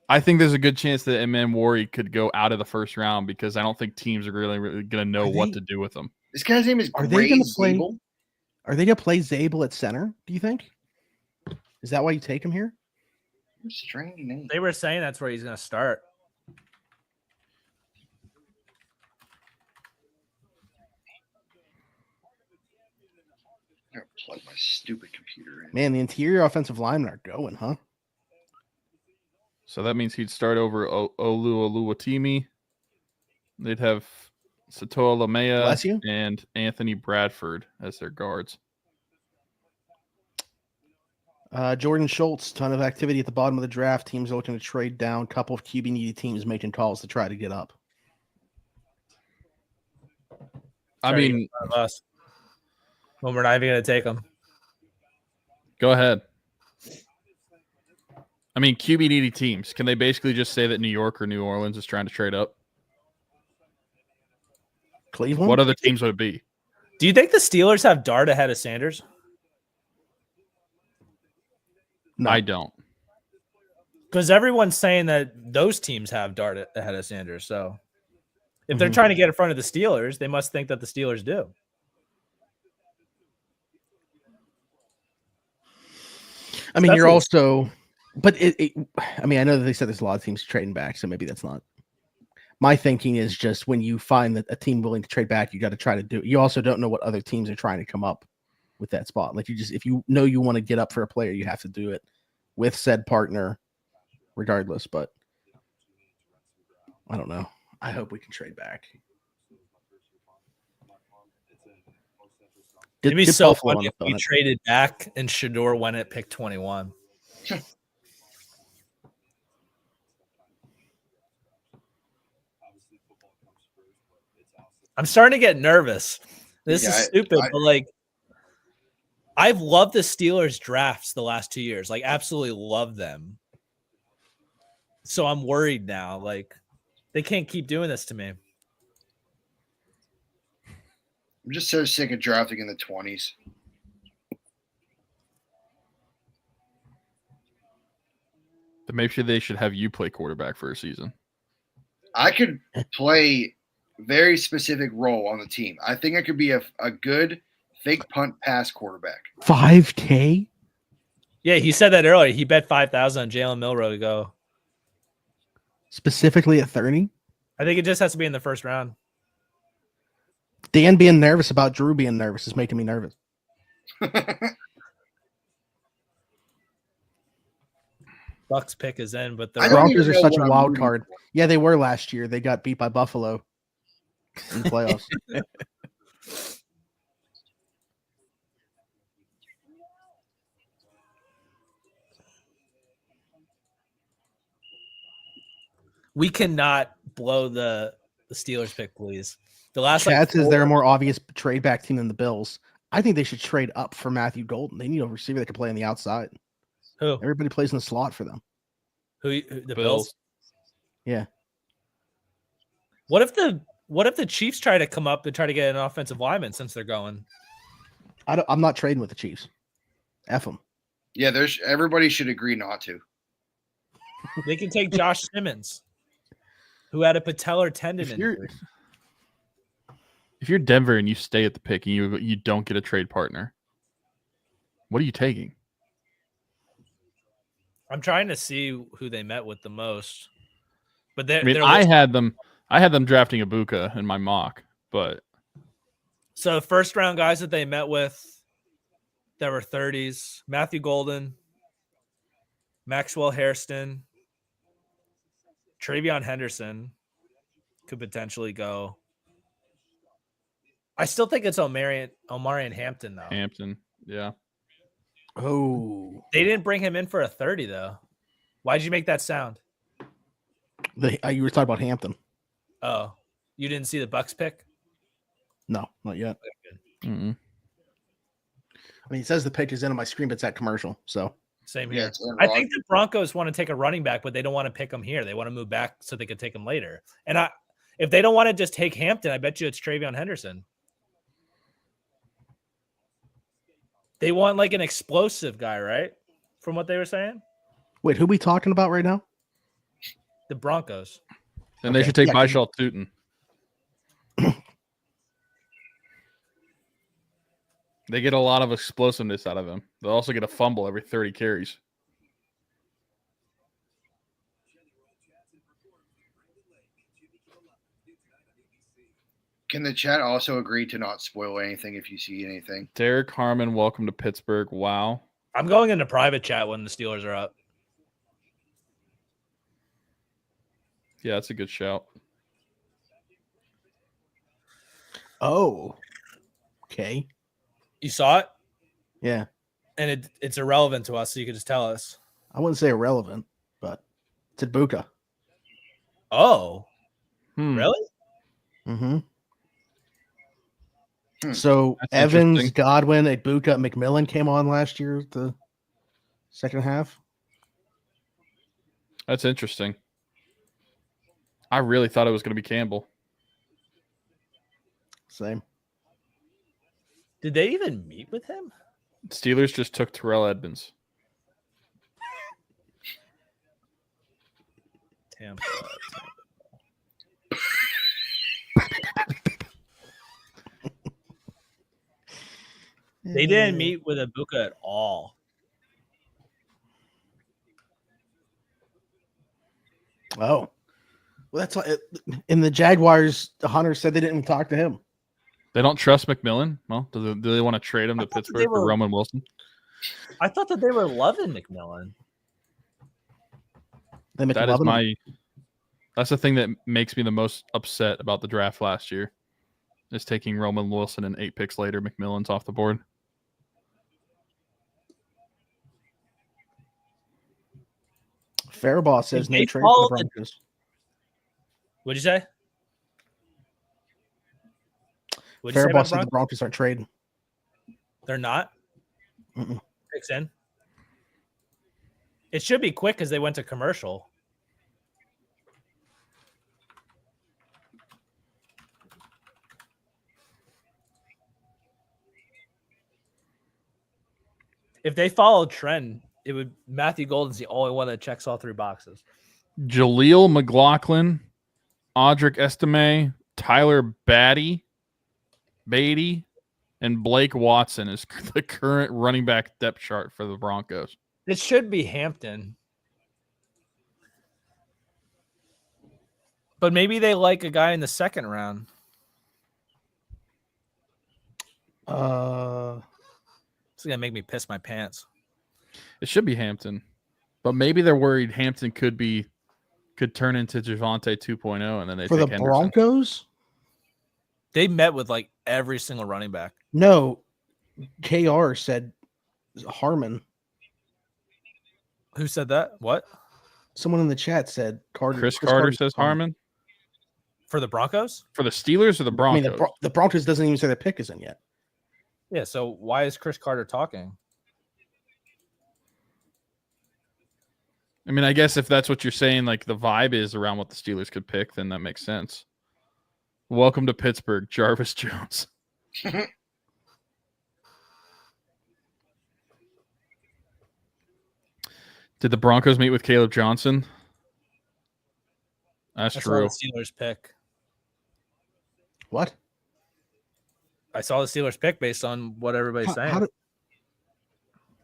I think there's a good chance that Eman Worry could go out of the first round because I don't think teams are really going to know what to do with him. This guy's name is Are they Gray going to play? Zabel? Are they going to play Zabel at center? Do you think? Is that why you take him here? Strange name. They were saying that's where he's going to start. I'm gonna plug my stupid computer in. Man, the interior offensive linemen are going, huh? So that means he'd start over Olu Oluwatimi. They'd have Satoa Bless you. Lamea and Anthony Bradford as their guards. Jordan Schultz, ton of activity at the bottom of the draft. Teams are looking to trade down. Couple of QB needy teams making calls to try to get up. I Try to get mean, in front of us when we're not even going to take them. go ahead. I mean, QB needy teams. Can they basically just say that New York or New Orleans is trying to trade up? Cleveland? What other teams would it be? Do you think the Steelers have Dart ahead of Sanders? No. I don't. Because everyone's saying that those teams have Dart ahead of Sanders. So if they're Mhm. trying to get in front of the Steelers, they must think that the Steelers do. I mean, you're Especially- also, but I mean, I know that they said there's a lot of teams trading back, so maybe that's not. My thinking is just when you find that a team willing to trade back, you got to try to do it. You also don't know what other teams are trying to come up with that spot. Like if you know you want to get up for a player, you have to do it with said partner, regardless. But I don't know. I hope we can trade back. It'd be Get so Buffalo funny on if the we phone. traded back and Shador went at pick 21. I'm starting to get nervous. This is stupid, but like I've loved the Steelers drafts the last 2 years. Like absolutely love them. So I'm worried now. Like they can't keep doing this to me. I'm just so sick of drafting in the 20s. Then maybe they should have you play quarterback for a season. I could play very specific role on the team. I think I could be a good fake punt pass quarterback. 5K? Yeah, he said that earlier. He bet 5,000 on Jalen Milrow to go. Specifically at 30? I think it just has to be in the first round. Dan being nervous about Drew being nervous is making me nervous. Bucks pick is in, but the I don't Broncos even are know such what a I'm wild rooting card. for. Yeah, they were last year. They got beat by Buffalo in the playoffs. we cannot blow the Steelers pick, please. The last Chad like says they're a four- more obvious trade back team than the Bills. I think they should trade up for Matthew Golden. They need a receiver that can play on the outside. who Everybody plays in the slot for them. who the Bills. Yeah. What if the Chiefs try to come up and try to get an offensive lineman since they're going? I'm not trading with the Chiefs. F them. Yeah, everybody should agree not to. They can take Josh Simmons, who had a patellar tendon injury. If you're Denver and you stay at the pick and you don't get a trade partner, what are you taking? I'm trying to see who they met with the most, but they're, I mean, they're I had them drafting Ibuka in my mock, but so the first round guys that they met with that were 30s: Matthew Golden, Maxwell Hairston, Travion Henderson could potentially go. I still think it's Omarion Hampton though. Hampton, yeah. Oh. They didn't bring him in for a 30 though. Why did you make that sound? You were talking about Hampton. Oh, you didn't see the Bucks pick? No, not yet. Mm-mm. I mean, it says the pick is in on my screen, but it's that commercial. So Same Yeah, here. it's Aaron I Rodgers. think the Broncos want to take a running back, but they don't want to pick him here. They want to move back so they could take him later. And if they don't want to just take Hampton, I bet you it's Travion Henderson. They want like an explosive guy, right? From what they were saying, wait, who we talking about right now? the Broncos. Then they Okay, should take yeah, Bishal Tootin. They get a lot of explosiveness out of him. They'll also get a fumble every 30 carries. Can the chat also agree to not spoil anything if you see anything? Derek Harmon, welcome to Pittsburgh. Wow. I'm going into private chat when the Steelers are up. Yeah, that's a good shout. Oh. Okay. You saw it? Yeah. And it's irrelevant to us, so you can just tell us. I wouldn't say irrelevant, but it's Ibuka. Oh, Hmm. really? Mm-hmm. Hmm. So That's Evans, interesting. Godwin, Ibuka, McMillan came on last year, the second half. That's interesting. I really thought it was going to be Campbell. Same. Did they even meet with him? Steelers just took Terrell Edmonds. Tampa. They didn't meet with Ibuka at all. Oh, well, that's why in the Jaguars, the Hunter said they didn't even talk to him. They don't trust McMillan. Well, do they want to trade him to I thought that Pittsburgh they for were- Roman Wilson? I thought that they were loving McMillan. They That is McLovin. that's the thing that makes me the most upset about the draft last year. Is taking Roman Wilson and 8 picks later, McMillan's off the board. Fairbaugh says Did no they trade for the follow the- Broncos. What'd you say? What'd you say Fairbaugh about said the Broncos? Broncos aren't trading. They're not. Mm-mm. Picks in. It should be quick because they went to commercial. If they follow trend, it would Matthew Golden's the only one that checks all 3 boxes. Jaleel McLaughlin, Audric Estime, Tyler Beatty, and Blake Watson is the current running back depth chart for the Broncos. It should be Hampton. But maybe they like a guy in the second round. It's gonna make me piss my pants. It should be Hampton, but maybe they're worried Hampton could turn into Javonte 2.0, and then they For take the Henderson. Broncos? They met with like every single running back. No. KR said Harmon. Who said that? What? Someone in the chat said Carter. Chris Carter says Harmon For the Broncos? for the Steelers or the I Broncos. mean, the Broncos doesn't even say the pick isn't yet. Yeah, so why is Chris Carter talking? I mean, I guess if that's what you're saying, like the vibe is around what the Steelers could pick, then that makes sense. Welcome to Pittsburgh, Jarvis Jones. Did the Broncos meet with Caleb Johnson? That's I saw true. the Steelers pick. What? I saw the Steelers pick based on what everybody's saying.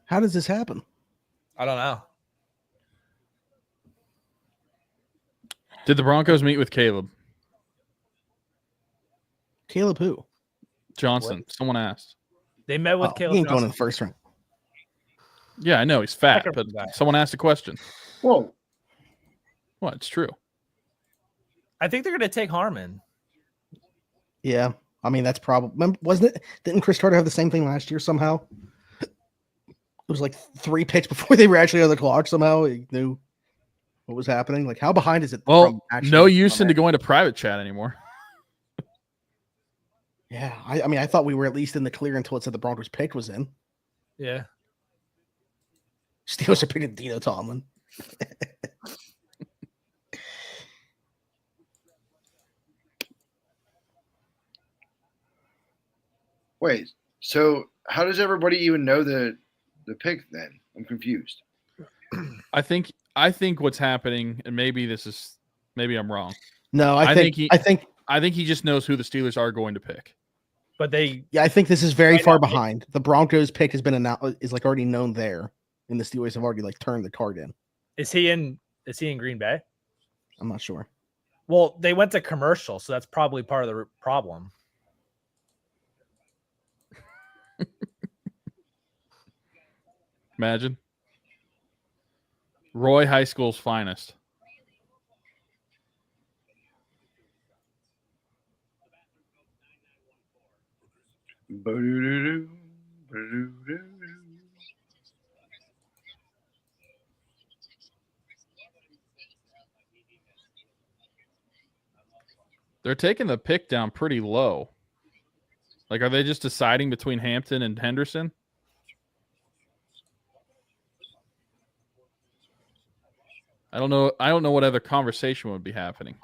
How does this happen? I don't know. Did the Broncos meet with Caleb Caleb who? Johnson? Someone asked. They met with He Caleb ain't going in Johnson. the first round. Yeah, I know he's fat, Second but guy. someone asked a question. Whoa. Well, it's true. I think they're going to take Harmon. Yeah. I mean, that's probably, wasn't it? Didn't Chris Carter have the same thing last year somehow? It was like 3 picks before they were actually on the clock somehow. He knew what was happening. Like, how behind is it? Well, actually no use on into there? going to private chat anymore. Yeah. I mean, I thought we were at least in the clear until it said the Broncos pick was in. Yeah. Steelers are picking Dino Tomlin. Wait, so how does everybody even know the pick then? I'm confused. I think what's happening, and maybe I'm wrong. No, I think I think he just knows who the Steelers are going to pick. But they I think this is very Right far now, behind. The Broncos pick has been announced, is like already known there, and the Steelers have already like turned the card in. is he in Green Bay? I'm not sure. Well, they went to commercial, so that's probably part of the problem. Imagine. Roy High School's finest. Ba-do-do-do, ba-do-do-do. They're taking the pick down pretty low. Like, are they just deciding between Hampton and Henderson? I don't know. I don't know what other conversation would be happening.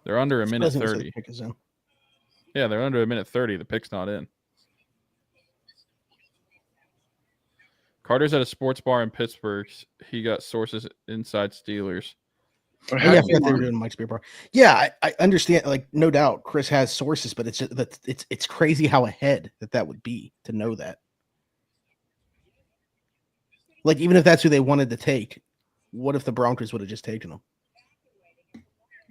They're under a minute 30. Pick is in. Yeah, they're under a minute 30. The pick's not in. Carter's at a sports bar in Pittsburgh. He got sources inside Steelers. But Oh, yeah, I forgot they were doing Mike's beer bar. Yeah, I understand. Like, no doubt, Chris has sources, but it's crazy how ahead that would be to know that. Like, even if that's who they wanted to take, what if the Broncos would have just taken them?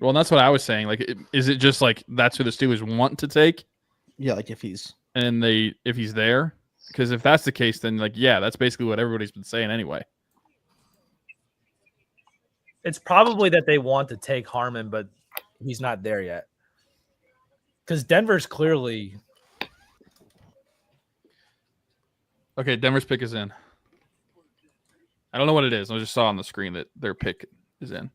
Well, and that's what I was saying. Like, is it just like that's who the Steelers want to take? Yeah, like if he's there? Because if that's the case, then like, yeah, that's basically what everybody's been saying anyway. It's probably that they want to take Harmon, but he's not there yet. Because Denver's clearly. Okay, Denver's pick is in. I don't know what it is. I just saw on the screen that their pick is in.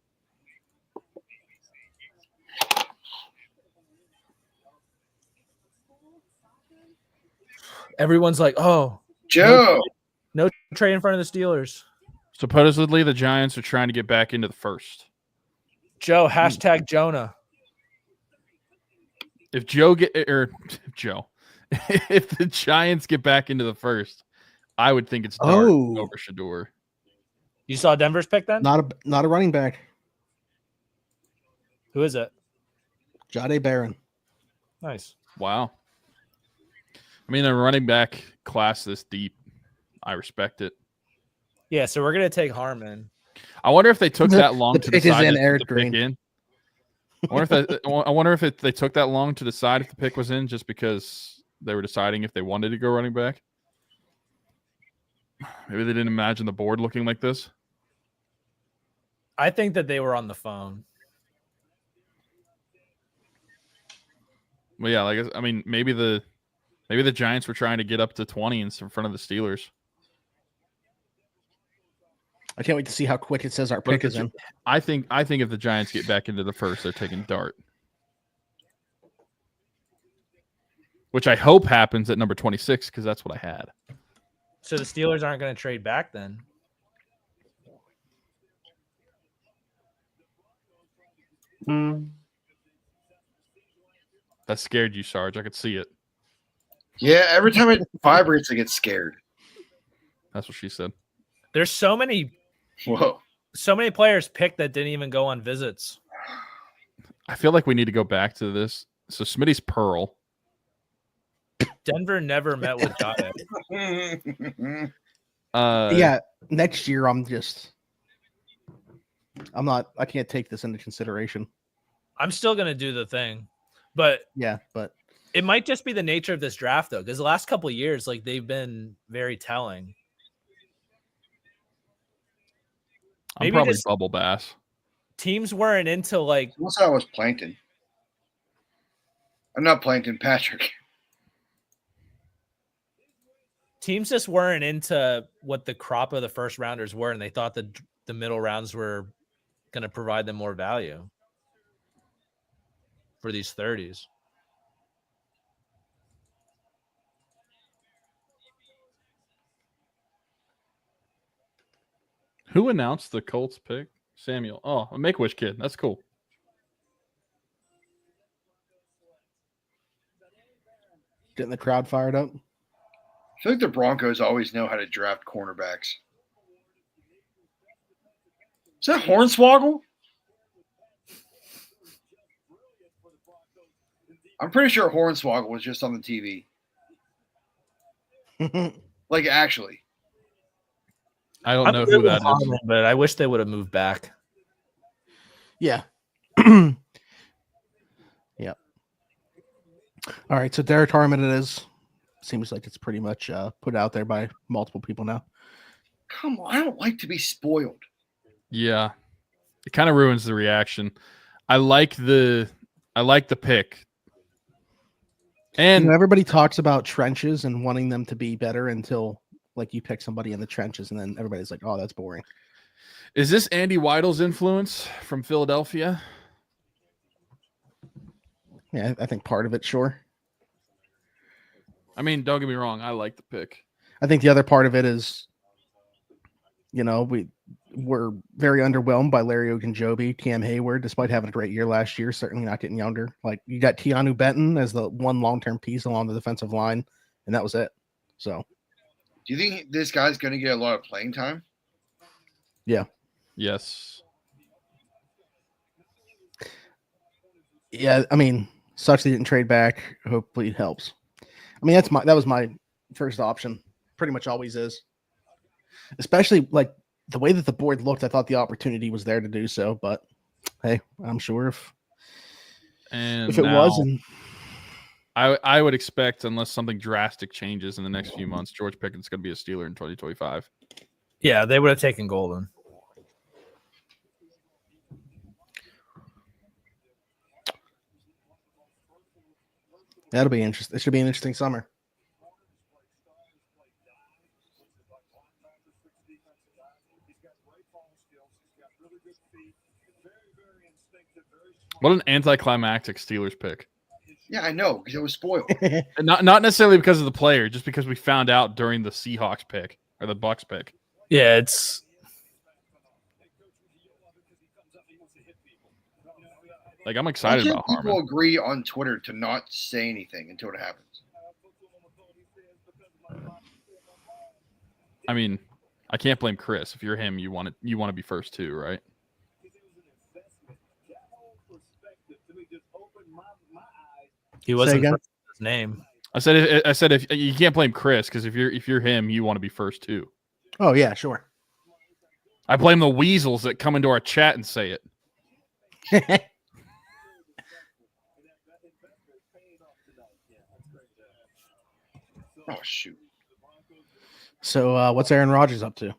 Everyone's like, oh, Joe. no trade in front of the Steelers. Supposedly, the Giants are trying to get back into the first. Joe, hashtag Jonah. If the Giants get back into the first, I would think it's Dart over Shador. You saw Denver's pick then? not a running back. Who is it? Jahdae Barron. Nice. Wow. I mean, a running back class this deep, I respect it. Yeah, so we're gonna take Harmon. I wonder if they took that long to pick is decide in, if Eric the Green. pick in. I wonder if they took that long to decide if the pick was in, just because they were deciding if they wanted to go running back. Maybe they didn't imagine the board looking like this. I think that they were on the phone. Well, yeah, like I mean, maybe the Giants were trying to get up to 20 in front of the Steelers. I can't wait to see how quick it says our pick is in. I think if the Giants get back into the first, they're taking Dart, which I hope happens at number 26 because that's what I had. So the Steelers aren't going to trade back then. That scared you, Sarge. I could see it. Yeah, every time it vibrates, I get scared. That's what she said. There's so many players picked that didn't even go on visits. I feel like we need to go back to this. So Smitty's Pearl. Denver never met with Jahdae. Yeah, next year I can't take this into consideration. I'm still going to do the thing. But yeah, but it might just be the nature of this draft, though, because the last couple of years, like they've been very telling. I'm probably Bubble Bass. Teams weren't into like. What's that was Plankton? I'm not Plankton, Patrick. Teams just weren't into what the crop of the first rounders were, and they thought that the middle rounds were going to provide them more value for these 30s. Who announced the Colts pick? Samuel. Oh, a Make-A-Wish kid. That's cool. Getting the crowd fired up. I feel like the Broncos always know how to draft cornerbacks. Is that Hornswoggle? I'm pretty sure Hornswoggle was just on the TV. Like, actually. I don't know who that is. But I wish they would have moved back. Yeah. Yeah. All right. So Derek Harmon it is. Seems like it's pretty much put out there by multiple people now. Come on. I don't like to be spoiled. Yeah. It kind of ruins the reaction. I like the pick. And everybody talks about trenches and wanting them to be better until like you pick somebody in the trenches and then everybody's like, oh, that's boring. Is this Andy Weidl's influence from Philadelphia? Yeah, I think part of it, sure. I mean, don't get me wrong. I like the pick. I think the other part of it is, we're very underwhelmed by Larry Ogunjobi, Cam Hayward, despite having a great year last year, certainly not getting younger. Like, you got Keanu Benton as the one long-term piece along the defensive line, and that was it. So, Do you think this guy's going to get a lot of playing time? yeah. Yes. Yeah, I mean, sucks they didn't trade back. Hopefully it helps. I mean, that was my first option. Pretty much always is. Especially like the way that the board looked, I thought the opportunity was there to do so. But hey, I'm sure if it was, and I would expect, unless something drastic changes in the next few months, George Pickett's going to be a Steeler in 2025. Yeah, they would have taken Golden. that'll be interesting. It should be an interesting summer. What an anticlimactic Steelers pick. Yeah, I know, because it was spoiled. And not necessarily because of the player, just because we found out during the Seahawks pick or the Bucks pick. Yeah, it's like, I'm excited about People Harmon. agree on Twitter to not say anything until it happens. I mean, I can't blame Chris. If you're him, you want to be first too, right? he wasn't again? first with his name. I said if you can't blame Chris, because if you're him, you want to be first too. Oh yeah, sure. I blame the weasels that come into our chat and say it. Oh, shoot. So what's Aaron Rodgers up to?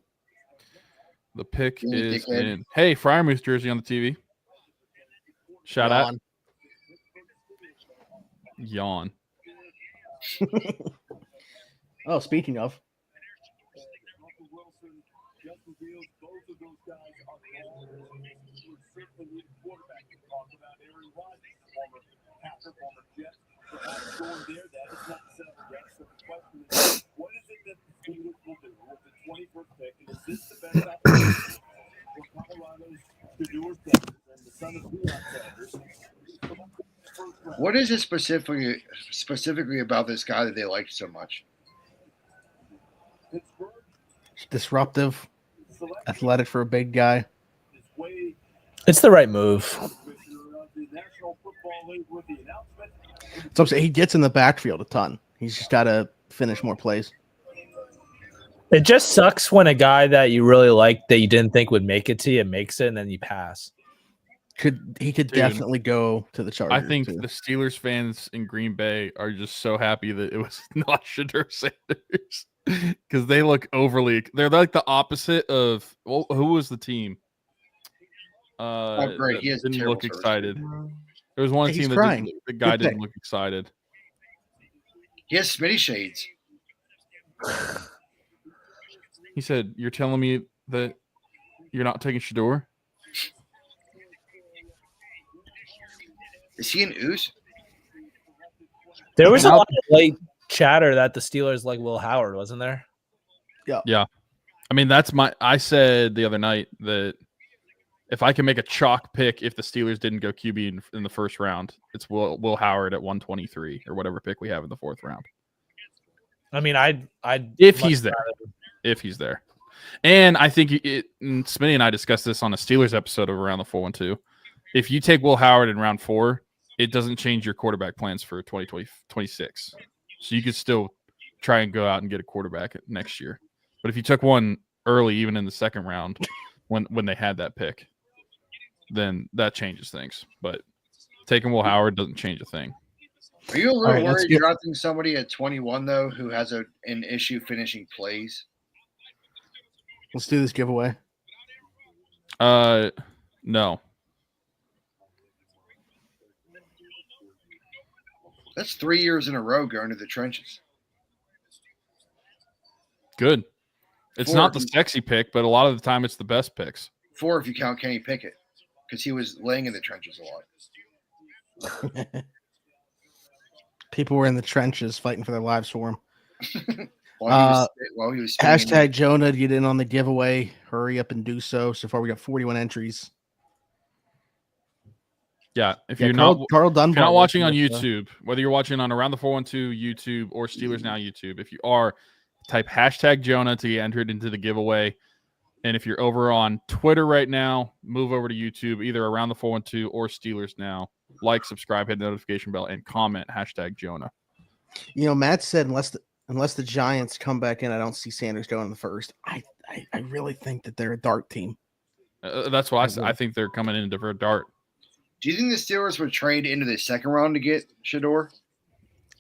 The pick You is dickhead. in. Hey, Fryermuth jersey on the TV. Shout out. Yawn. Oh, speaking of, What is it specifically about this guy that they like so much? disruptive, athletic for a big guy. It's the right move. So he gets in the backfield a ton. He's just got to finish more plays. It just sucks when a guy that you really like that you didn't think would make it to you makes it and then you pass. He could definitely go to the Chargers. I think too. the Steelers fans in Green Bay are just so happy that it was not Shedeur Sanders, because they look overly. They're like the opposite of. Well, who was the team? Great. He has didn't terrible look service. excited. There was one Hey, team he's that crying. the guy Good didn't pick. look excited. He has Smitty shades. He said, "You're telling me that you're not taking Shedeur?" Is he an ooze? There was a lot of late chatter that the Steelers like Will Howard, wasn't there? Yeah. I mean, I said the other night that if I can make a chalk pick, if the Steelers didn't go QB in the first round, it's Will Howard at 123 or whatever pick we have in the fourth round. I mean, I'd If he's there. And I think Smitty and I discussed this on a Steelers episode of Around the 412. If you take Will Howard in round 4, it doesn't change your quarterback plans for 2026. So you could still try and go out and get a quarterback next year. But if you took one early, even in the second round, when they had that pick, then that changes things. But taking Will Howard doesn't change a thing. Are you a little All right, let's worried get- drafting somebody at 21, though, who has an issue finishing plays? Let's do this giveaway. No. That's 3 years in a row going to the trenches. Good. It's Four not the if you- sexy pick, but a lot of the time it's the best picks. 4 if you count Kenny Pickett, because he was laying in the trenches a lot. People were in the trenches fighting for their lives for him. While he was spinning in Hashtag Jonah to get in on the giveaway. Hurry up and do so. So far, we got 41 entries. Yeah, if Yeah, you're Carl Dunbar. if you're not watching on with, YouTube, whether you're watching on Around the 412 YouTube or Steelers Now YouTube, if you are, type hashtag Jonah to get entered into the giveaway. And if you're over on Twitter right now, move over to YouTube, either Around the 412 or Steelers Now. Like, subscribe, hit the notification bell, and comment hashtag Jonah. You know, Matt said unless the Giants come back in, I don't see Sanders going in the first. I really think that they're a dart team. That's why I think they're coming in for a dart. Do you think the Steelers would trade into the second round to get Shador?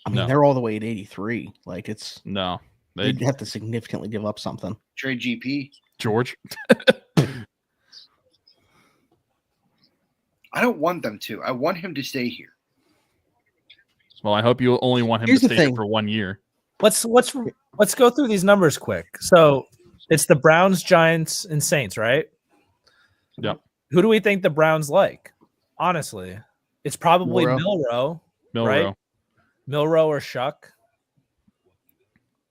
I mean, No. they're all the way at 83. Like No. they'd have to significantly give up something. Trade GP? George. I don't want them to. I want him to stay here. Well, I hope you only want him Here's to the stay here thing. for 1 year. Let's go through these numbers quick. So it's the Browns, Giants, and Saints, right? Yep. Who do we think the Browns like? Honestly, it's probably Milroe. Milroe, right? Milroe or Shuck.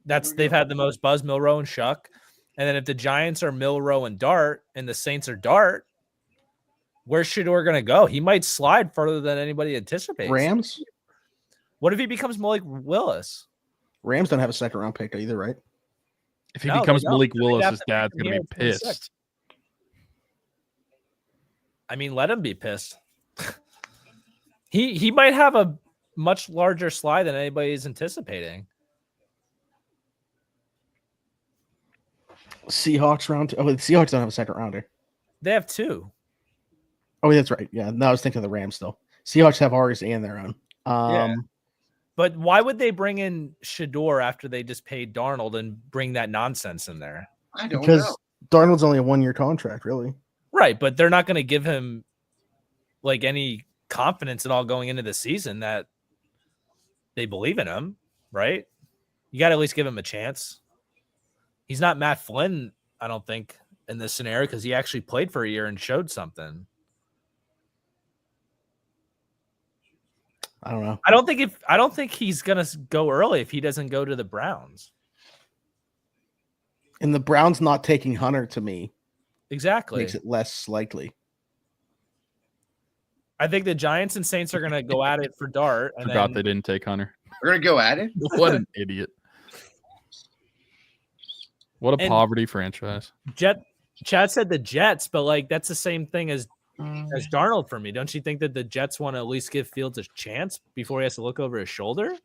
They've had the most buzz, Milroe and Shuck. And then if the Giants are Milroe and Dart, and the Saints are Dart, where's Shador going to go? He might slide further than anybody anticipates. Rams? What if he becomes Malik Willis? Rams don't have a second round pick either, right? If he No, becomes they don't. Malik They'd Willis, have his to dad's make going him to be here at 26. pissed. I mean, let him be pissed. He might have a much larger slide than anybody is anticipating. Seahawks round two. Oh, the Seahawks don't have a second rounder. They have two. Oh, that's right. Yeah, no, I was thinking of the Rams still. Seahawks have ours and their own. Yeah. But why would they bring in Shador after they just paid Darnold and bring that nonsense in there? I don't Because know. Darnold's only a 1 year contract, really. Right, but they're not going to give him like any confidence at all going into the season that they believe in him, right? You got to at least give him a chance. He's not Matt Flynn, I don't think, in this scenario because he actually played for a year and showed something. I don't know. I don't think he's gonna go early if he doesn't go to the Browns. And the Browns not taking Hunter to me Exactly. makes it less likely. I think the Giants and Saints are gonna go at it for Dart. And Forgot then, they didn't take Hunter. We're going to go at it? What an idiot. What a And- poverty franchise. Chad said the Jets, but like that's the same thing as Darnold for me. Don't you think that the Jets want to at least give Fields a chance before he has to look over his shoulder?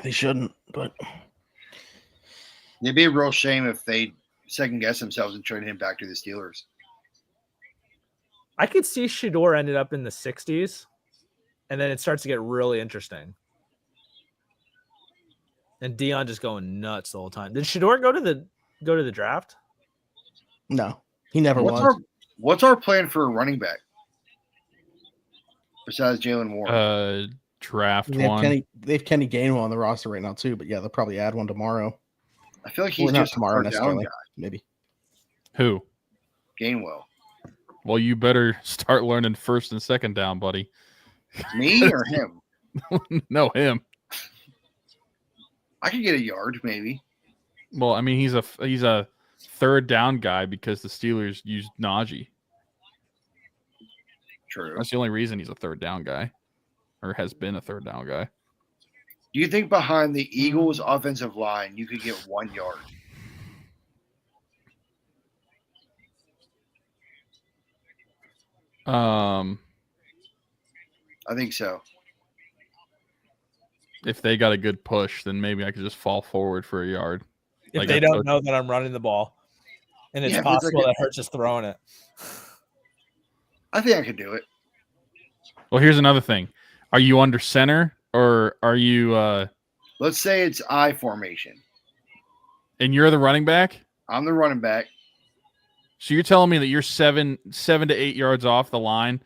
They shouldn't, but It'd be a real shame if they second guess themselves and trade him back to the Steelers. I could see Shador ended up in the 60s, and then it starts to get really interesting. And Dion just going nuts the whole time. Did Shador go to the draft? no, he never was. What's our plan for a running back besides Jalen Warren? Draft They have one. They have Kenny Gainwell on the roster right now too, but yeah, they'll probably add one tomorrow. I feel like he's Or not just tomorrow a third down necessarily. guy. Maybe. Who? Gainwell. Well, you better start learning first and second down, buddy. Me or him? No, him. I could get a yard, maybe. Well, I mean, he's a third down guy because the Steelers used Najee. True. That's the only reason he's a third down guy, or has been a third down guy. Do you think behind the Eagles' offensive line you could get 1 yard? I think so. If they got a good push, then maybe I could just fall forward for a yard. If Like they I don't took- know that I'm running the ball, and it's Yeah, but it's possible like that Hurts is throwing it. I think I could do it. Well, here's another thing: are you under center or are you? Let's say it's I formation. And you're the running back. I'm the running back. So you're telling me that you're 7 to 8 yards off the line,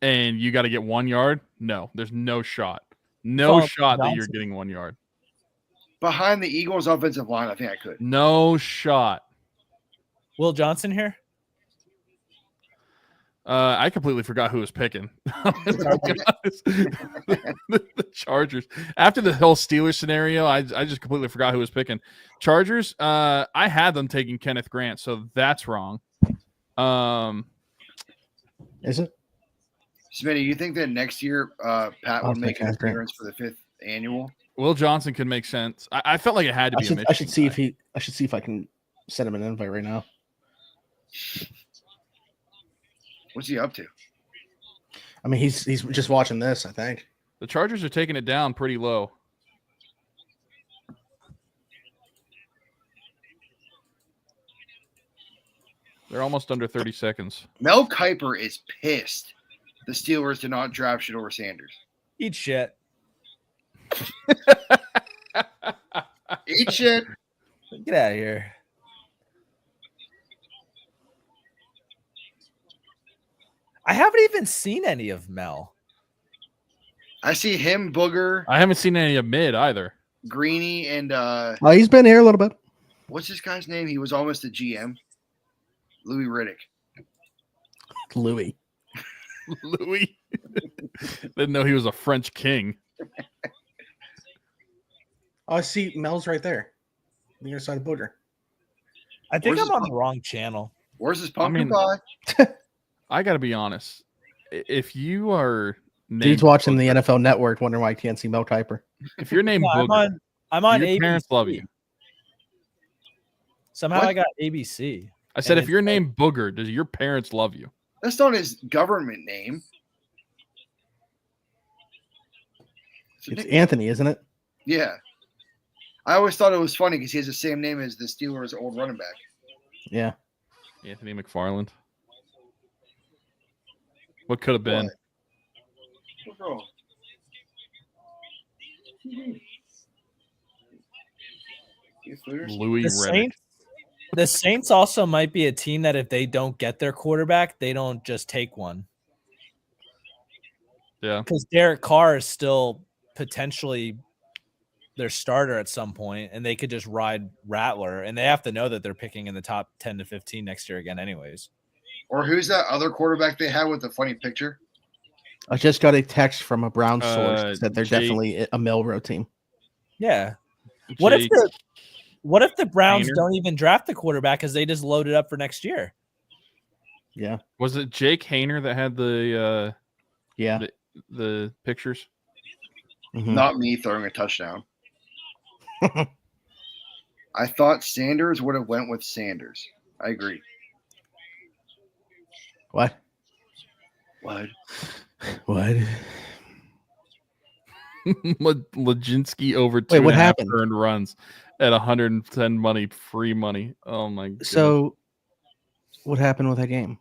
and you got to get 1 yard? No, there's no shot. No Well, shot that you're Johnson. getting 1 yard. behind the Eagles' offensive line, I think I could. No shot. Will Johnson here? I completely forgot who was picking. The Chargers. After the whole Steelers scenario, I just completely forgot who was picking. Chargers. I had them taking Kenneth Grant, so that's wrong. Is it? Smitty, you think that next year Pat I'll would make an take Grant. appearance for the 5th annual? Will Johnson could make sense. I felt like it had to be a Michigan I should see guy. I should see if I can send him an invite right now. What's he up to? I mean, he's just watching this, I think. The Chargers are taking it down pretty low. They're almost under 30 seconds. Mel Kiper is pissed the Steelers did not draft Shador Sanders. Eat shit. Eat shit. Get out of here. I haven't even seen any of Mel. I see him, Booger, I haven't seen any of mid either. Greeny, and He's been here a little bit. what's this guy's name? He was almost a GM. Louis Riddick. Louis. Louis. Didn't know he was a French king. Oh, I see Mel's right there. On the other side of Booger. I think Where's I'm on his- the wrong channel. Where's his pumpkin mean- pie? I got to be honest. If you are named Dude's watching the Booger- NFL Network, wondering why he can't see Mel Kiper. if you're named No, Booger, I'm on your ABC. parents love you. Somehow What? I got ABC. I said, And if you're named Booger, does your parents love you? That's not his government name. It's a It's nick- Anthony, isn't it? yeah. I always thought it was funny because he has the same name as the Steelers' old running back. Yeah. Anthony McFarland. What could have been? What? What's wrong? You foolish. Louis The Riddick. Saints, the Saints also might be a team that if they don't get their quarterback, they don't just take one. Yeah. Because Derek Carr is still potentially their starter at some point, and they could just ride Rattler, and they have to know that they're picking in the top 10 to 15 next year again anyways. Or who's that other quarterback they had with the funny picture? I just got a text from a Brown source that said they're Jake- definitely a Milrow team. Yeah. What if Jake the Browns Hayner? don't even draft the quarterback because they just load it up for next year? Yeah. Was it Jake Hayner that had the Yeah. the pictures? Mhm. Not me throwing a touchdown. I thought Sanders would have went with Sanders. I agree. What? What? What? Leginski over two Wait, and what a half happened? earned runs at 110 money, free money. Oh my god. So, what happened with that game?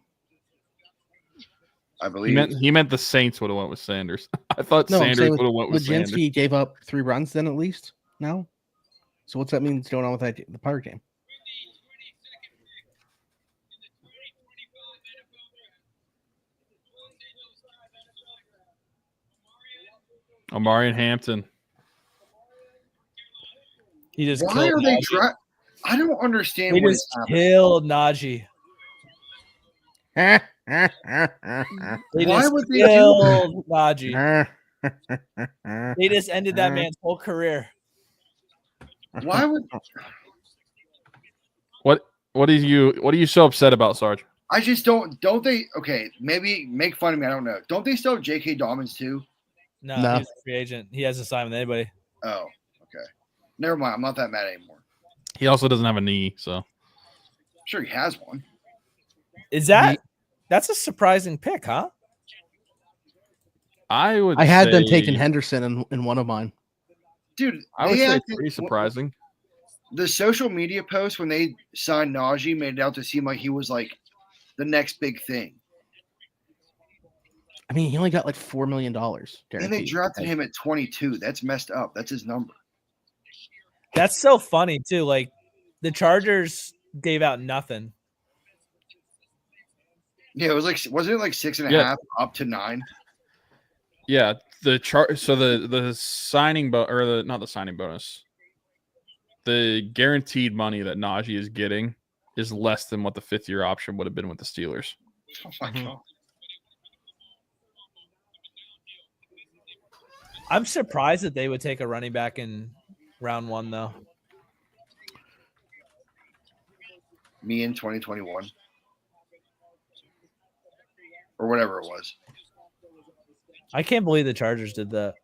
I he believe. meant the Saints would have went with Sanders. I thought No, I'm Sanders saying would have went with Sanders. Leginski gave up 3 runs then at least now. So what's that mean that's going on with the Pirate game? Omari and Hampton. He just Why killed are they Najee. I don't understand He what just is happening. killed Najee. They Why just would they do killed Najee. They just ended that man's whole career. Why would What are you so upset about, Sarge? I just don't they okay, maybe make fun of me, I don't know. Don't they still have J.K. Dobbins too? No, No. he's a free agent. He hasn't signed with anybody. Oh, okay. Never mind. I'm not that mad anymore. He also doesn't have a knee, so I'm sure he has one. Is that's a surprising pick, huh? I would. I had them say- taking Henderson in one of mine. Dude, I would they say acted- pretty surprising. The social media posts when they signed Najee made it out to seem like he was like the next big thing. I mean, he only got like $4 million. And they guaranteed. drafted him at 22. That's messed up. That's his number. That's so funny too. Like the Chargers gave out nothing. Yeah, it was like wasn't it like 6.5 Yeah. up to 9? Yeah, the chart. So the signing or not the signing bonus. the guaranteed money that Najee is getting is less than what the 5th-year option would have been with the Steelers. Oh my God. I'm surprised that they would take a running back in round 1, though. Me in 2021 or whatever it was. I can't believe the Chargers did that.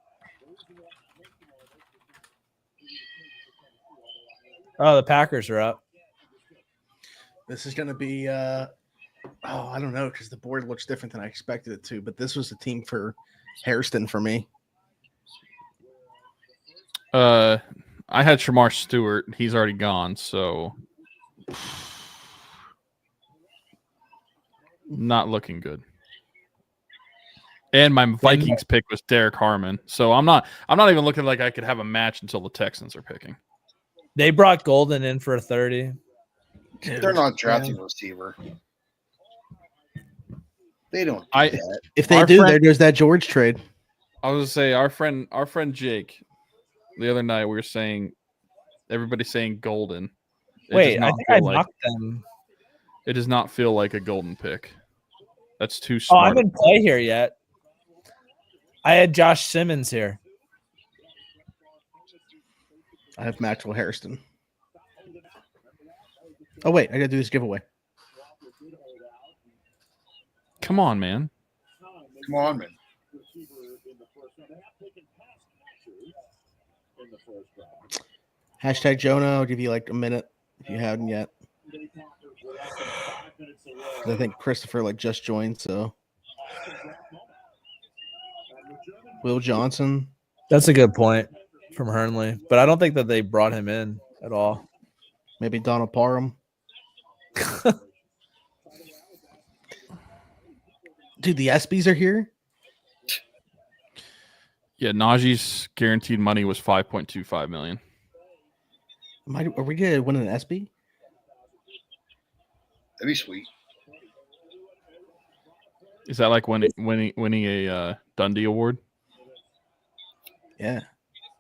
Oh, the Packers are up. This is going to be, I don't know, because the board looks different than I expected it to. But this was the team for Hairston for me. I had Shamar Stewart. He's already gone, so not looking good. And my Vikings pick was Derek Harmon, so I'm not even looking like I could have a match until the Texans are picking. They brought Golden in for a 30. Dude, They're not drafting a receiver. They don't do I- that. If they Our do, friend- there goes that George trade. I was gonna say our friend Jake. The other night we were saying everybody's saying Golden. It does Wait, I not think feel I like- knocked them. It does not feel like a Golden pick. That's too Oh, smart. I'm in play here yet. I had Josh Simmons here. I have Maxwell Hairston. Oh, wait. I got to do this giveaway. Come on, man. Come on, man. Hashtag Jonah. I'll give you like a minute if you haven't yet. 'Cause I think Christopher just joined, so. Will Johnson. That's a good point from Hernley, but I don't think that they brought him in at all. Maybe Donald Parham. Dude, the ESPYs are here. Yeah, Najee's guaranteed money was $5.25 million. Are we going to win an ESPY? That'd be sweet. Is that like winning a Dundee Award? Yeah.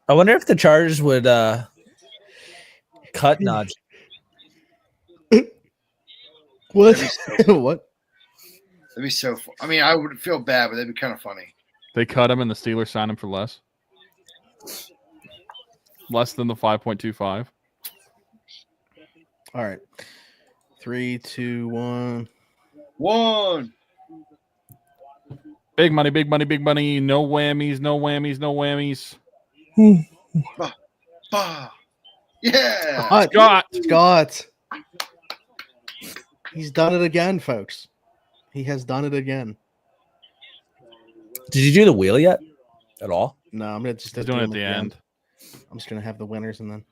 I wonder if the Chargers would cut Najee. What? That'd be What? That'd be so fun. I mean, I would feel bad, but that'd be kind of funny. They cut him and the Steelers signed him for less. Less than the 5.25. All right. 3, 2, 1. One. Big money, big money, big money. No whammies, no whammies, no whammies. Bah. Yeah. Scott. Scott. Scott. He's done it again, folks. He has done it again. Did you do the wheel yet? At all? No, I'm gonna just He's do doing it them at the end. I'm just gonna have the winners and then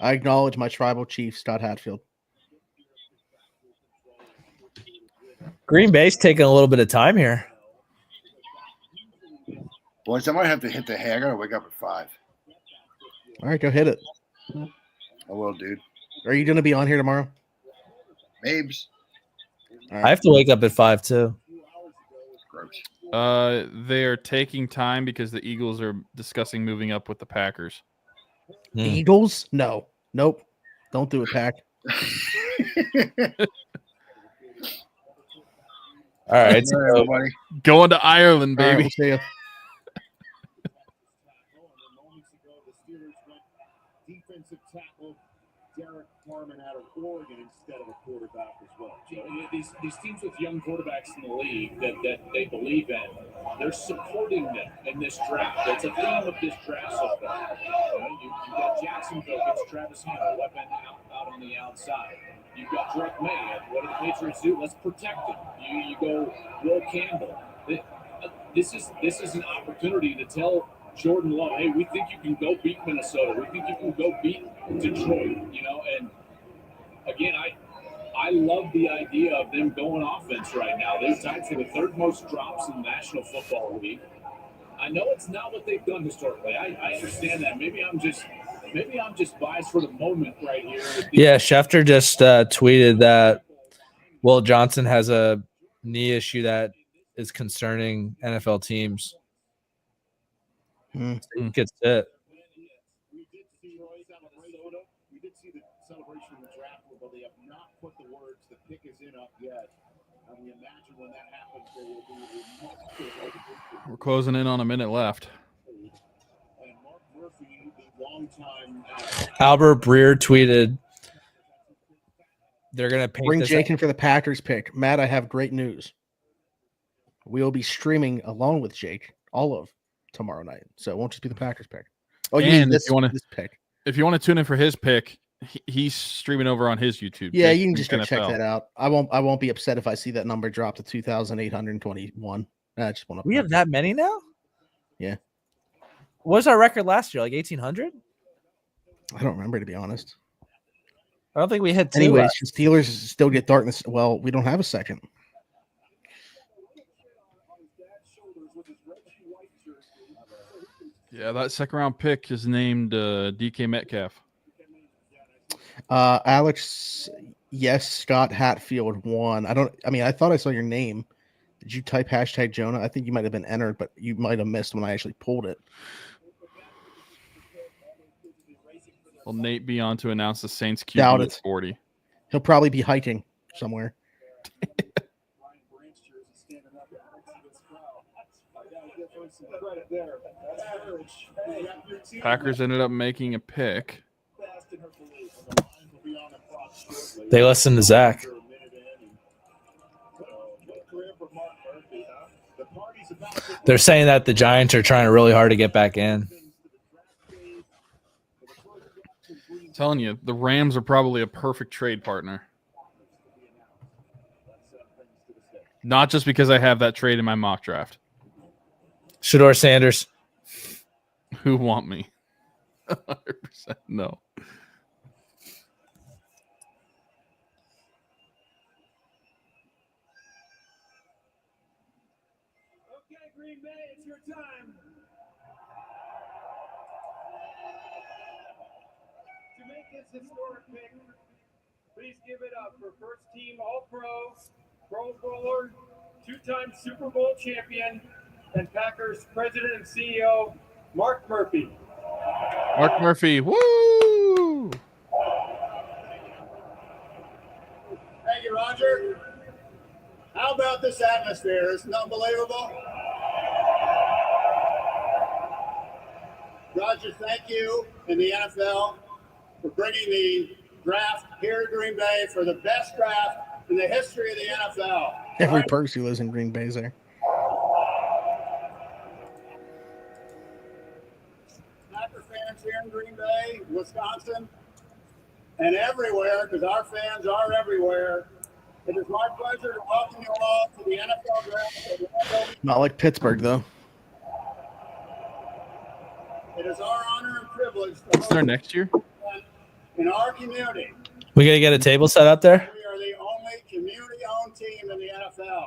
I acknowledge my tribal chief, Scott Hatfield. Green Bay's taking a little bit of time here. Boys, I might have to hit the hay. I gotta wake up at 5. All right, go hit it. I will, dude. Are you gonna be on here tomorrow? Mabes. All I right. have to wake up at 5 too. Gross. They are taking time because the Eagles are discussing moving up with the Packers. The Eagles? No. Nope. Don't do it, Pack. All right. All right, everybody. Going to Ireland, All right, baby. we'll see ya. Defensive tackle Derek Harmon out of Oregon instead of a quarterback as well. These teams with young quarterbacks in the league that they believe in, they're supporting them in this draft. That's a theme of this draft so far. You've got Jacksonville gets Travis Hunter, weapon out on the outside. You've got Drake May. What do the Patriots do? Let's protect him. You go Will Campbell. This is an opportunity to tell Jordan Love, hey, we think you can go beat Minnesota. We think you can go beat Detroit. And again, I love the idea of them going offense right now. They're tied for the 3rd most drops in the National Football League. I know it's not what they've done historically. I understand that. Maybe I'm just biased for the moment right here. Yeah, Schefter just tweeted that Will Johnson has a knee issue that is concerning NFL teams. Hmm. He gets it. We did see Royce out of Minnesota. We did celebration in the draft, but they have not put the words "the pick is in" up yet. And we imagine when that happens, there will be We're closing in on a minute left. and Mark Murphy, the longtime Albert Breer tweeted they're gonna paint Bring this. Jake in for the Packers pick. Matt, I have great news. We will be streaming along with Jake all of tomorrow night, so it won't just be the Packers pick. Oh, you mean And this, if you want to, this pick? if you want to tune in for his pick, he's streaming over on his YouTube. Yeah, Jake you can just go Thinks check NFL. that out. I won't be upset if I see that number drop to 2,821. I just want to. We have that many now? Yeah. What was our record last year? Like 1,800? I don't remember, to be honest. I don't think we hit two. Anyways, the Steelers still get darkness. Well, we don't have a second. Yeah, that second round pick is named DK Metcalf. Alex, yes, Scott Hatfield won. I thought I saw your name. Did you type hashtag Jonah? I think you might have been entered, but you might have missed when I actually pulled it. Will Nate be on to announce the Saints Doubt QB it. at 40? He'll probably be hiking somewhere. Packers ended up making a pick. They listened to Zach. They're saying that the Giants are trying really hard to get back in. I'm telling you, the Rams are probably a perfect trade partner. Not just because I have that trade in my mock draft. Shador Sanders. Who want me? 100% no. Okay, Green Bay, it's your time. To make this historic pick, please give it up for first team All-Pro, Pro Bowler, two-time Super Bowl champion, and Packers president and CEO, Mark Murphy. Mark Murphy, woo! Thank you, Roger. How about this atmosphere? Isn't it unbelievable? Roger, thank you and the NFL for bringing the draft here to Green Bay for the best draft in the history of the NFL. Every person who lives in Green Bay is there. Packer fans here in Green Bay, Wisconsin, and everywhere, because our fans are everywhere. It is my pleasure to welcome you all to the NFL draft. Not like Pittsburgh, though. It is our honor and privilege to Is there host next year? in our community. We gotta get a table set up there. We are the only community-owned team in the NFL.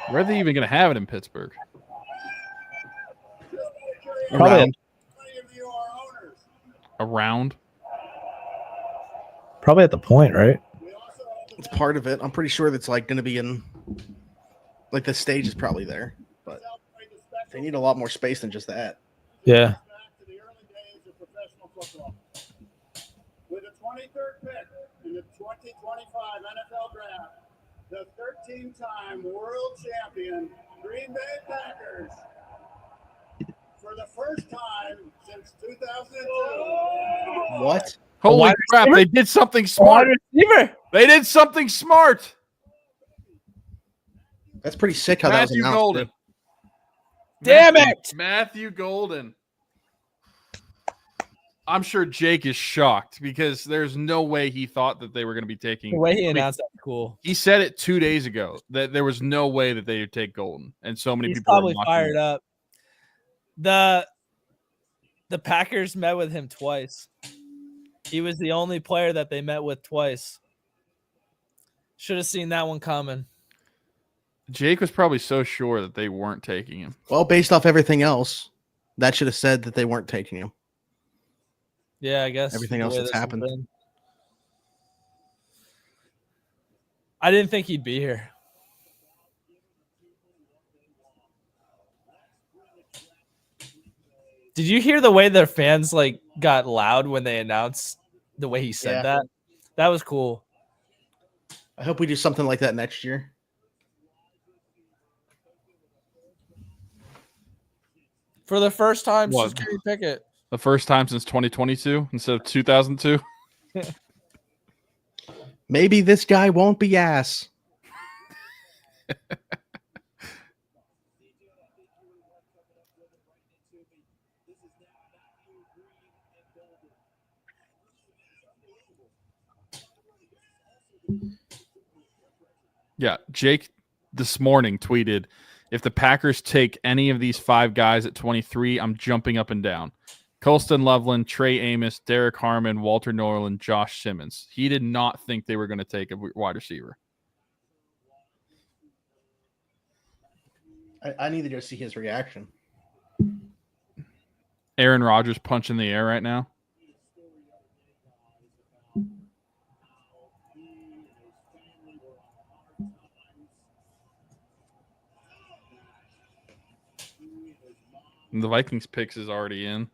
Where are they even going to have it in Pittsburgh? Just out of curiosity, Probably how many of you are owners? Around? Probably at the point, right? We also hold the It's part of it. I'm pretty sure that's like going to be in. Like the stage is probably there, but celebrate the special they need a lot more space than just that. Yeah. back to the early days of professional football. With the 23rd pick in the 2025 NFL Draft, the 13-time world champion Green Bay Packers, for the first time since 2002. What? Holy wide crap, receiver? they did something smart. receiver. They did something smart. That's pretty sick how that was Matthew announced. Golden. too. Damn it. Matthew Golden. I'm sure Jake is shocked because there's no way he thought that they were going to be The taking. way he announced that was cool. He said it 2 days ago that there was no way that they would take Golden, and so many He's people probably are mocking fired him. up. The Packers met with him twice. He was the only player that they met with twice. Should have seen that one coming. Jake was probably so sure that they weren't taking him. Well, based off everything else, that should have said that they weren't taking him. Yeah, I guess Everything the else way that's this has happened. been. I didn't think he'd be here. Did you hear the way their fans like got loud when they announced the way he said Yeah. that? That was cool. I hope we do something like that next year. For the first time What? since Kenny Pickett. The first time since 2022 instead of 2002. Maybe this guy won't be ass. Yeah, Jake this morning tweeted, if the Packers take any of these 5 guys at 23, I'm jumping up and down. Colston Loveland, Trey Amos, Derek Harmon, Walter Norland, Josh Simmons. He did not think they were going to take a wide receiver. I need to go see his reaction. Aaron Rodgers punching the air right now. And the Vikings picks is already in.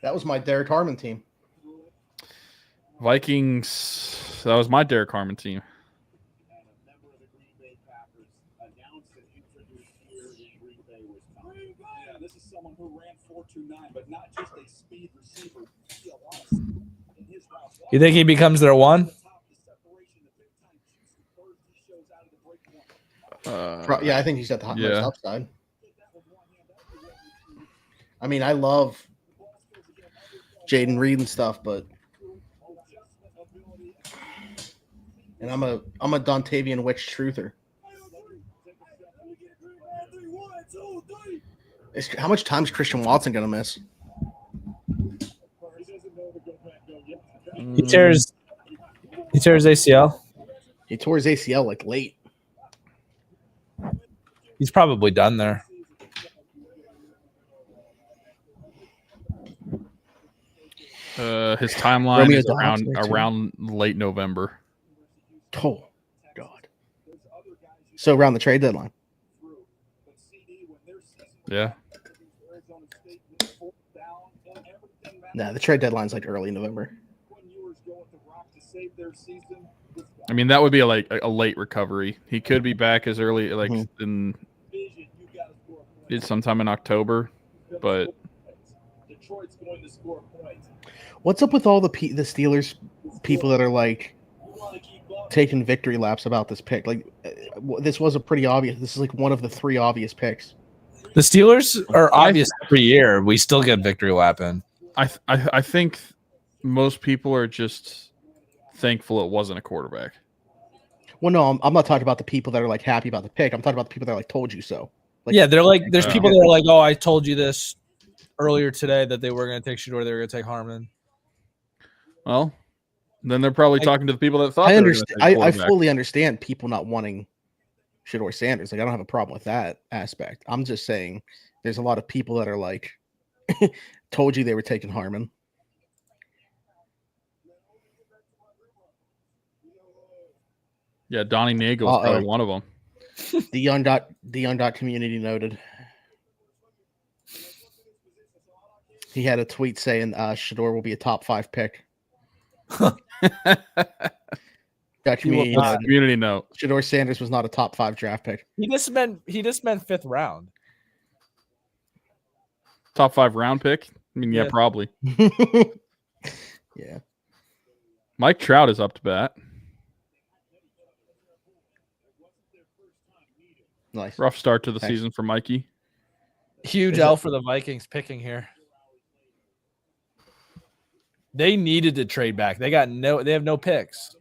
That was my Derek Harmon team. Vikings. That was my Derek Harmon team. Yeah, this is someone who ran 4.29, but not just a speed receiver. In his routes. You think he becomes their one? Yeah, I think he's got the most Yeah. upside. I mean, I love Jaden Reed and stuff, but and I'm a Dontavian Witch truther. How much time's Christian Watson gonna miss? He tears ACL. He tore his ACL like late. He's probably done there. His timeline Romeo is Dobbs there, too. around late November. Oh God! So around the trade deadline. Yeah. Nah, the trade deadline's like early November. I mean, that would be a late recovery. He could be back as early in sometime in October, but What's up with all the Steelers people that are like taking victory laps about this pick? Like, this was a pretty obvious. This is like one of the 3 obvious picks. The Steelers are obvious every year. We still get victory lap in. I think most people are just thankful it wasn't a quarterback. Well, no, I'm not talking about the people that are like happy about the pick. I'm talking about the people that are like told you so. Like, Yeah, they're like, there's people that are like, oh, I told you this earlier today that they were going to take Shador, they were going to take Harmon. Well, then they're probably talking to the people that thought. I they were understand. gonna take I quarterback. fully understand people not wanting Shador Sanders. Like, I don't have a problem with that aspect. I'm just saying there's a lot of people that are like, told you they were taking Harmon. Yeah, Donnie Nagel was probably one of them. The young dot community noted. He had a tweet saying Shador will be a top 5 pick. That community noted. Community note. Shador Sanders was not a top 5 draft pick. He just meant 5th round. Top 5 round pick? I mean, yeah, probably. Yeah. Mike Trout is up to bat. Nice. Rough start to the season for Mikey. Huge L for the Vikings picking here. They needed to trade back. They have no picks.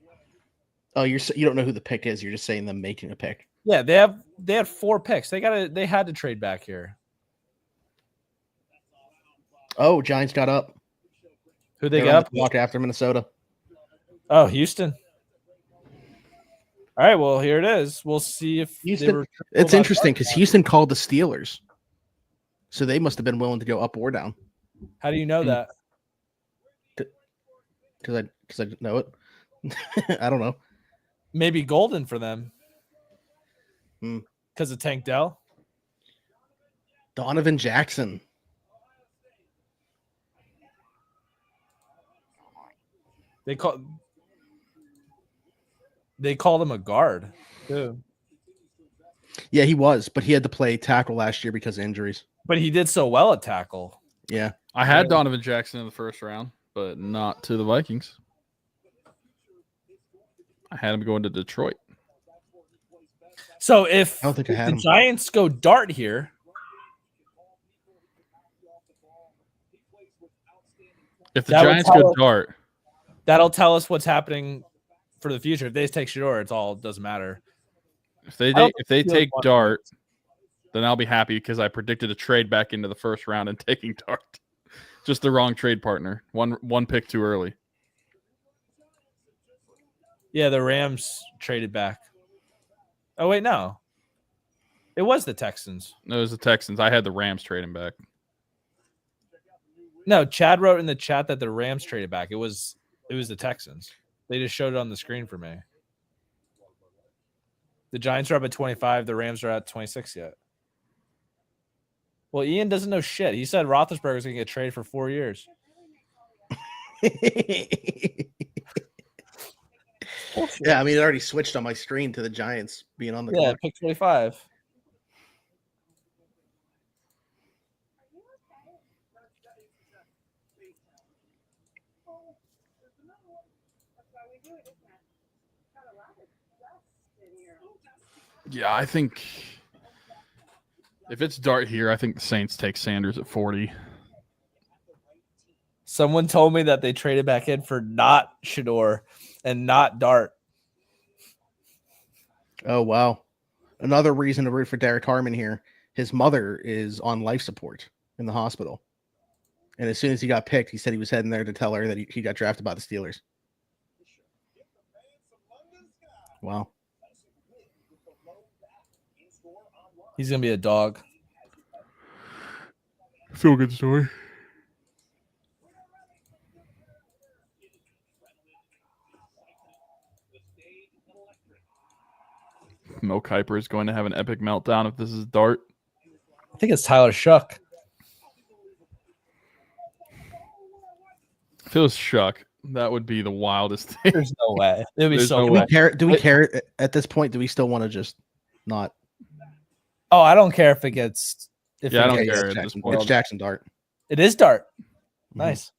Oh, you don't know who the pick is. You're just saying them making a pick. Yeah, they had 4 picks. They had to trade back here. Oh, Giants got up. Who they They're got on up? the clock after Minnesota. Oh, Houston. All right, well, here it is. We'll see if Houston. It's interesting because Houston called the Steelers, so they must have been willing to go up or down. How do you know that? Because I know it. I don't know. Maybe Golden for them. Hmm. Because of Tank Dell. Donovan Jackson. They called him a guard too. Yeah, he was, but he had to play tackle last year because of injuries. But he did so well at tackle. Yeah. I had Donovan Jackson in the first round, but not to the Vikings. I had him going to Detroit. So if I don't think I had the him. Giants go Dart here, If the That would Giants tell go us- Dart, that'll tell us what's happening for the future. If they take Shador, it's all doesn't matter. if they don't take think Steelers Dart, want then I'll be happy because I predicted a trade back into the first round and taking Dart. Just the wrong trade partner. One pick too early. Yeah, the Rams traded back. Oh wait, no, it was the Texans. No, it was the Texans. I had the Rams trading back. No, Chad wrote in the chat that the Rams traded back. It was the Texans. They just showed it on the screen for me. The Giants are up at 25. The Rams are at 26 yet. Well, Ian doesn't know shit. He said Roethlisberger's going to get traded for 4 years. Yeah, I mean, it already switched on my screen to the Giants being on the Yeah, clock. pick 25. Yeah, I think if it's Dart here, I think the Saints take Sanders at 40. Someone told me that they traded back in for not Shador and not Dart. Oh, wow. Another reason to root for Derek Harmon here. His mother is on life support in the hospital. And as soon as he got picked, he said he was heading there to tell her that he got drafted by the Steelers. Wow. He's going to be a dog. Feel good story. Mel Kiper is going to have an epic meltdown if this is Dart. I think it's Tyler Shuck. If it was Shuck, that would be the wildest thing. There's no way. It would be There's so no Do way. we care? Do we care at this point? Do we still want to just not? Oh, I don't care if it gets. If Yeah, I it don't Okay, gets- care it's at this Jackson, point. it's Jackson Dart. It is Dart. Mhm. Nice.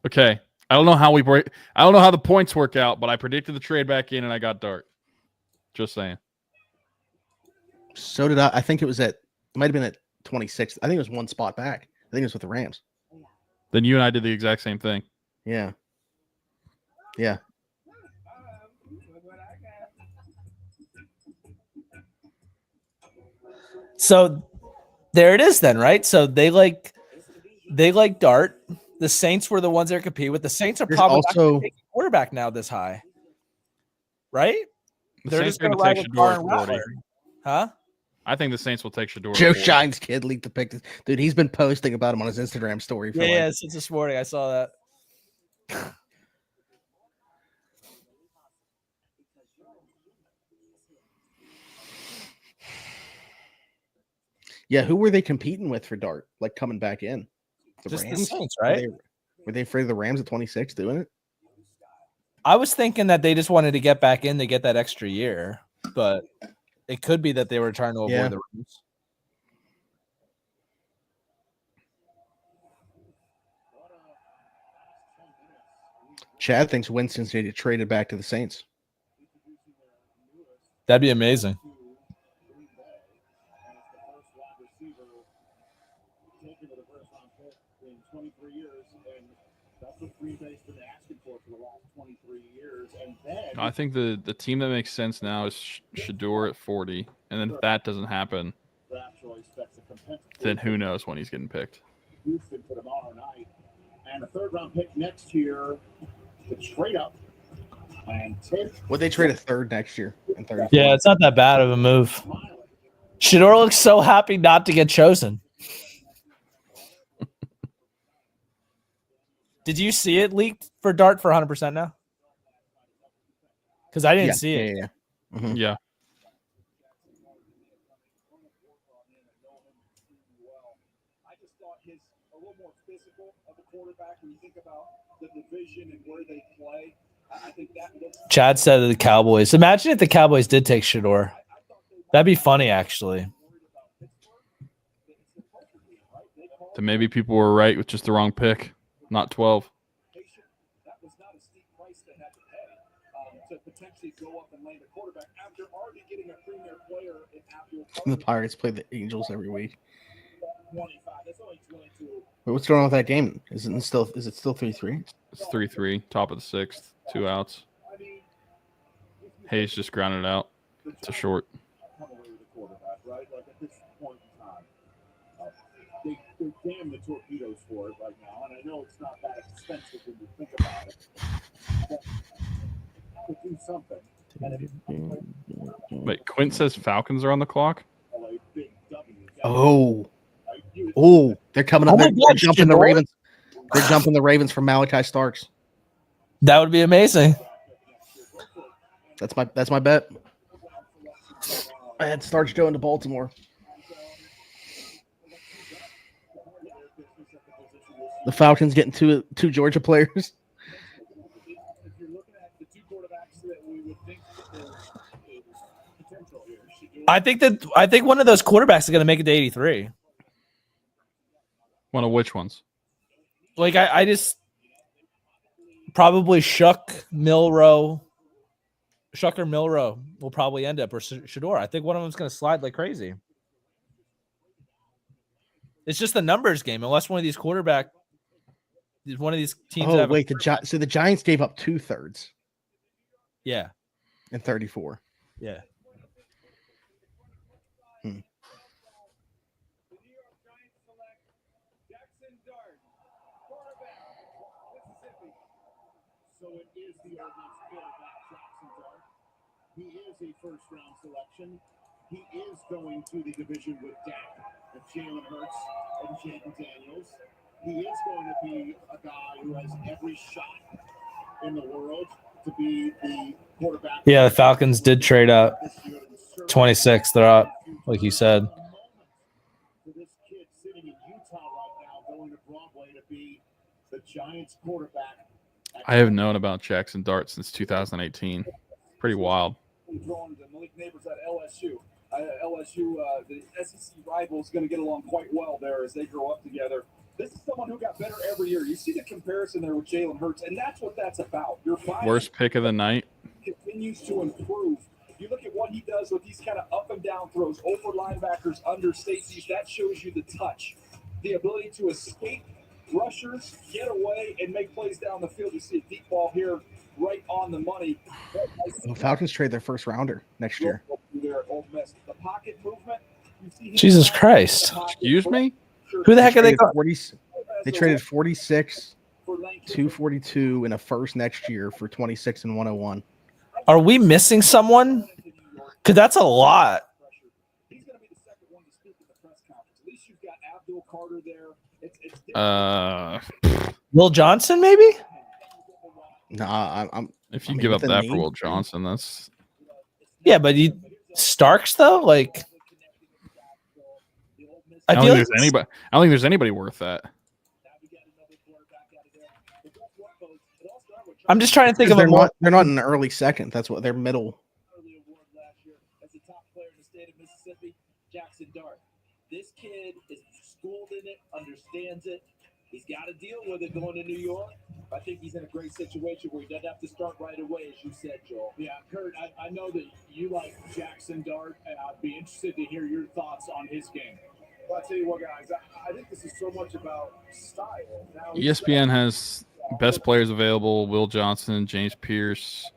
Okay. I don't know how I don't know how the points work out, but I predicted the trade back in and I got Dart. Just saying. So did I. I think it was it might have been at 26. I think it was one spot back. I think it was with the Rams. Then you and I did the exact same thing. Yeah. Yeah. So there it is then, right? So they like Dart. The Saints were the ones that compete with. The Saints are There's probably not also- gonna take a quarterback now this high. Right? The They're Saints just are gonna going to ride take with Shador at Carr and 40. Rattler. Huh? I think the Saints will take Shador. Joe at 40. Shine's kid leaked the pic. Dude, he's been posting about him on his Instagram story for Yeah, like, since this morning I saw that. yeah. Who were they competing with for Dart? Like coming back in? Just the Rams? Saints, Were right? they afraid of the Rams at 26 doing it? I was thinking that they just wanted to get back in to get that extra year, but it could be that they were trying to avoid Yeah. the Rams. Chad thinks Winston's going to get traded back to the Saints. That'd be amazing. I think the team that makes sense now is Shador at 40. And then if that doesn't happen, then who knows when he's getting picked. Houston for tomorrow night. And a third round pick next year to trade up. And Would they trade a third next year? And 30? Yeah, it's not that bad of a move. Shador looks so happy not to get chosen. Did you see it leaked for Dart for 100% now? Because I didn't see it. Yeah. Mhm. Yeah. quarterback, when you think about the division and where they play, I think that looks. Chad said to the Cowboys. Imagine if the Cowboys did take Shador. That'd be funny, actually. Then maybe people were right with just the wrong pick, not 12. That was not a steep price they had to pay to potentially go up and land a quarterback after already getting a premier player in Abdul. The Pirates play the Angels every week. 25. That's only 22. Wait, what's going on with that game? Is it still 3-3? It's 3-3, top of the 6th, 2 outs. Hayes just grounded it out. It's a short. Come away with a quarterback, right? Like at this point in time, they're damn the torpedoes for it right now, and I know it's not that expensive when you think about it. But to do something. Wait, Quint says Falcons are on the clock? Oh, they're coming up. Oh my They're God, jumping the Shador? Ravens. They're jumping the Ravens for Malachi Starks. That would be amazing. That's my bet. I had Starks going to Baltimore. The Falcons getting two Georgia players. If you're looking at the two quarterbacks that we would think there's potential here, I think one of those quarterbacks is going to make it to 83. One of which ones? Like I just probably Shuck or Milrow will probably end up, or Shador. I think one of them's going to slide like crazy. It's just the numbers game, unless one of these teams. Oh wait, so the Giants gave up 2/3 Yeah, and 34. yeah. So it is the Ole Miss quarterback, Jackson Dart. He is a first-round selection. He is going to the division with Dak, with Jalen Hurts, and Jaden Daniels. He is going to be a guy who has every shot in the world to be the quarterback. Yeah, the Falcons did trade up 26. They're up, like you said. For this kid sitting in Utah right now, going to Broadway to be the Giants quarterback. I have known about Jackson Dart since 2018. Pretty wild. Drawn to Malik Neighbors at LSU. The SEC rival is going to get along quite well there as they grow up together. This is someone who got better every year. You see the comparison there with Jalen Hurts, and that's what that's about. Worst pick of the night. Continues to improve. You look at what he does with these kind of up and down throws, over linebackers, under safeties. That shows you the touch, the ability to escape rushers, get away, and make plays down the field. You see a deep ball here, right on the money. The Falcons trade their first rounder next year. The pocket movement. Jesus Christ! Excuse me? Who the heck are they? They traded 46, 242, and a first next year for 26 and 101. Are we missing someone? Because that's a lot. He's going to be the second one to speak at the press conference. At least you've got Abdul Carter there. Will Johnson, maybe? Nah, I'm. If you give up that for Will Johnson, that's. Yeah, but Starks though, like. I don't think there's anybody worth that. I'm just trying to think of they're not in the early second. That's what they're middle. As a top player in the state of Mississippi, Jackson Dart. This kid is schooled in it, understands it. He's got to deal with it going to New York. I think he's in a great situation where he doesn't have to start right away, as you said, Joel. Yeah, Kurt, I know that you like Jackson Dart, and I'd be interested to hear your thoughts on his game. Well, I'll tell you what, guys, I think this is so much about style. Now, ESPN has best players available: Will Johnson, James Pierce,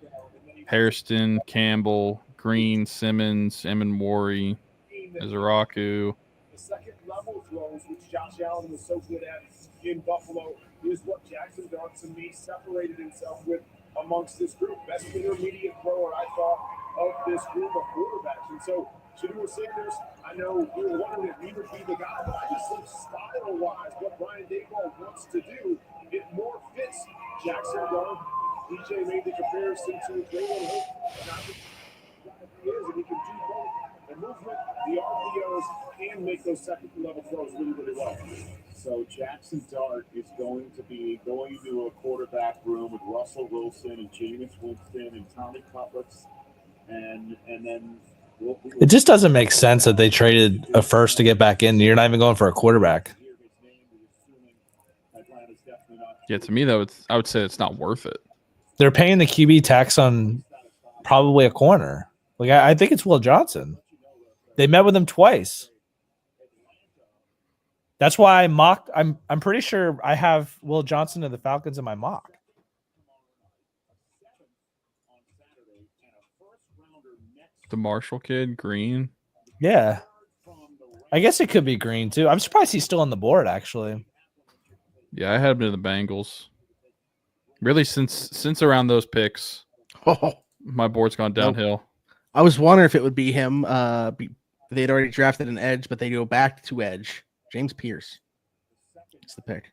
Hairston, Campbell, Green, Simmons, Emin-Wari, Izaraku. The second level throws, which Josh Allen was so good at in Buffalo, is what Jackson Dart, to me, separated himself with amongst this group. Best intermediate thrower, I thought, of this group of quarterbacks. And so, Shedeur Sanders, I know you were wondering if he would be the guy, but I just think style-wise, what Brian Daboll wants to do, it more fits Jackson Dart. DJ made the comparison to Jalen Hurts. He is, and he can do both. The movement, the RPOs, and make the those second level throws really, really well. So Jackson Dart is going to be going to a quarterback room with Russell Wilson and Jameis Winston and Tommy Cutlets, and then It just doesn't make sense that they traded a first to get back in. You're not even going for a quarterback. Yeah, to me though, I would say it's not worth it. They're paying the QB tax on probably a corner. Like I think it's Will Johnson. They met with him twice. That's why I mocked. I'm pretty sure I have Will Johnson of the Falcons in my mock. The Marshall kid, Green. Yeah. I guess it could be Green too. I'm surprised he's still on the board, actually. Yeah, I had him in the Bengals. Really, since around those picks, my board's gone downhill. I was wondering if it would be him. They'd already drafted an edge, but they go back to edge. James Pierce. It's the pick.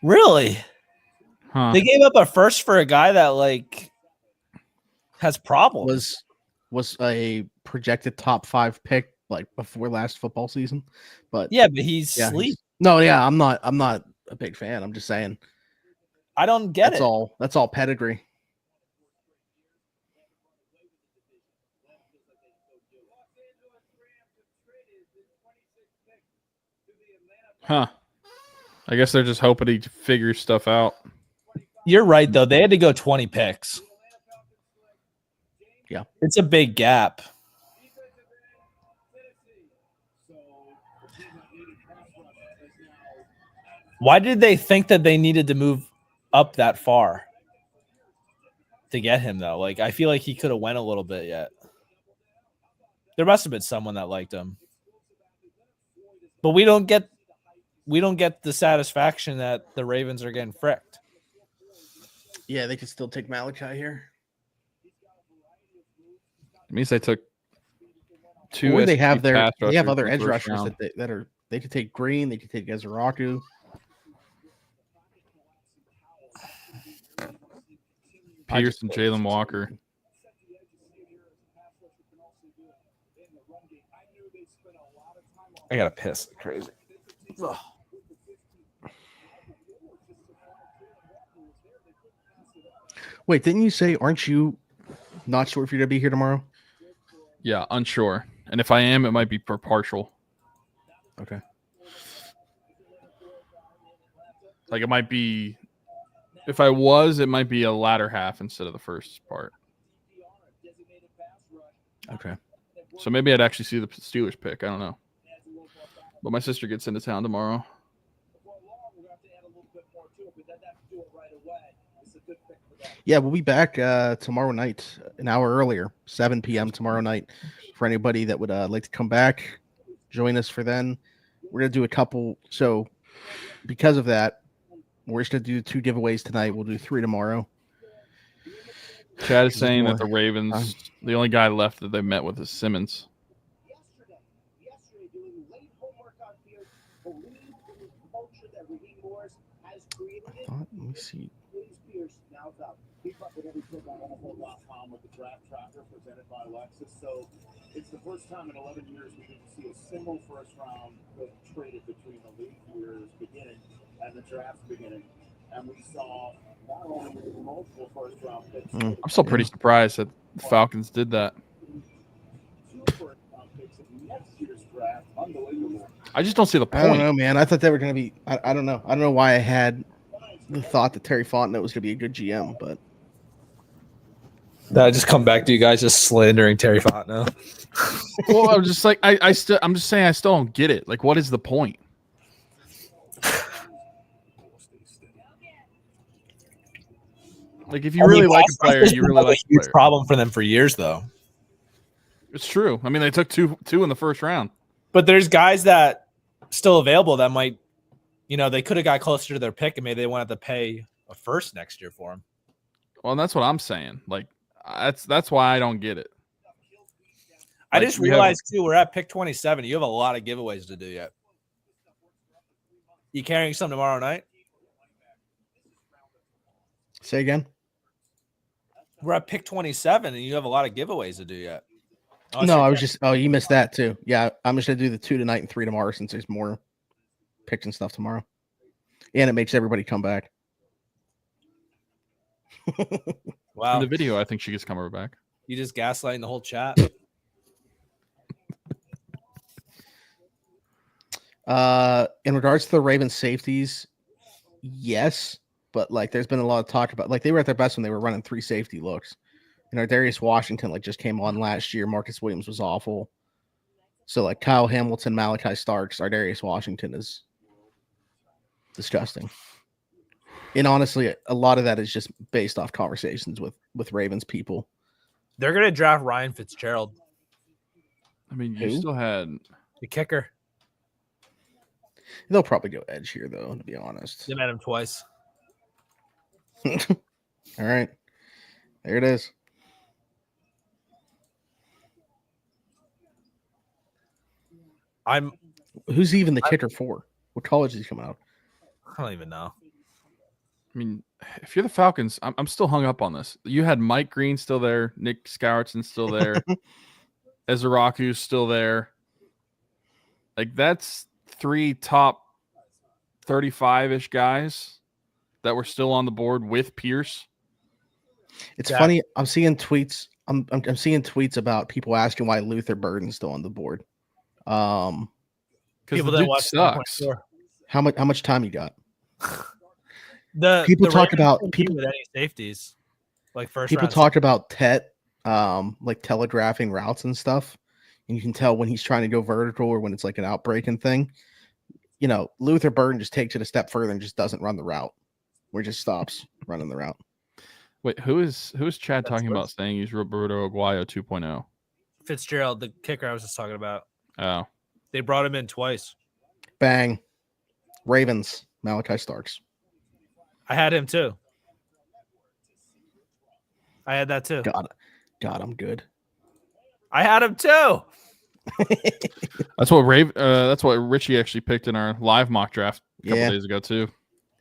Really? Huh. They gave up a first for a guy that like has problems. Was a projected top 5 pick like before last football season, but yeah, but he's sleep. I'm not a big fan. I'm just saying. I don't get That's it. That's all pedigree. Huh. I guess they're just hoping he figures stuff out. You're right, though. They had to go 20 picks. Yeah. It's a big gap. Why did they think that they needed to move up that far to get him, though? Like, I feel like he could have went a little bit yet. There must have been someone that liked him. But we don't get the satisfaction that the Ravens are getting fricked. Yeah, they could still take Malachi here. It means they took 2. Or they have pass they have rushers other in the edge first rushers round. they could take Green, they could take Ezraku. Pierce and Jalen Walker. I gotta piss. Crazy. Ugh. Wait, didn't you say, aren't you not sure if you're going to be here tomorrow? Yeah, unsure. And if I am, it might be for partial. Okay. Like it might be, if I was, it might be a latter half instead of the first part. Okay. So maybe I'd actually see the Steelers pick. I don't know. But my sister gets into town tomorrow. Yeah, we'll be back tomorrow night, an hour earlier, 7 p.m. tomorrow night. For anybody that would like to come back, join us for then. We're going to do a couple. So because of that, we're just going to do 2 giveaways tonight. We'll do 3 tomorrow. Chad is saying that the Ravens, the only guy left that they met with is Simmons. Let me see. With the draft tracker presented by Alexis. So it's the first time in 11 years we didn't see a single first round traded between the league years beginning and the draft beginning. And we saw not only multiple first round picks. I'm still pretty surprised that the Falcons did that. 2 first round picks in next year's draft. Unbelievable. I just don't see the point. I don't know, man. I thought they were going to be. I don't know. I don't know why I had the thought that Terry Fontenot was going to be a good GM, but. I just come back to you guys just slandering Terry Fontenot. Well, I'm just like I'm just saying I still don't get it. Like, what is the point? Like, if you really like a player, you really like a huge player. problem for them for years, though. It's true. I mean, they took two in the first round. But there's guys that still available that might, they could have got closer to their pick and maybe they wanted to pay a first next year for him. Well, and that's what I'm saying. Like, that's why I don't get it. I Like, just realized too, we're at pick 27. You have a lot of giveaways to do yet. You carrying some tomorrow night? Say again. We're at pick 27, and you have a lot of giveaways to do yet. Oh, No, so I was just. Oh, you missed that too. Yeah, I'm just gonna do the 2 tonight and 3 tomorrow since there's more picks and stuff tomorrow, and it makes everybody come back. wow. In the video, I think she gets coming back. You just gaslighting the whole chat. In regards to the Ravens safeties, yes, but like there's been a lot of talk about like they were at their best when they were running 3 safety looks. You know, Darius Washington like just came on last year. Marcus Williams was awful. So like Kyle Hamilton, Malachi Starks, Darius Washington is disgusting. And honestly, a lot of that is just based off conversations with Ravens people. They're gonna draft Ryan Fitzgerald, I mean, you Who? still had the kicker. They'll probably go edge here though, to be honest. They met him twice. All right. There it is. Who's even the kicker for? What college is he coming out? I don't even know. I mean, if you're the Falcons, I'm still hung up on this. You had Mike Green still there, Nick Scourtson's still there, Ezraku's still there. Like that's 3 top 35-ish guys that were still on the board with Pierce. It's funny. I'm seeing tweets. I'm seeing tweets about people asking why Luther Burden's still on the board. Because People the that dude watch sucks. 3.4. How much time you got? People talk Ravens about- compete people- with any safeties, like first People round talk about Tet, like telegraphing routes and stuff, and you can tell when he's trying to go vertical or when it's like an outbreaking thing. You know, Luther Burden just takes it a step further and just doesn't run the route, or just stops running the route. Wait, who is Chad That's talking about worse. saying he's Roberto Aguayo 2.0? Fitzgerald, the kicker I was just talking about. Oh, They brought him in twice. Bang, Ravens, Malachi Starks. I had him too. I had that too. God, I'm good. I had him too. that's what Richie actually picked in our live mock draft a couple days ago too.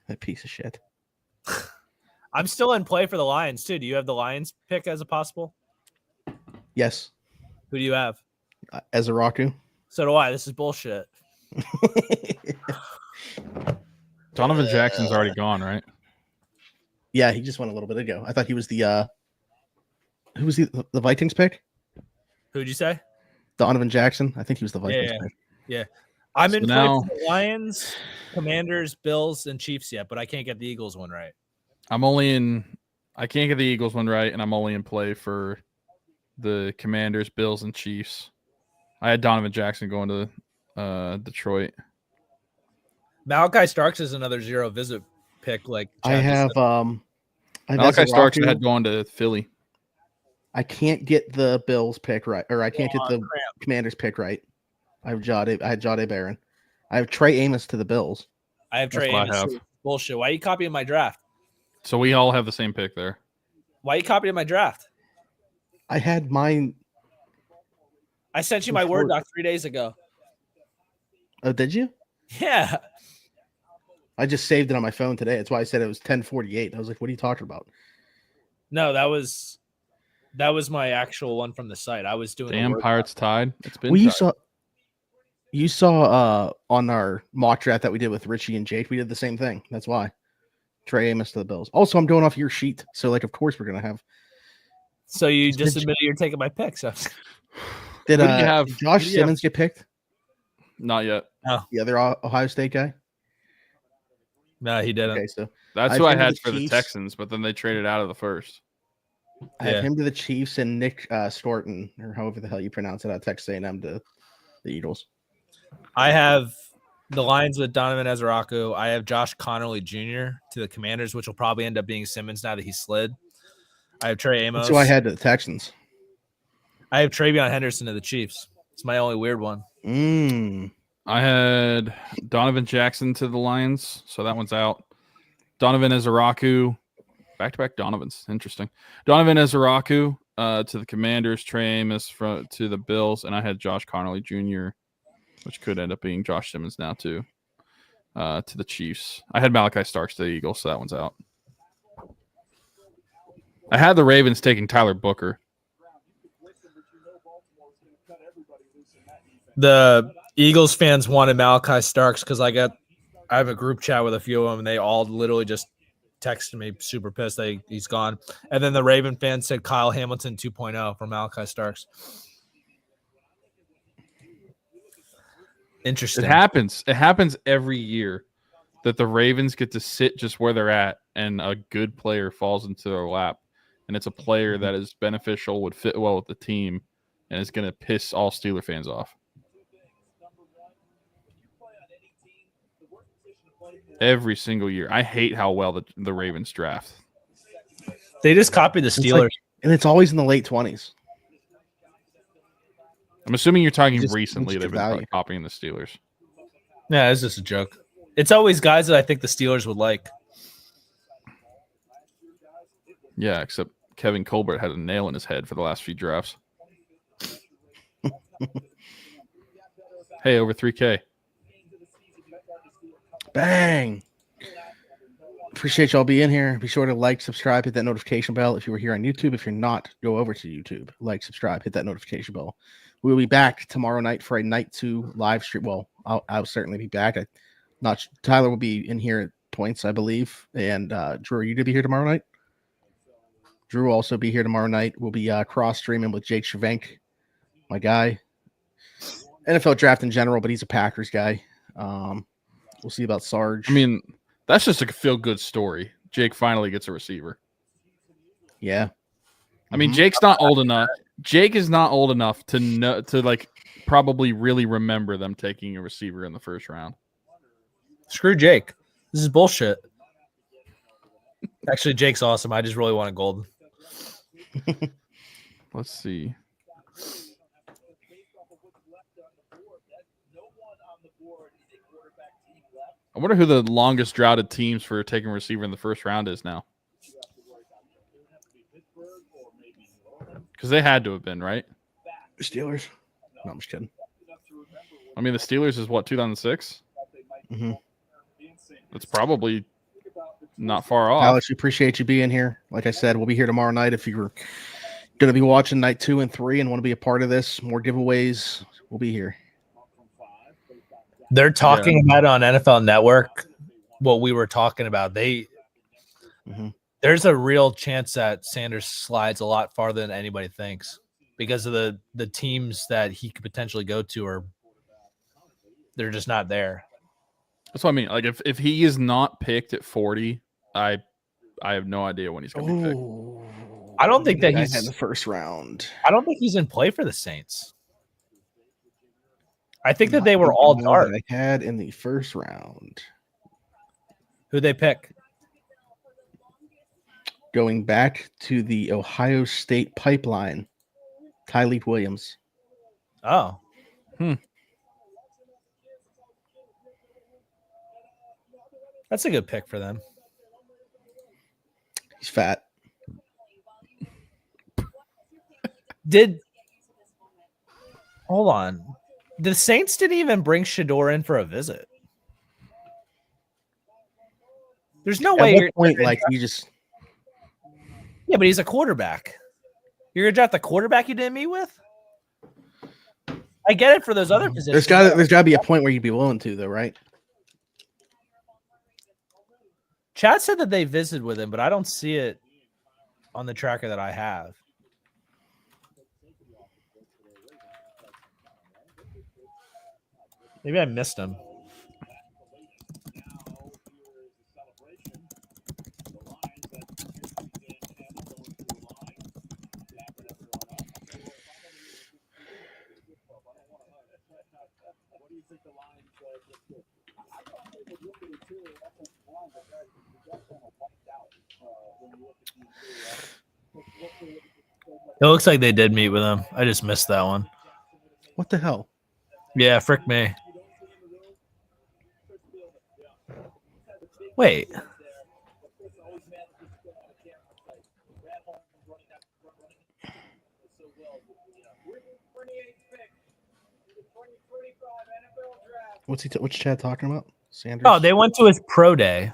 That piece of shit. I'm still in play for the Lions too. Do you have the Lions pick as a possible? Yes, Who do you have? Ezraku. So do I. This is bullshit. Donovan Jackson's already gone, right? Yeah, he just went a little bit ago. I thought he was the who was the Vikings pick? Who'd you say? Donovan Jackson. I think he was the Vikings pick. I'm So in play now- for the Lions, Commanders, Bills, and Chiefs yet, but I can't get the Eagles one right. I can't get the Eagles one right, and I'm only in play for the Commanders, Bills, and Chiefs. I had Donovan Jackson going to Detroit. Malachi Starks is another zero visit pick. Like I Chad just have said. Malachi Starks Ezraku. had going to Philly. I can't get the Bills pick right, or I can't get the Cramp. Commanders pick right. I had Jade Barron. I have Trey Amos to the Bills. I have Trey That's what I Amos. have. too. Bullshit. Why are you copying my draft? So we all have the same pick there. Why are you copying my draft? I had mine. I sent you my Word doc 3 days ago. Oh, did you? Yeah. I just saved it on my phone today. That's why I said it was 10:48. I was like, "What are you talking about?" No, that was my actual one from the site. I was doing the Damn, Word Pirates tied. It's been Well, tied. you saw on our mock draft that we did with Richie and Jake, we did the same thing. That's why Trey Amos to the Bills. Also, I'm going off your sheet, so like, of course, we're gonna have. So you just admitted you're taking my picks. Did Who do you have? did Josh Who do you have? Simmons get picked? Not yet. The other Ohio State guy. No, he didn't. Okay, so That's I who I think had the for the Chiefs- Texans, but then they traded out of the first. I have Yeah. him to the Chiefs and Nick Storton, or however the hell you pronounce it, out of Texas A&M to the Eagles. I have the Lions with Donovan Ezraku. I have Josh Connerly Jr. to the Commanders, which will probably end up being Simmons now that he slid. I have Trey Amos. That's who I had to the Texans. I have Travion Henderson to the Chiefs. It's my only weird one. I had Donovan Jackson to the Lions, so that one's out. Donovan Ezraku, back-to-back Donovans. Interesting. Donovan Ezraku to the Commanders, Trey Amos to the Bills, and I had Josh Connerly Jr., which could end up being Josh Simmons now too, to the Chiefs. I had Malachi Starks to the Eagles, so that one's out. I had the Ravens taking Tyler Booker. The Eagles fans wanted Malachi Starks because I have a group chat with a few of them, and they all literally just texted me super pissed that he's gone. And then the Raven fans said Kyle Hamilton 2.0 for Malachi Starks. Interesting. It happens. It happens every year that the Ravens get to sit just where they're at, and a good player falls into their lap, and it's a player that is beneficial, would fit well with the team, and is going to piss all Steeler fans off. Every single year. I hate how well the Ravens draft. They just copied the Steelers. And it's always in the late 20s. I'm assuming you're talking Just recently they've been value. copying the Steelers. Yeah, it's just a joke. It's always guys that I think the Steelers would like. Yeah, except Kevin Colbert had a nail in his head for the last few drafts. Hey, over 3K. Bang. Appreciate y'all being here. Be sure to like, subscribe, hit that notification bell if you were here on YouTube. If you're not, go over to YouTube. Like, subscribe, hit that notification bell. We will be back tomorrow night for a night 2 live stream. Well, I'll certainly be back. Tyler will be in here at points, I believe. And Drew, are you to be here tomorrow night? Drew will also be here tomorrow night. We'll be cross streaming with Jake Shavenk, my guy. NFL draft in general, but he's a Packers guy. We'll see about Sarge. I mean, that's just a feel-good story. Jake finally gets a receiver. Yeah. I mean, Jake's not old enough. Jake is not old enough to know probably really remember them taking a receiver in the first round. Screw Jake. This is bullshit. Actually, Jake's awesome. I just really wanted Golden. Let's see. I wonder who the longest droughted teams for taking a receiver in the first round is now. Because they had to have been, right? Steelers. No, I'm just kidding. I mean, the Steelers is what, 2006? Mm-hmm. That's probably not far off. Alex, we appreciate you being here. Like I said, we'll be here tomorrow night. If you're going to be watching night 2 and 3 and want to be a part of this, more giveaways, we'll be here. They're talking about on NFL Network what we were talking about. There's a real chance that Sanders slides a lot farther than anybody thinks because of the teams that he could potentially go to they're just not there. That's what I mean. Like if he is not picked at 40, I have no idea when he's going to be picked. I don't think that he's in the first round. I don't think he's in play for the Saints. I think that they were all dark. I had in the first round. Who they pick? Going back to the Ohio State pipeline, Tyleek Williams. Oh. That's a good pick for them. He's fat. Hold on. The Saints didn't even bring Shador in for a visit. There's no way. At what point, like you just. Yeah, but he's a quarterback. You're gonna draft the quarterback you didn't meet with. I get it for those other positions. There's got to be a point where you'd be willing to, though, right? Chad said that they visited with him, but I don't see it on the tracker that I have. Maybe I missed him. It looks like they did meet with him. I just missed that one. What the hell? Yeah, frick me. Wait. What's Chad talking about? Sanders? Oh, they went to his pro day.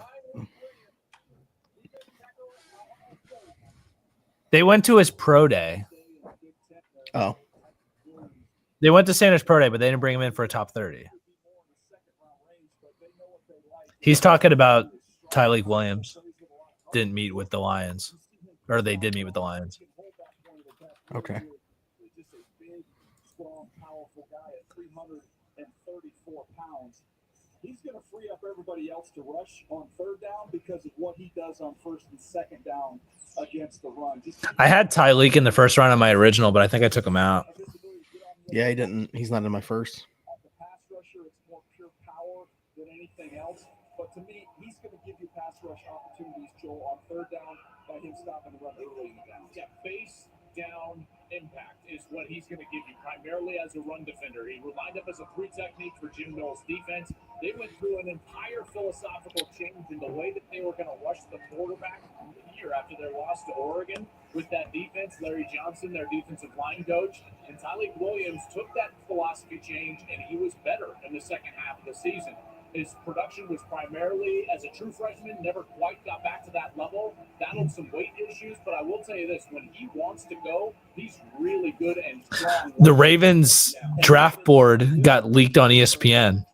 They went to his pro day. Oh. They went to Sanders Pro Day, but they didn't bring him in for a top 30. He's talking about Tyreek Williams didn't meet with the Lions, or they did meet with the Lions. Okay. Just a big, strong, powerful guy at 334 pounds. He's going to free up everybody else to rush on third down because of what he does on first and second down against the run. I had Tyreek in the first round of my original, but I think I took him out. Yeah, he didn't. He's not in my first. The pass rusher, it's more pure power than anything else. But to me, he's going to give you pass rush opportunities, Joel, on third down by him stopping the run early in the down. Yeah, face down impact is what he's going to give you primarily as a run defender. He lined up as a 3 technique for Jim Knowles' defense. They went through an entire philosophical change in the way that they were going to rush the quarterback here after their loss to Oregon with that defense. Larry Johnson, their defensive line coach, and Tyreek Williams took that philosophy change, and he was better in the second half of the season. His production was primarily as a true freshman, never quite got back to that level, battled some weight issues, but I will tell you this, when he wants to go, he's really good and strong. The Ravens draft board got leaked on ESPN.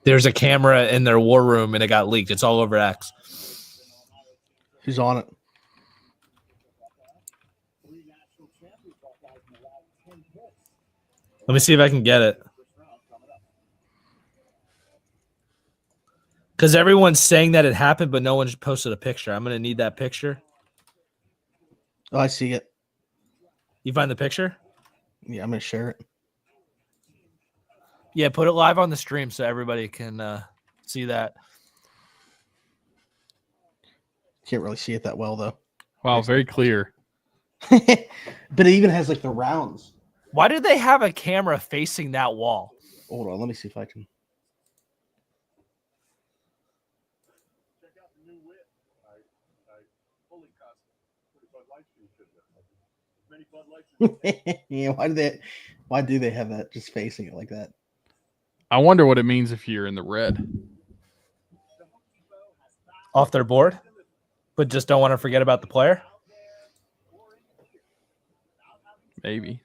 There's a camera in their war room, and it got leaked. It's all over X. Who's on it? Let me see if I can get it. Because everyone's saying that it happened, but no one's posted a picture. I'm going to need that picture. Oh, I see it. You find the picture? Yeah, I'm going to share it. Yeah, put it live on the stream so everybody can see that. Can't really see it that well, though. Wow, very clear. But it even has like the rounds. Why do they have a camera facing that wall? Hold on, let me see if I can. Yeah, why do they have that just facing it like that? I wonder what it means if you're in the red. Off their board, but just don't want to forget about the player. Maybe.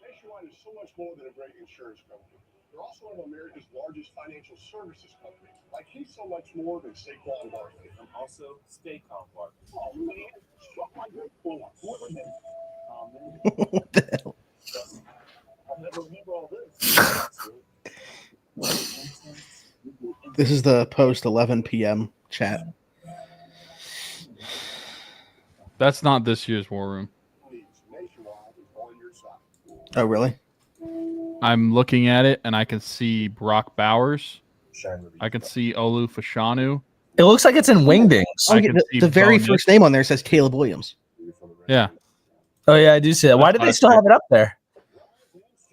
Nationwide is so much more than a great insurance company. They're also one of America's largest financial services companies. Like he's so much more than Saquon Barkley. I'm also Saquon Barkley. Oh man, shut my good point. What the hell? I'll never remember all this. This is the post 11 p.m. chat. That's not this year's War Room. Nationwide is on your side. Oh, really? I'm looking at it, and I can see Brock Bowers. I can see Olu Fashanu. It looks like it's in Wingdings. I can see The very Bo first name on there says Caleb Williams. Yeah, Oh, yeah, I do see that. Why did they still have it up there?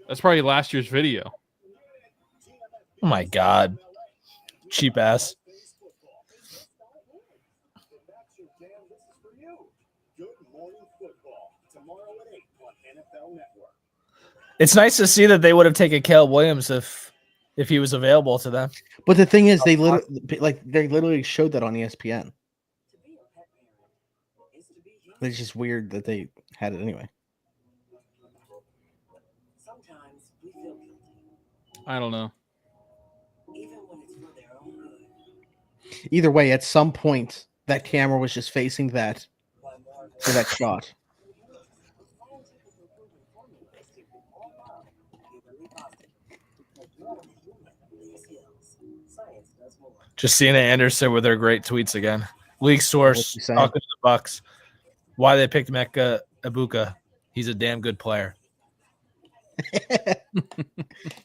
that's probably last year's video. Oh, my God. Cheap ass. It's nice to see that they would have taken Caleb Williams if he was available to them. But the thing is, they literally showed that on ESPN. It's just weird that they had it anyway. I don't know. Either way, at some point, that camera was just facing that for that shot. Justina Anderson with her great tweets again. League source talking to the Bucks. Why they picked Mecca Ibuka. He's a damn good player.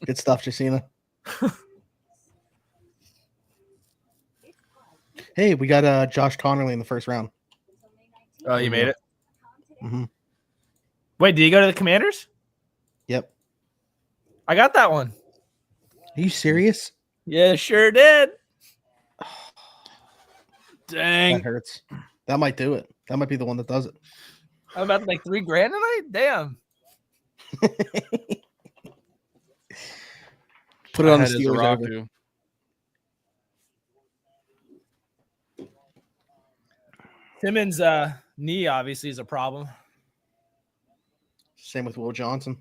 Good stuff, Justina. Hey, we got Josh Connerly in the first round. Oh, you made it? Mm-hmm. Wait, did he go to the Commanders? Yep. I got that one. Are you serious? Yeah, sure did. Dang. That hurts. That might do it. That might be the one that does it. I'm about to make $3,000 tonight? Damn. Put it on the I had his Steelers. over. Araku. Simmons Knee obviously is a problem. Same with Will Johnson.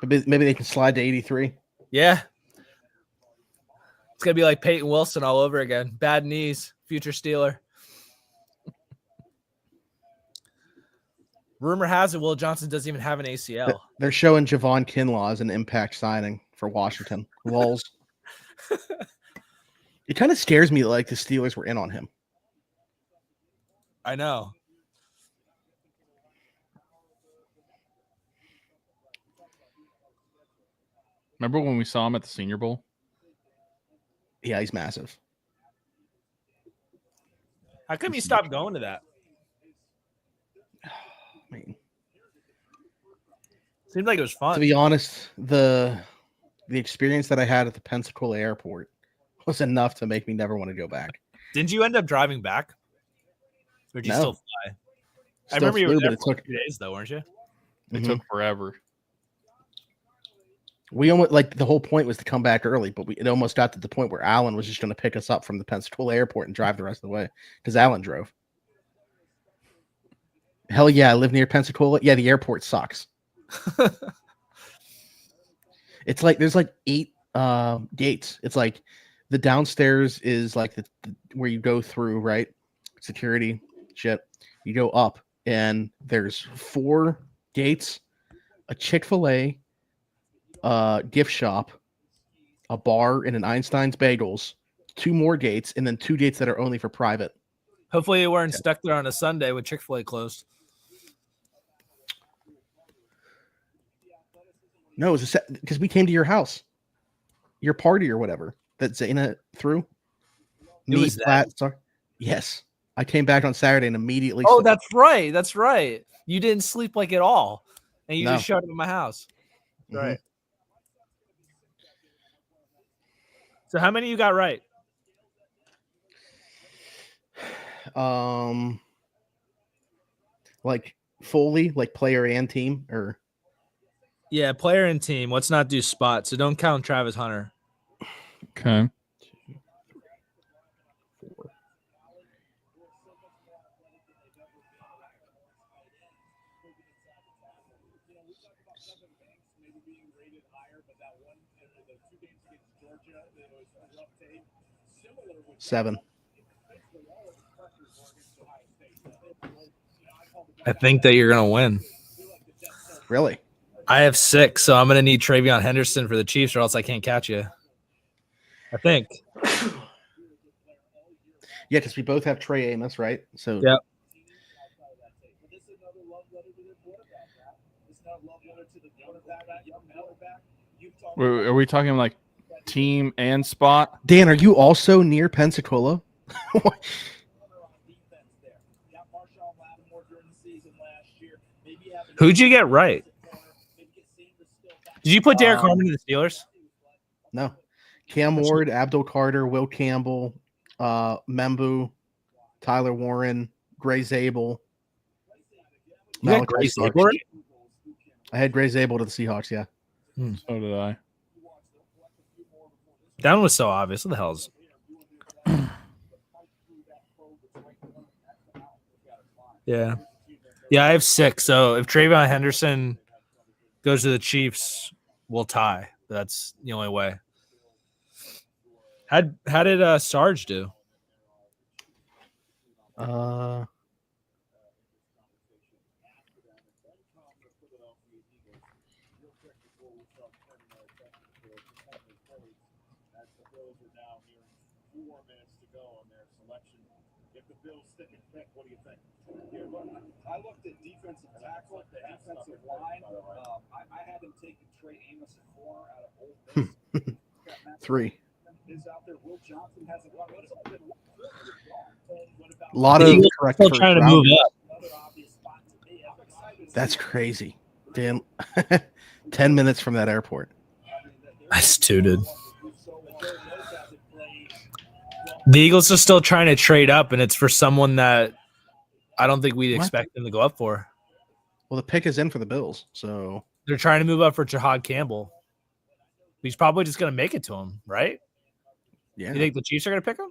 Maybe they can slide to 83. Yeah. It's going to be like Peyton Wilson all over again. Bad knees, future Steeler. Rumor has it Will Johnson doesn't even have an ACL. They're showing Javon Kinlaw as an impact signing for Washington. Lulz. It kind of scares me like the Steelers were in on him. I know. Remember when we saw him at the Senior Bowl? Yeah, he's massive. How come you stopped going to that? I mean, Seemed like it was fun. to be honest, the experience that I had at the Pensacola airport was enough to make me never want to go back. Didn't you end up driving back? Or did you No. still fly? I Still remember you were flew, there but for it took 2 days, though, weren't you? It Mhm. took forever. We almost like the whole point was to come back early, but it almost got to the point where Alan was just going to pick us up from the Pensacola airport and drive the rest of the way because Alan drove. Hell yeah, I live near Pensacola. Yeah, the airport sucks. It's like there's like 8 gates. It's like the downstairs is like the where you go through, right? Security shit. You go up and there's 4 gates, a Chick-fil-A, gift shop, a bar, and an Einstein's Bagels, 2 more gates, and then 2 gates that are only for private. Hopefully you weren't stuck there on a Sunday when Chick-fil-A closed. No, it was because we came to your house, your party or whatever that Zaina threw. It was that? Platt, sorry. Yes, I came back on Saturday and immediately. Oh, that's right. That's right. You didn't sleep like at all, and you No. just showed up at my house. Mhm. Right. So how many you got right? Like fully, like player and team, or Yeah, player and team. Let's not do spot. So don't count Travis Hunter. Okay. 4. Seven. I think that you're gonna win. Really? I have 6, so I'm gonna need Travion Henderson for the Chiefs, or else I can't catch you. I think. Yeah, because we both have Trey Amos, right? So Yeah. Are we talking like team and spot? Dan, are you also near Pensacola? Who'd you get right? Did you put Derek Harmon in the Steelers? No. Cam Ward, Abdul Carter, Will Campbell, Membu, Tyler Warren, Gray Zabel. You got Gray Starks. Zabel? I had Gray Zabel to the Seahawks, yeah. So did I. That one was so obvious. What the hell is? Yeah. Yeah, I have 6. So if Travion Henderson goes to the Chiefs, we'll tie. That's the only way. How did Sarge do? I looked at defensive tackle, the defensive line. I had him taking Trey Amos at 4 out of Ole Miss. 3. Is out there. Will Johnson hasn't run. A lot of correct Still first trying to move rounders. up. That's crazy. Dan, 10 minutes from that airport. That's tooted. The Eagles are still trying to trade up, and it's for someone that I don't think we'd What? expect them to go up for. Well, the pick is in for the Bills, so They're trying to move up for Jahad Campbell. He's probably just going to make it to him, right? yeah. You think the Chiefs are going to pick him?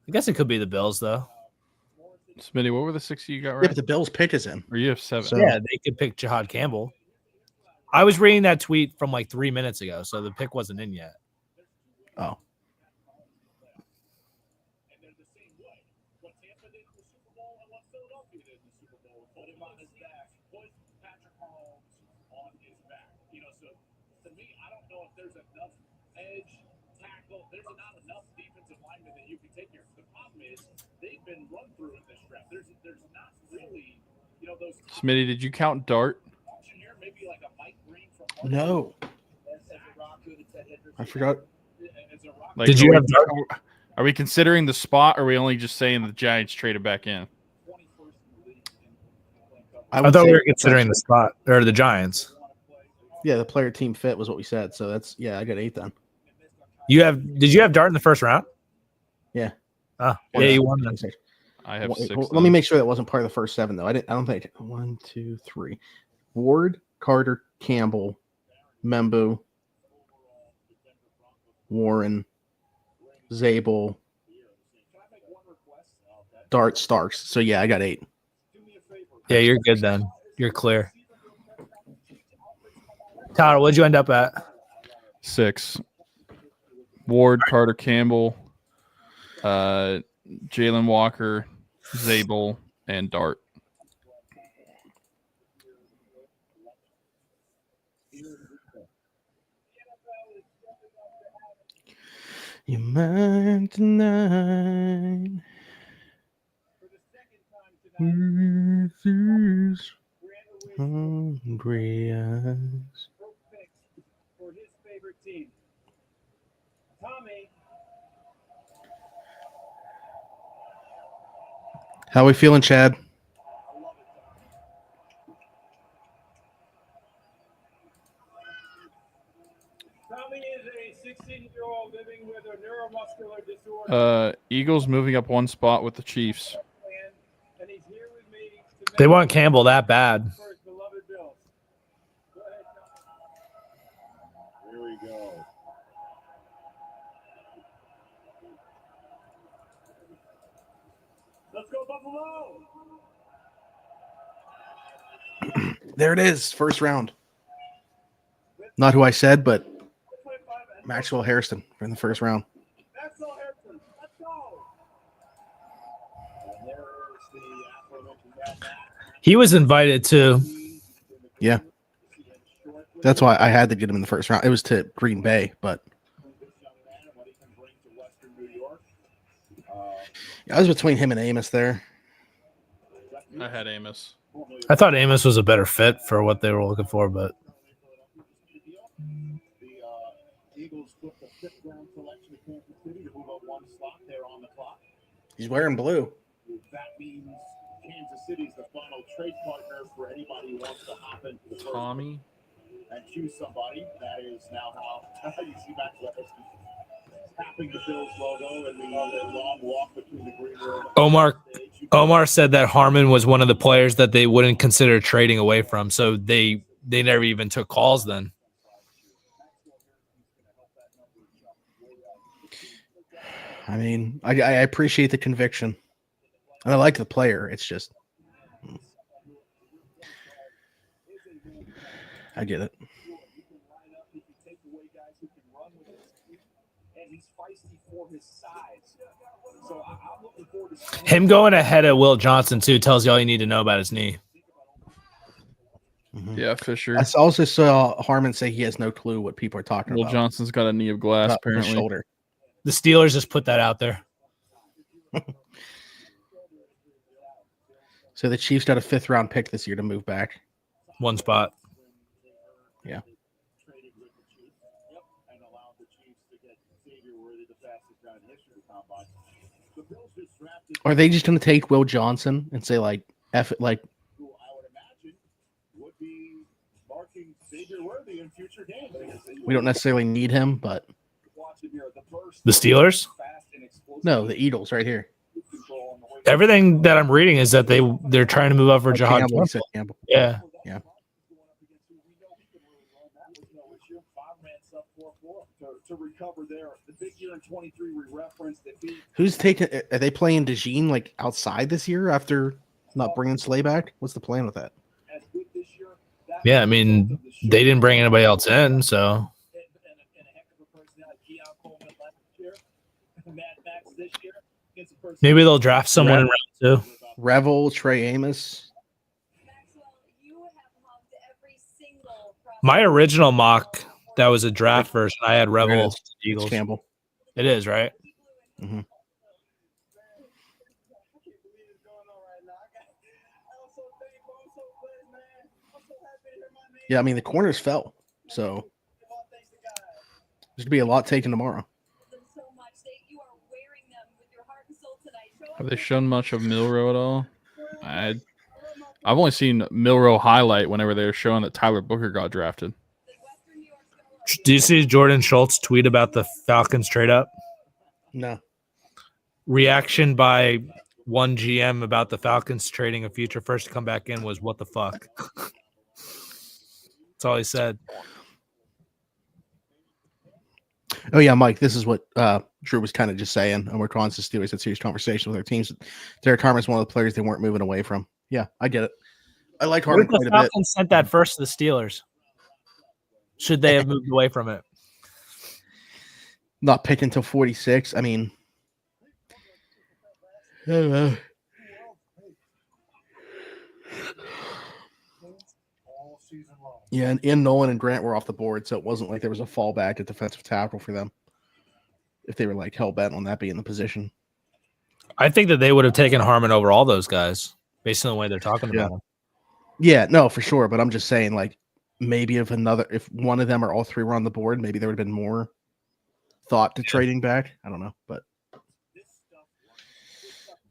I guess it could be the Bills, though. Smitty, what were the 6 you got Yeah, right? but the Bills pick is in. Or you have 7? So- Yeah, they could pick Jahad Campbell. I was reading that tweet from like 3 minutes ago, so the pick wasn't in yet. Oh, And they're the same way. What Tampa did in the Super Bowl and what Philadelphia did in the Super Bowl. Put him on his back. Put Patrick Mahomes on his back. So to me, I don't know if there's enough edge, tackle. There's not enough defensive linemen that you can take here. The problem is they've been run through in this draft. There's not really, those. Smitty, did you count Dart? Option here, maybe like a Mike Green from no. I forgot. Like, Did you have Dart? Are we considering the spot, or are we only just saying the Giants traded back in? I would thought we say- were considering the spot or the Giants. Yeah, the player team fit was what we said. So that's I got 8 then. Did you have Dart in the first round? Yeah. Oh, yeah, you won then. I have 6. Let me make sure that wasn't part of the first 7 though. I don't think 1, 2, 3. Ward, Carter, Campbell, Membu, Warren, Zabel, Dart, Starks. So yeah, I got 8. Yeah, you're good then. You're clear. Tyler, what'd you end up at? 6. Ward, Carter, Campbell, Jalen Walker, Zabel, and Dart. You might tonight. With these hungry eyes. For his favorite team. Tommy. How we feeling, Chad? Tommy is a 16-year-old living with a neuromuscular disorder. Eagles moving up 1 spot with the Chiefs. And he's here with me to They want Campbell that bad. for his beloved Bills. Go ahead, Tommy. Here we go. Let's go, Buffalo! There it is, first round. Not who I said, but Maxwell Harrison in the first round. Maxwell Harrison, let's go! And there's the aforementioned Matt. He was invited too. Yeah, that's why I had to get him in the first round. It was to Green Bay, but I was between him and Amos there. I had Amos. I thought Amos was a better fit for what they were looking for, but Eagles took the 5th round selection of Kansas City to move up 1 slot. They're on the clock. He's wearing blue. That means Kansas City's the final trade partner for anybody who wants to hop into the first Tommy. and choose somebody. That is now how you see Maxwell tapping the Bills logo and the long walk between the green room. Omar said that Harmon was one of the players that they wouldn't consider trading away from, so they never even took calls then. I mean, I appreciate the conviction, and I like the player. It's just, I get it. Him going ahead of Will Johnson too tells you all you need to know about his knee. Mhm. Yeah, Fisher. I also saw Harmon say he has no clue what people are talking Will about. Johnson's got a knee of glass, about his apparently. shoulder. The Steelers just put that out there. So the Chiefs got a 5th round pick this year to move back. 1 spot. Yeah. Are they just going to take Will Johnson and say like F it, like Who I would imagine would be marking Xavier Worthy in future games. we don't necessarily need him, but The Steelers? no, the Eagles right here. Everything that I'm reading is that they're trying to move up for Jahad Campbell, he Campbell. said Campbell. Yeah. to recover there. The big year in 23 we referenced that beat. Who's taking? Are they playing DeJean like outside this year after not bringing Slay back? What's the plan with that? As good this year. That Yeah, I was the mean, result of the they show. didn't bring anybody else in, so And a heck of a personality. Keon Coleman last year. Mad Max this year. Against a person- maybe they'll draft someone in round 2. Revel, Trey Amos. My original mock that was a draft version. I had There it Revel is. It's Eagles. Campbell. It is, right? hmm I can't believe it's going on right now. I'm so thankful. I'm so blessed, man. I'm so happy to hear my name. Yeah, I mean the corners fell, so All thanks to God. there's gonna be a lot taken tomorrow. Have they shown much of Milrow at all? I've only seen Milrow highlight whenever they were showing that Tyler Booker got drafted. Do you see Jordan Schultz tweet about the Falcons trade up? No. Reaction by one GM about the Falcons trading a future first to come back in was, what the fuck? That's all he said. Oh yeah, Mike. This is what Drew was kind of just saying, and we're calling the Steelers had serious conversations with their teams. Derek Harmon's one of the players they weren't moving away from. Yeah, I get it. I like What Harmon if the quite a bit. Falcons sent that first to the Steelers? Should they have moved away from it? Not picked until 46. I mean, I don't know. All season long. Yeah, and Nolan and Grant were off the board, so it wasn't like there was a fallback at defensive tackle for them. If they were like hell bent on that being the position. I think that they would have taken Harmon over all those guys based on the way they're talking about him. Yeah, no, for sure. But I'm just saying, like, maybe if one of them or all three were on the board, maybe there would have been more thought to trading back. I don't know, but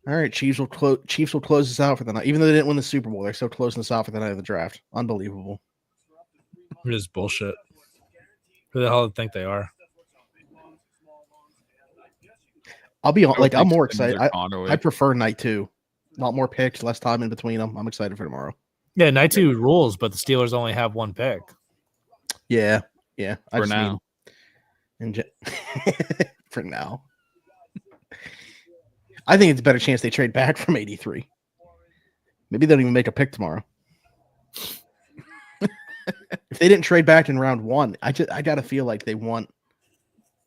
all right, Chiefs will close this out for the night. Even though they didn't win the Super Bowl, they're still closing this out for the night of the draft. Unbelievable. It is bullshit. Who the hell do you think they are? I'll be like, I'm more excited. I Conway. prefer night 2. A lot more picks, less time in between them. I'm excited for tomorrow. Yeah, night 2 rules, but the Steelers only have one pick. Yeah. For now. For now. I think it's a better chance they trade back from 83. Maybe they don't even make a pick tomorrow. If they didn't trade back in round 1, I gotta feel like they want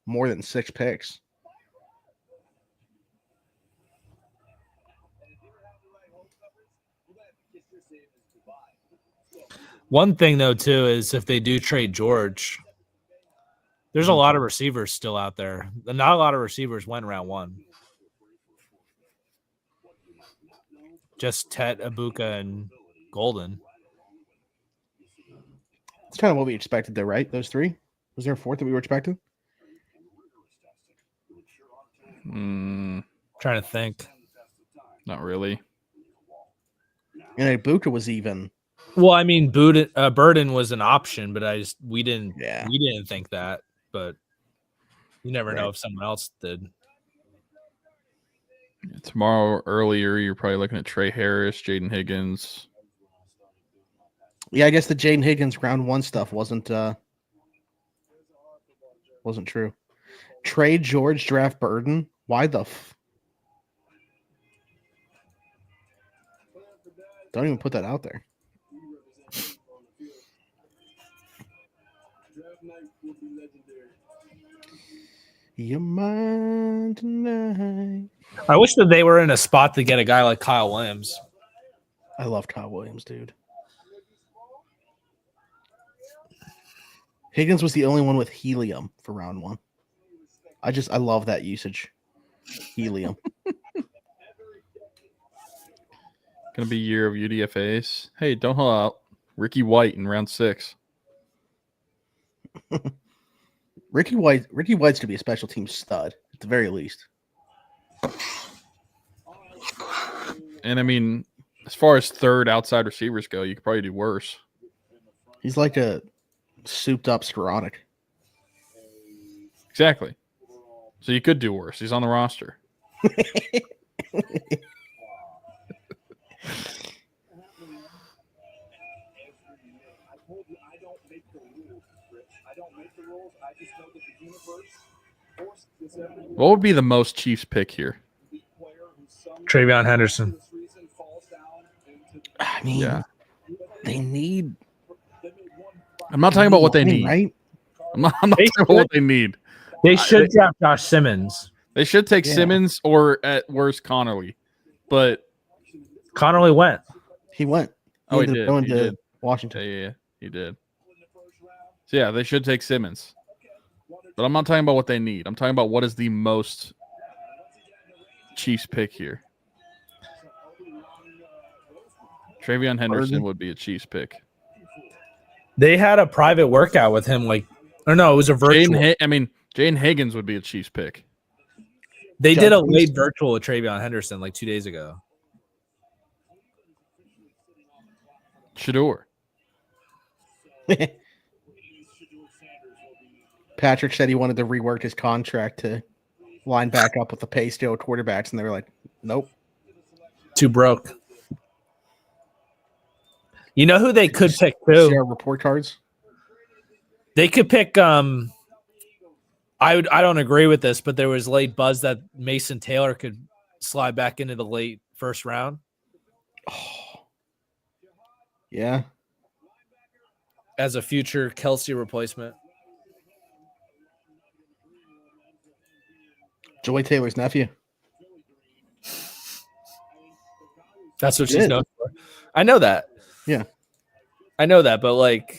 more than 6 picks. One thing, though, too, is if they do trade George, there's a lot of receivers still out there. Not a lot of receivers went round 1. Just Tet, Ibuka, and Golden. It's kind of what we expected, though, right? Those 3? Was there a 4th that we were expecting? Trying to think. Not really. And Ibuka was even. Well, I mean, Burden was an option, but we didn't think that. But you never know if someone else did. Tomorrow earlier, you're probably looking at Trey Harris, Jaden Higgins. Yeah, I guess the Jaden Higgins round 1 stuff wasn't true. Trade George, draft Burden. Why the don't even put that out there. You're mine tonight. I wish that they were in a spot to get a guy like Kyle Williams. I love Kyle Williams, dude. Higgins was the only one with helium for round 1. I love that usage. Helium. Gonna be year of UDFAs. Hey, don't hold out. Ricky White in round 6. Ricky White's to be a special team stud at the very least. And I mean, as far as third outside receivers go, you could probably do worse. He's like a souped up Skoranek. Exactly. So you could do worse. He's on the roster. I don't make the rules. I just know that the universe forces this every What would be the most Chiefs pick here? player who some Travion Henderson. reason falls down into the I mean, Yeah. they need. I'm not talking about what they need. Right? I'm not talking about what they need. They should draft Josh Simmons. They should take Yeah. Simmons or at worst Connerly. But Connerly went. He went. Oh, he ended up did. going He to did. Washington. yeah, he did. So yeah, they should take Simmons. But I'm not talking about what they need. I'm talking about what is the most Chiefs pick here. Travion Henderson would be a Chiefs pick. They had a private workout with him, it was a virtual. Jaden Higgins would be a Chiefs pick. They did a late virtual with Travion Henderson 2 days ago. Shador. Patrick said he wanted to rework his contract to line back up with the pay scale quarterbacks, and they were like, nope. Too broke. You know who they could pick See too? our report cards? They could pick I don't agree with this, but there was late buzz that Mason Taylor could slide back into the late first round Yeah. as a future Kelsey replacement. Joy Taylor's nephew. That's what He she's did. known for. I know that. Yeah. I know that, but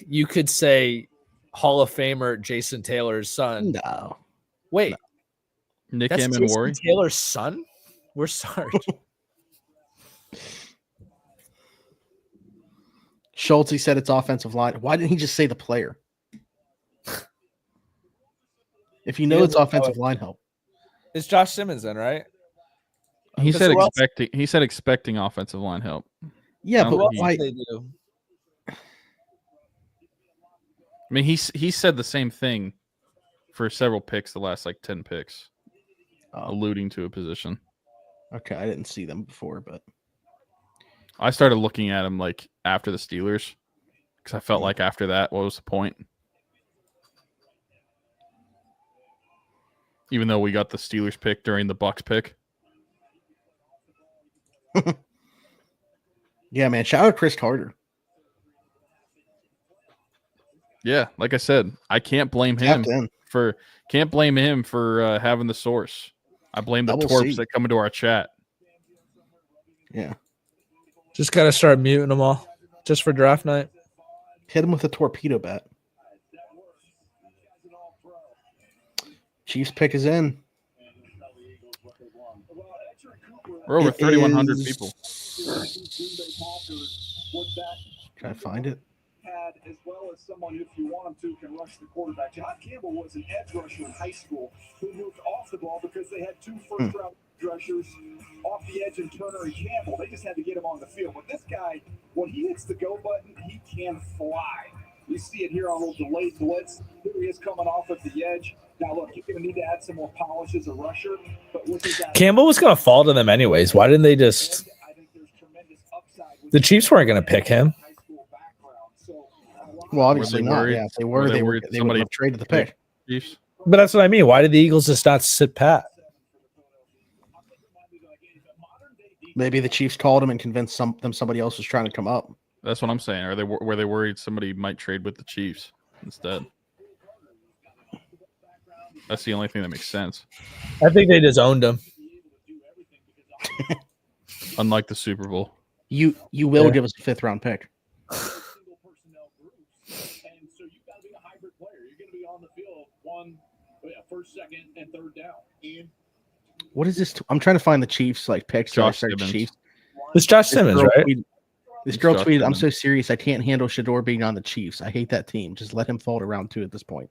you could say Hall of Famer Jason Taylor's son. No. Wait, Nick that's Jason Amenwari. Taylor's son? We're sorry. Schulte said it's offensive line. Why didn't he just say the player? If you know He it's doesn't know offensive it. line help. It's Josh Simmons then, right? He Because said who else- expecting. He said expecting offensive line help. Yeah, I but don't Who else think why? did they do? I mean, he said the same thing for several picks, the last 10 picks, alluding to a position. Okay, I didn't see them before, but I started looking at him after the Steelers because I felt like after that, what was the point? Even though we got the Steelers pick during the Bucks pick. yeah, man. Shout out Chris Carter. Yeah, like I said, I can't blame Tapped him in. for having the source. I blame the Double twerps C. that come into our chat. Yeah. Just got to start muting them all just for draft night. Hit him with a torpedo bat. Chiefs pick is in. We're over It 3,100 is- people. Can I find it? had, as well as someone, if you want him to, can rush the quarterback. John Campbell was an edge rusher in high school who moved off the ball because they had two first-round edge rushers off the edge, and Turner and Campbell. They just had to get him on the field. But this guy, when he hits the go button, he can fly. You see it here on a little delayed blitz. Here he is coming off at the edge. Now, look, you're going to need to add some more polish as a rusher. But with his Campbell was going to fall to them anyways. Why didn't they just? I think there's tremendous upside with The Chiefs weren't going to pick him. high school background. So, Well, obviously they not. worried? Yeah, if they Were were, they they worried would somebody- have traded the pick. Chiefs. But that's what I mean. Why did the Eagles just not sit pat? Maybe the Chiefs called him and convinced them somebody else was trying to come up. That's what I'm saying. Were they worried somebody might trade with the Chiefs instead? That's the only thing that makes sense. I think they just owned him. Unlike the Super Bowl. You will Yeah. give us a 5th round pick. single personnel groups. And so you've got to be a hybrid player. You're going to be on the field first, second, and third down. And What is this? I'm trying to find the Chiefs picks. Josh Search Simmons. Chiefs. It's Josh This Simmons, girl right? tweeted- This It's girl Josh tweeted, "I'm Simmons. so serious. I can't handle Shador being on the Chiefs. I hate that team. Just let him fall to round 2 at this point."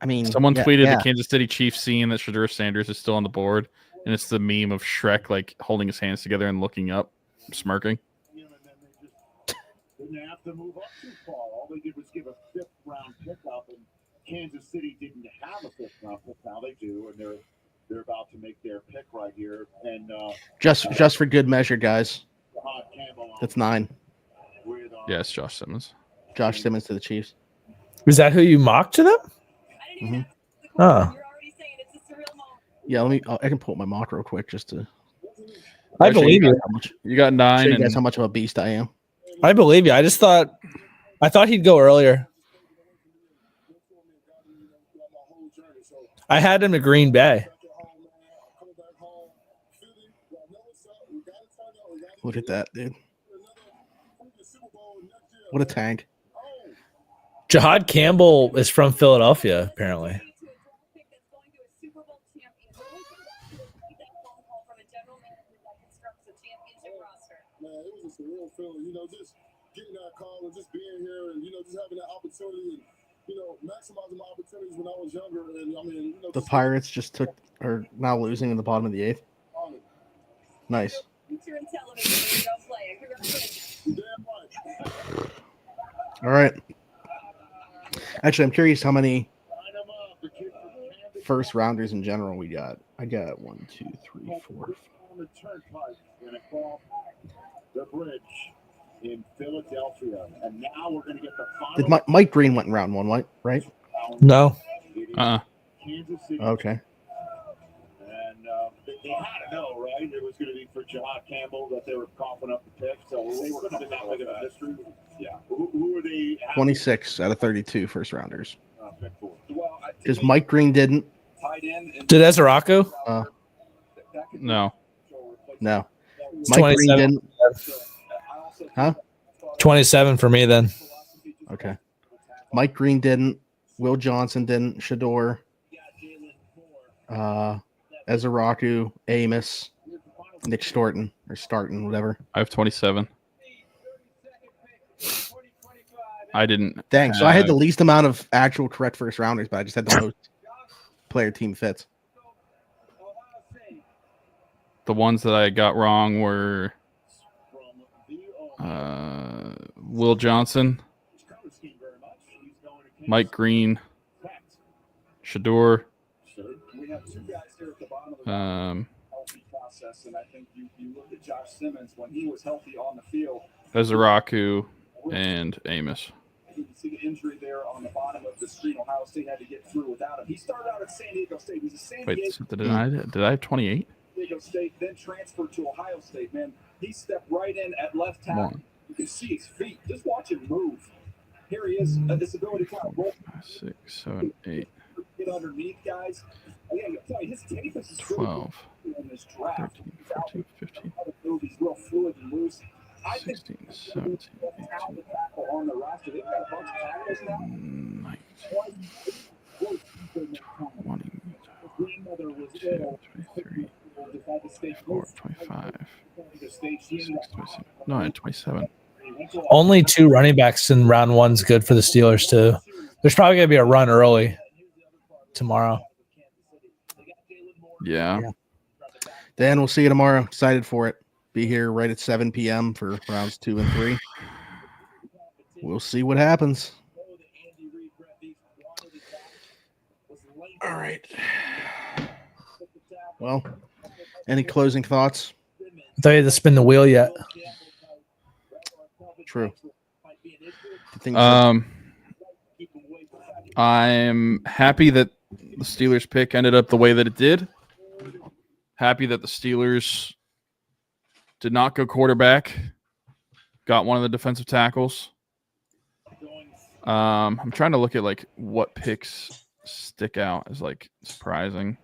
I mean, Someone yeah, tweeted yeah. the Kansas City Chiefs seeing that Shador Sanders is still on the board, and it's the meme of Shrek holding his hands together and looking up, smirking. then they just didn't have to move up too far. All they did was give a 5th round pickup, and Kansas City didn't have a 5th round pick. Now they do, and they're about to make their pick right here. And Just for good measure, guys. Campbell That's 9. with Yeah, it's Josh Simmons. Josh Simmons to the Chiefs. Is that who you mocked to them? Mhm. Oh, Yeah, I can pull up my mock real quick just to I Actually, believe you. how much You got show 9 you guys and how much of a beast I am. I believe you. I thought he'd go earlier. I had him to Green Bay. Look at that, dude. What a tank. Jahad Campbell is from Philadelphia, apparently. Man, it was just a real feeling, just getting that call and just being here and, just having that opportunity and, maximizing my opportunities when I was younger. And, I mean, The Pirates are now losing in the bottom of the 8th. Nice. All right. Actually, I'm curious how many first rounders in general we got. I got 1, 2, 3, 4. The bridge in Philadelphia, and now we're going to get the Did final. Mike Green went in round 1, right? No. Kansas City. Okay. And they had to know, right? It was going to be for Jahad Campbell that they were coughing up the pick, so they were going to be that big of a history. Yeah. Who were they? 26 out of 32 first rounders. Pick for? Well, Because Mike Green didn't. Did Ezeraku? no. No. It's Mike Green 27. didn't. Huh? 27 for me then. Okay. Mike Green didn't. Will Johnson didn't. Shador. Ezeraku. Amos. Nick Staunton. Or Starton, whatever. I have 27. I didn't. Dang. So I had the least amount of actual correct first rounders, but I just had the most player team fits. The ones that I got wrong were Will Johnson, Mike Green, Shador, Ezeraku, and Amos. You can see the injury there on the bottom of the screen. Ohio State had to get through without him. He started out at San Diego State. He's a San Wait, Diego so did I have 28? State, then transferred to Ohio State. Man, he stepped right in at left tackle. You can see his feet. Just watch him move. Here he is. This ability to roll. 5, 6, 7, 8, Get underneath guys. Again, I'm telling you, his tape is 12, in this draft. 13, 14, 15, He's real fluid and loose. I think 16, 17, 18, on the roster, they've got a bunch of tackles now. 19, 20, 22, 23, 24, 25, 26, 27. No, I had 27. Only 2 running backs in round 1's good for the Steelers too. There's probably gonna be a run early tomorrow. Yeah. Dan, we'll see you tomorrow. Excited for it. Be here right at 7 p.m. for rounds 2 and 3. We'll see what happens. All right. Well, any closing thoughts? I thought you had to spin the wheel yet. True. I'm happy that the Steelers pick ended up the way that it did. Happy that the Steelers did not go quarterback. Got one of the defensive tackles. I'm trying to look at like what picks stick out as like surprising.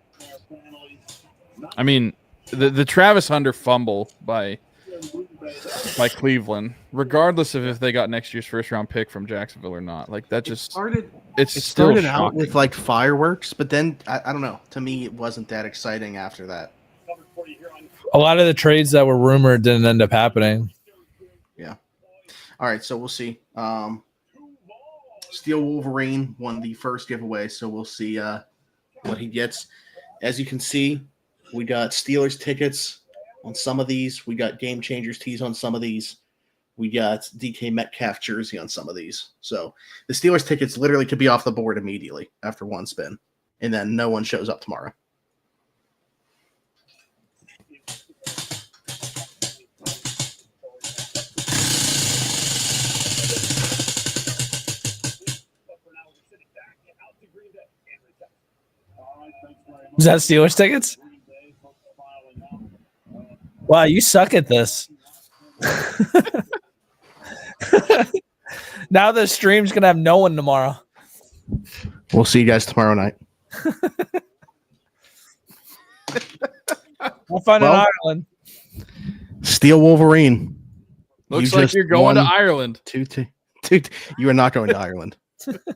I mean, the Travis Hunter fumble by Cleveland, regardless of if they got next year's first round pick from Jacksonville or not, like that just it started out with like fireworks, but then I don't know. To me, it wasn't that exciting after that. A lot of the trades that were rumored didn't end up happening. Yeah. All right, so we'll see. Steel Wolverine won the first giveaway, so we'll see what he gets. As you can see, we got Steelers tickets on some of these. We got Game Changers tees on some of these. We got DK Metcalf jersey on some of these. So the Steelers tickets literally could be off the board immediately after one spin, and then no one shows up tomorrow. Is that Steelers tickets? Wow, you suck at this. Now the stream's gonna have no one tomorrow. We'll see you guys tomorrow night. We'll find Well, in Ireland. Steel Wolverine. Looks You like just you're going to won Ireland. You are not going to Ireland.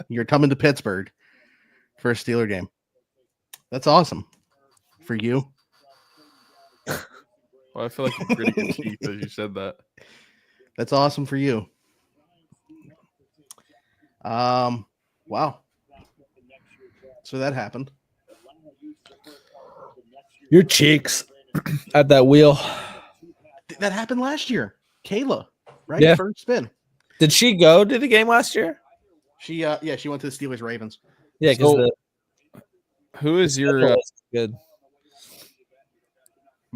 You're coming to Pittsburgh for a Steeler game. That's awesome for you. Well, I feel like you gritted your teeth as you said that. That's awesome for you. Wow. So that happened. Your cheeks at that wheel. That happened last year. Kayla, right? Yeah. First spin. Did she go to the game last year? She she went to the Steelers Ravens. Yeah, because So, who is your good.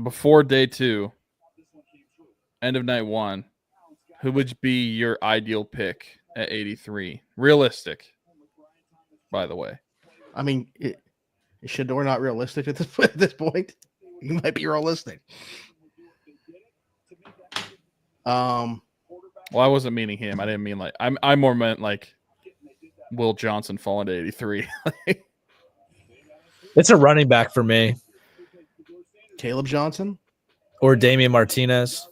before day 2, end of night 1? Who would be your ideal pick at 83? Realistic, by the way. I mean, Shador not realistic at this point. He might be realistic. Well, I wasn't meaning him. I didn't mean like I more meant like Will Johnson falling to 83. It's a running back for me. Caleb Johnson Or Damian Martinez.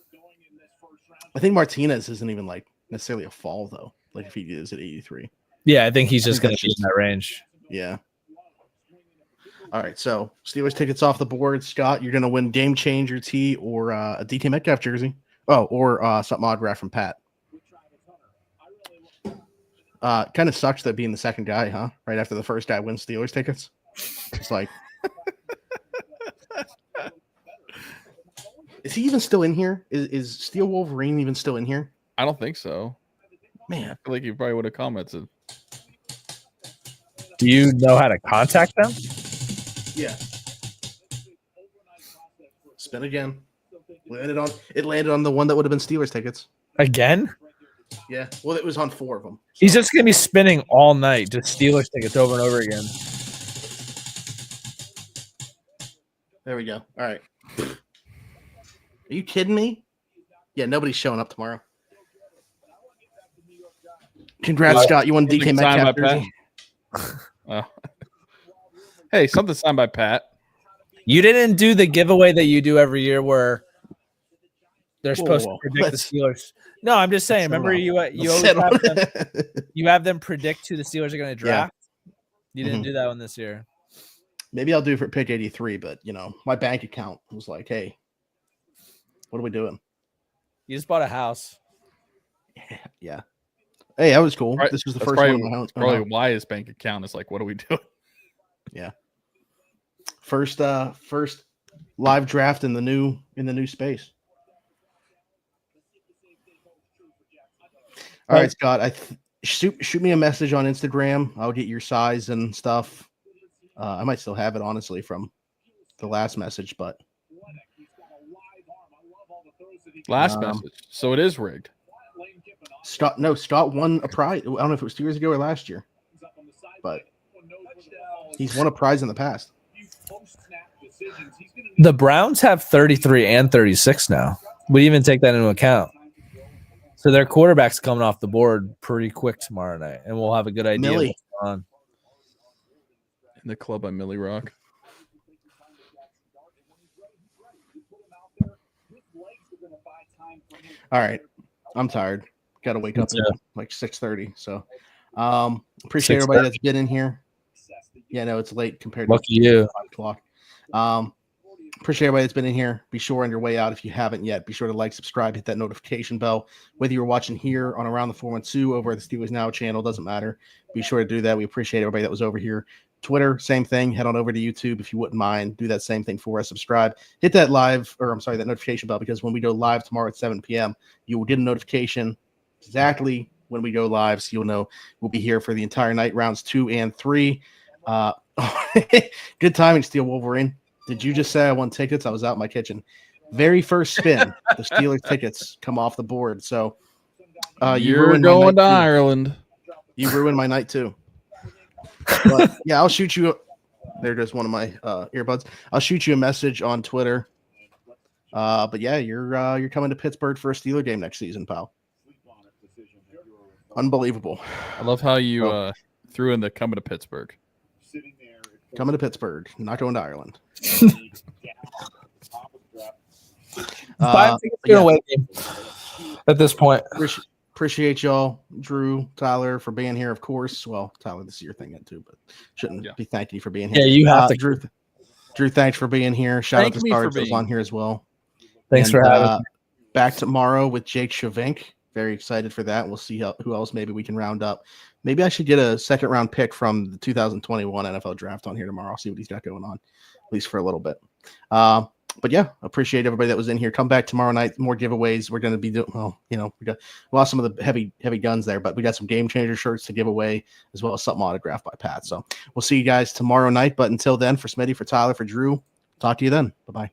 I think Martinez isn't even like necessarily a fall though. Like if he is at 83. Yeah, I think he's just think going to that's be in that range. Yeah. All right, so Steelers tickets off the board. Scott, you're going to win Game Changer tee or a DT Metcalf jersey. Oh, or something autograph from Pat. Kind of sucks that being the second guy, huh? Right after the first guy wins Steelers tickets. It's like, is he even still in here? Is Steel Wolverine even still in here? I don't think so. Man, I feel like you probably would have commented. Do you know how to contact them? yeah. Spin again. It landed on the one that would have been Steelers tickets. Again? Yeah. Well, it was on 4 of them. He's just going to be spinning all night, just Steelers tickets over and over again. There we go. All right. Are you kidding me? Yeah, nobody's showing up tomorrow. Congrats, Scott. You won DK Something signed Metcalf by Pat. jersey. Oh. Hey, something signed by Pat. You didn't do the giveaway that you do every year where they're supposed Whoa. to predict the Steelers. No, I'm just saying. Remember, you always Settle have on them, it. you have them predict who the Steelers are going to draft. You didn't do that one this year. Maybe I'll do it for pick 83, but my bank account was like, hey, what are we doing? You just bought a house. Yeah. Hey, that was cool. Right. This was the That's first probably, one. In my probably house. why his bank account is like, what are we doing? Yeah. First live draft in the new space. All right, Scott. Shoot me a message on Instagram. I'll get your size and stuff. I might still have it honestly from the last message, but Last message. So it is rigged. Scott won a prize. I don't know if it was 2 years ago or last year, but he's won a prize in the past. The Browns have 33 and 36 now. We even take that into account. So their quarterback's coming off the board pretty quick tomorrow night, and we'll have a good idea Millie. of what's on. In the club by Millie Rock. All right, I'm tired. Got to wake up at like 6:30. So, appreciate everybody that's been in here. Yeah, no, it's late compared Lucky to you. 5 o'clock. Appreciate everybody that's been in here. Be sure on your way out, if you haven't yet, be sure to like, subscribe, hit that notification bell. Whether you're watching here on Around the 412 over at the Steelers Now channel, doesn't matter. Be sure to do that. We appreciate everybody that was over here. Twitter, same thing. Head on over to YouTube if you wouldn't mind. Do that same thing for us. Subscribe. Hit that that notification bell, because when we go live tomorrow at 7 p.m., you will get a notification exactly when we go live, so you'll know we'll be here for the entire night, rounds 2 and 3. Good timing, Steel Wolverine. Did you just say I won tickets? I was out in my kitchen. Very first spin, the Steelers tickets come off the board. So You're going to Ireland. You ruined my night too. But yeah, I'll shoot you. there goes one of my earbuds. I'll shoot you a message on Twitter. But yeah, you're coming to Pittsburgh for a Steeler game next season, pal. Unbelievable. I love how you threw in the coming to Pittsburgh. Coming to Pittsburgh, not going to Ireland. Away game at this point. Appreciate y'all, Drew, Tyler, for being here, of course. Well, Tyler, this is your thing too, but shouldn't be thanking you for being here. Yeah, you have to. Drew, thanks for being here. Shout out to Stars that's on here as well. Thanks for having me. Back tomorrow with Jake Shavink. Very excited for that. We'll see who else maybe we can round up. Maybe I should get a second round pick from the 2021 NFL draft on here tomorrow. I'll see what he's got going on, at least for a little bit. But yeah, appreciate everybody that was in here. Come back tomorrow night. More giveaways. We're going to be doing, we lost some of the heavy guns there, but we got some game changer shirts to give away as well as something autographed by Pat. So we'll see you guys tomorrow night. But until then, for Smitty, for Tyler, for Drew, talk to you then. Bye-bye.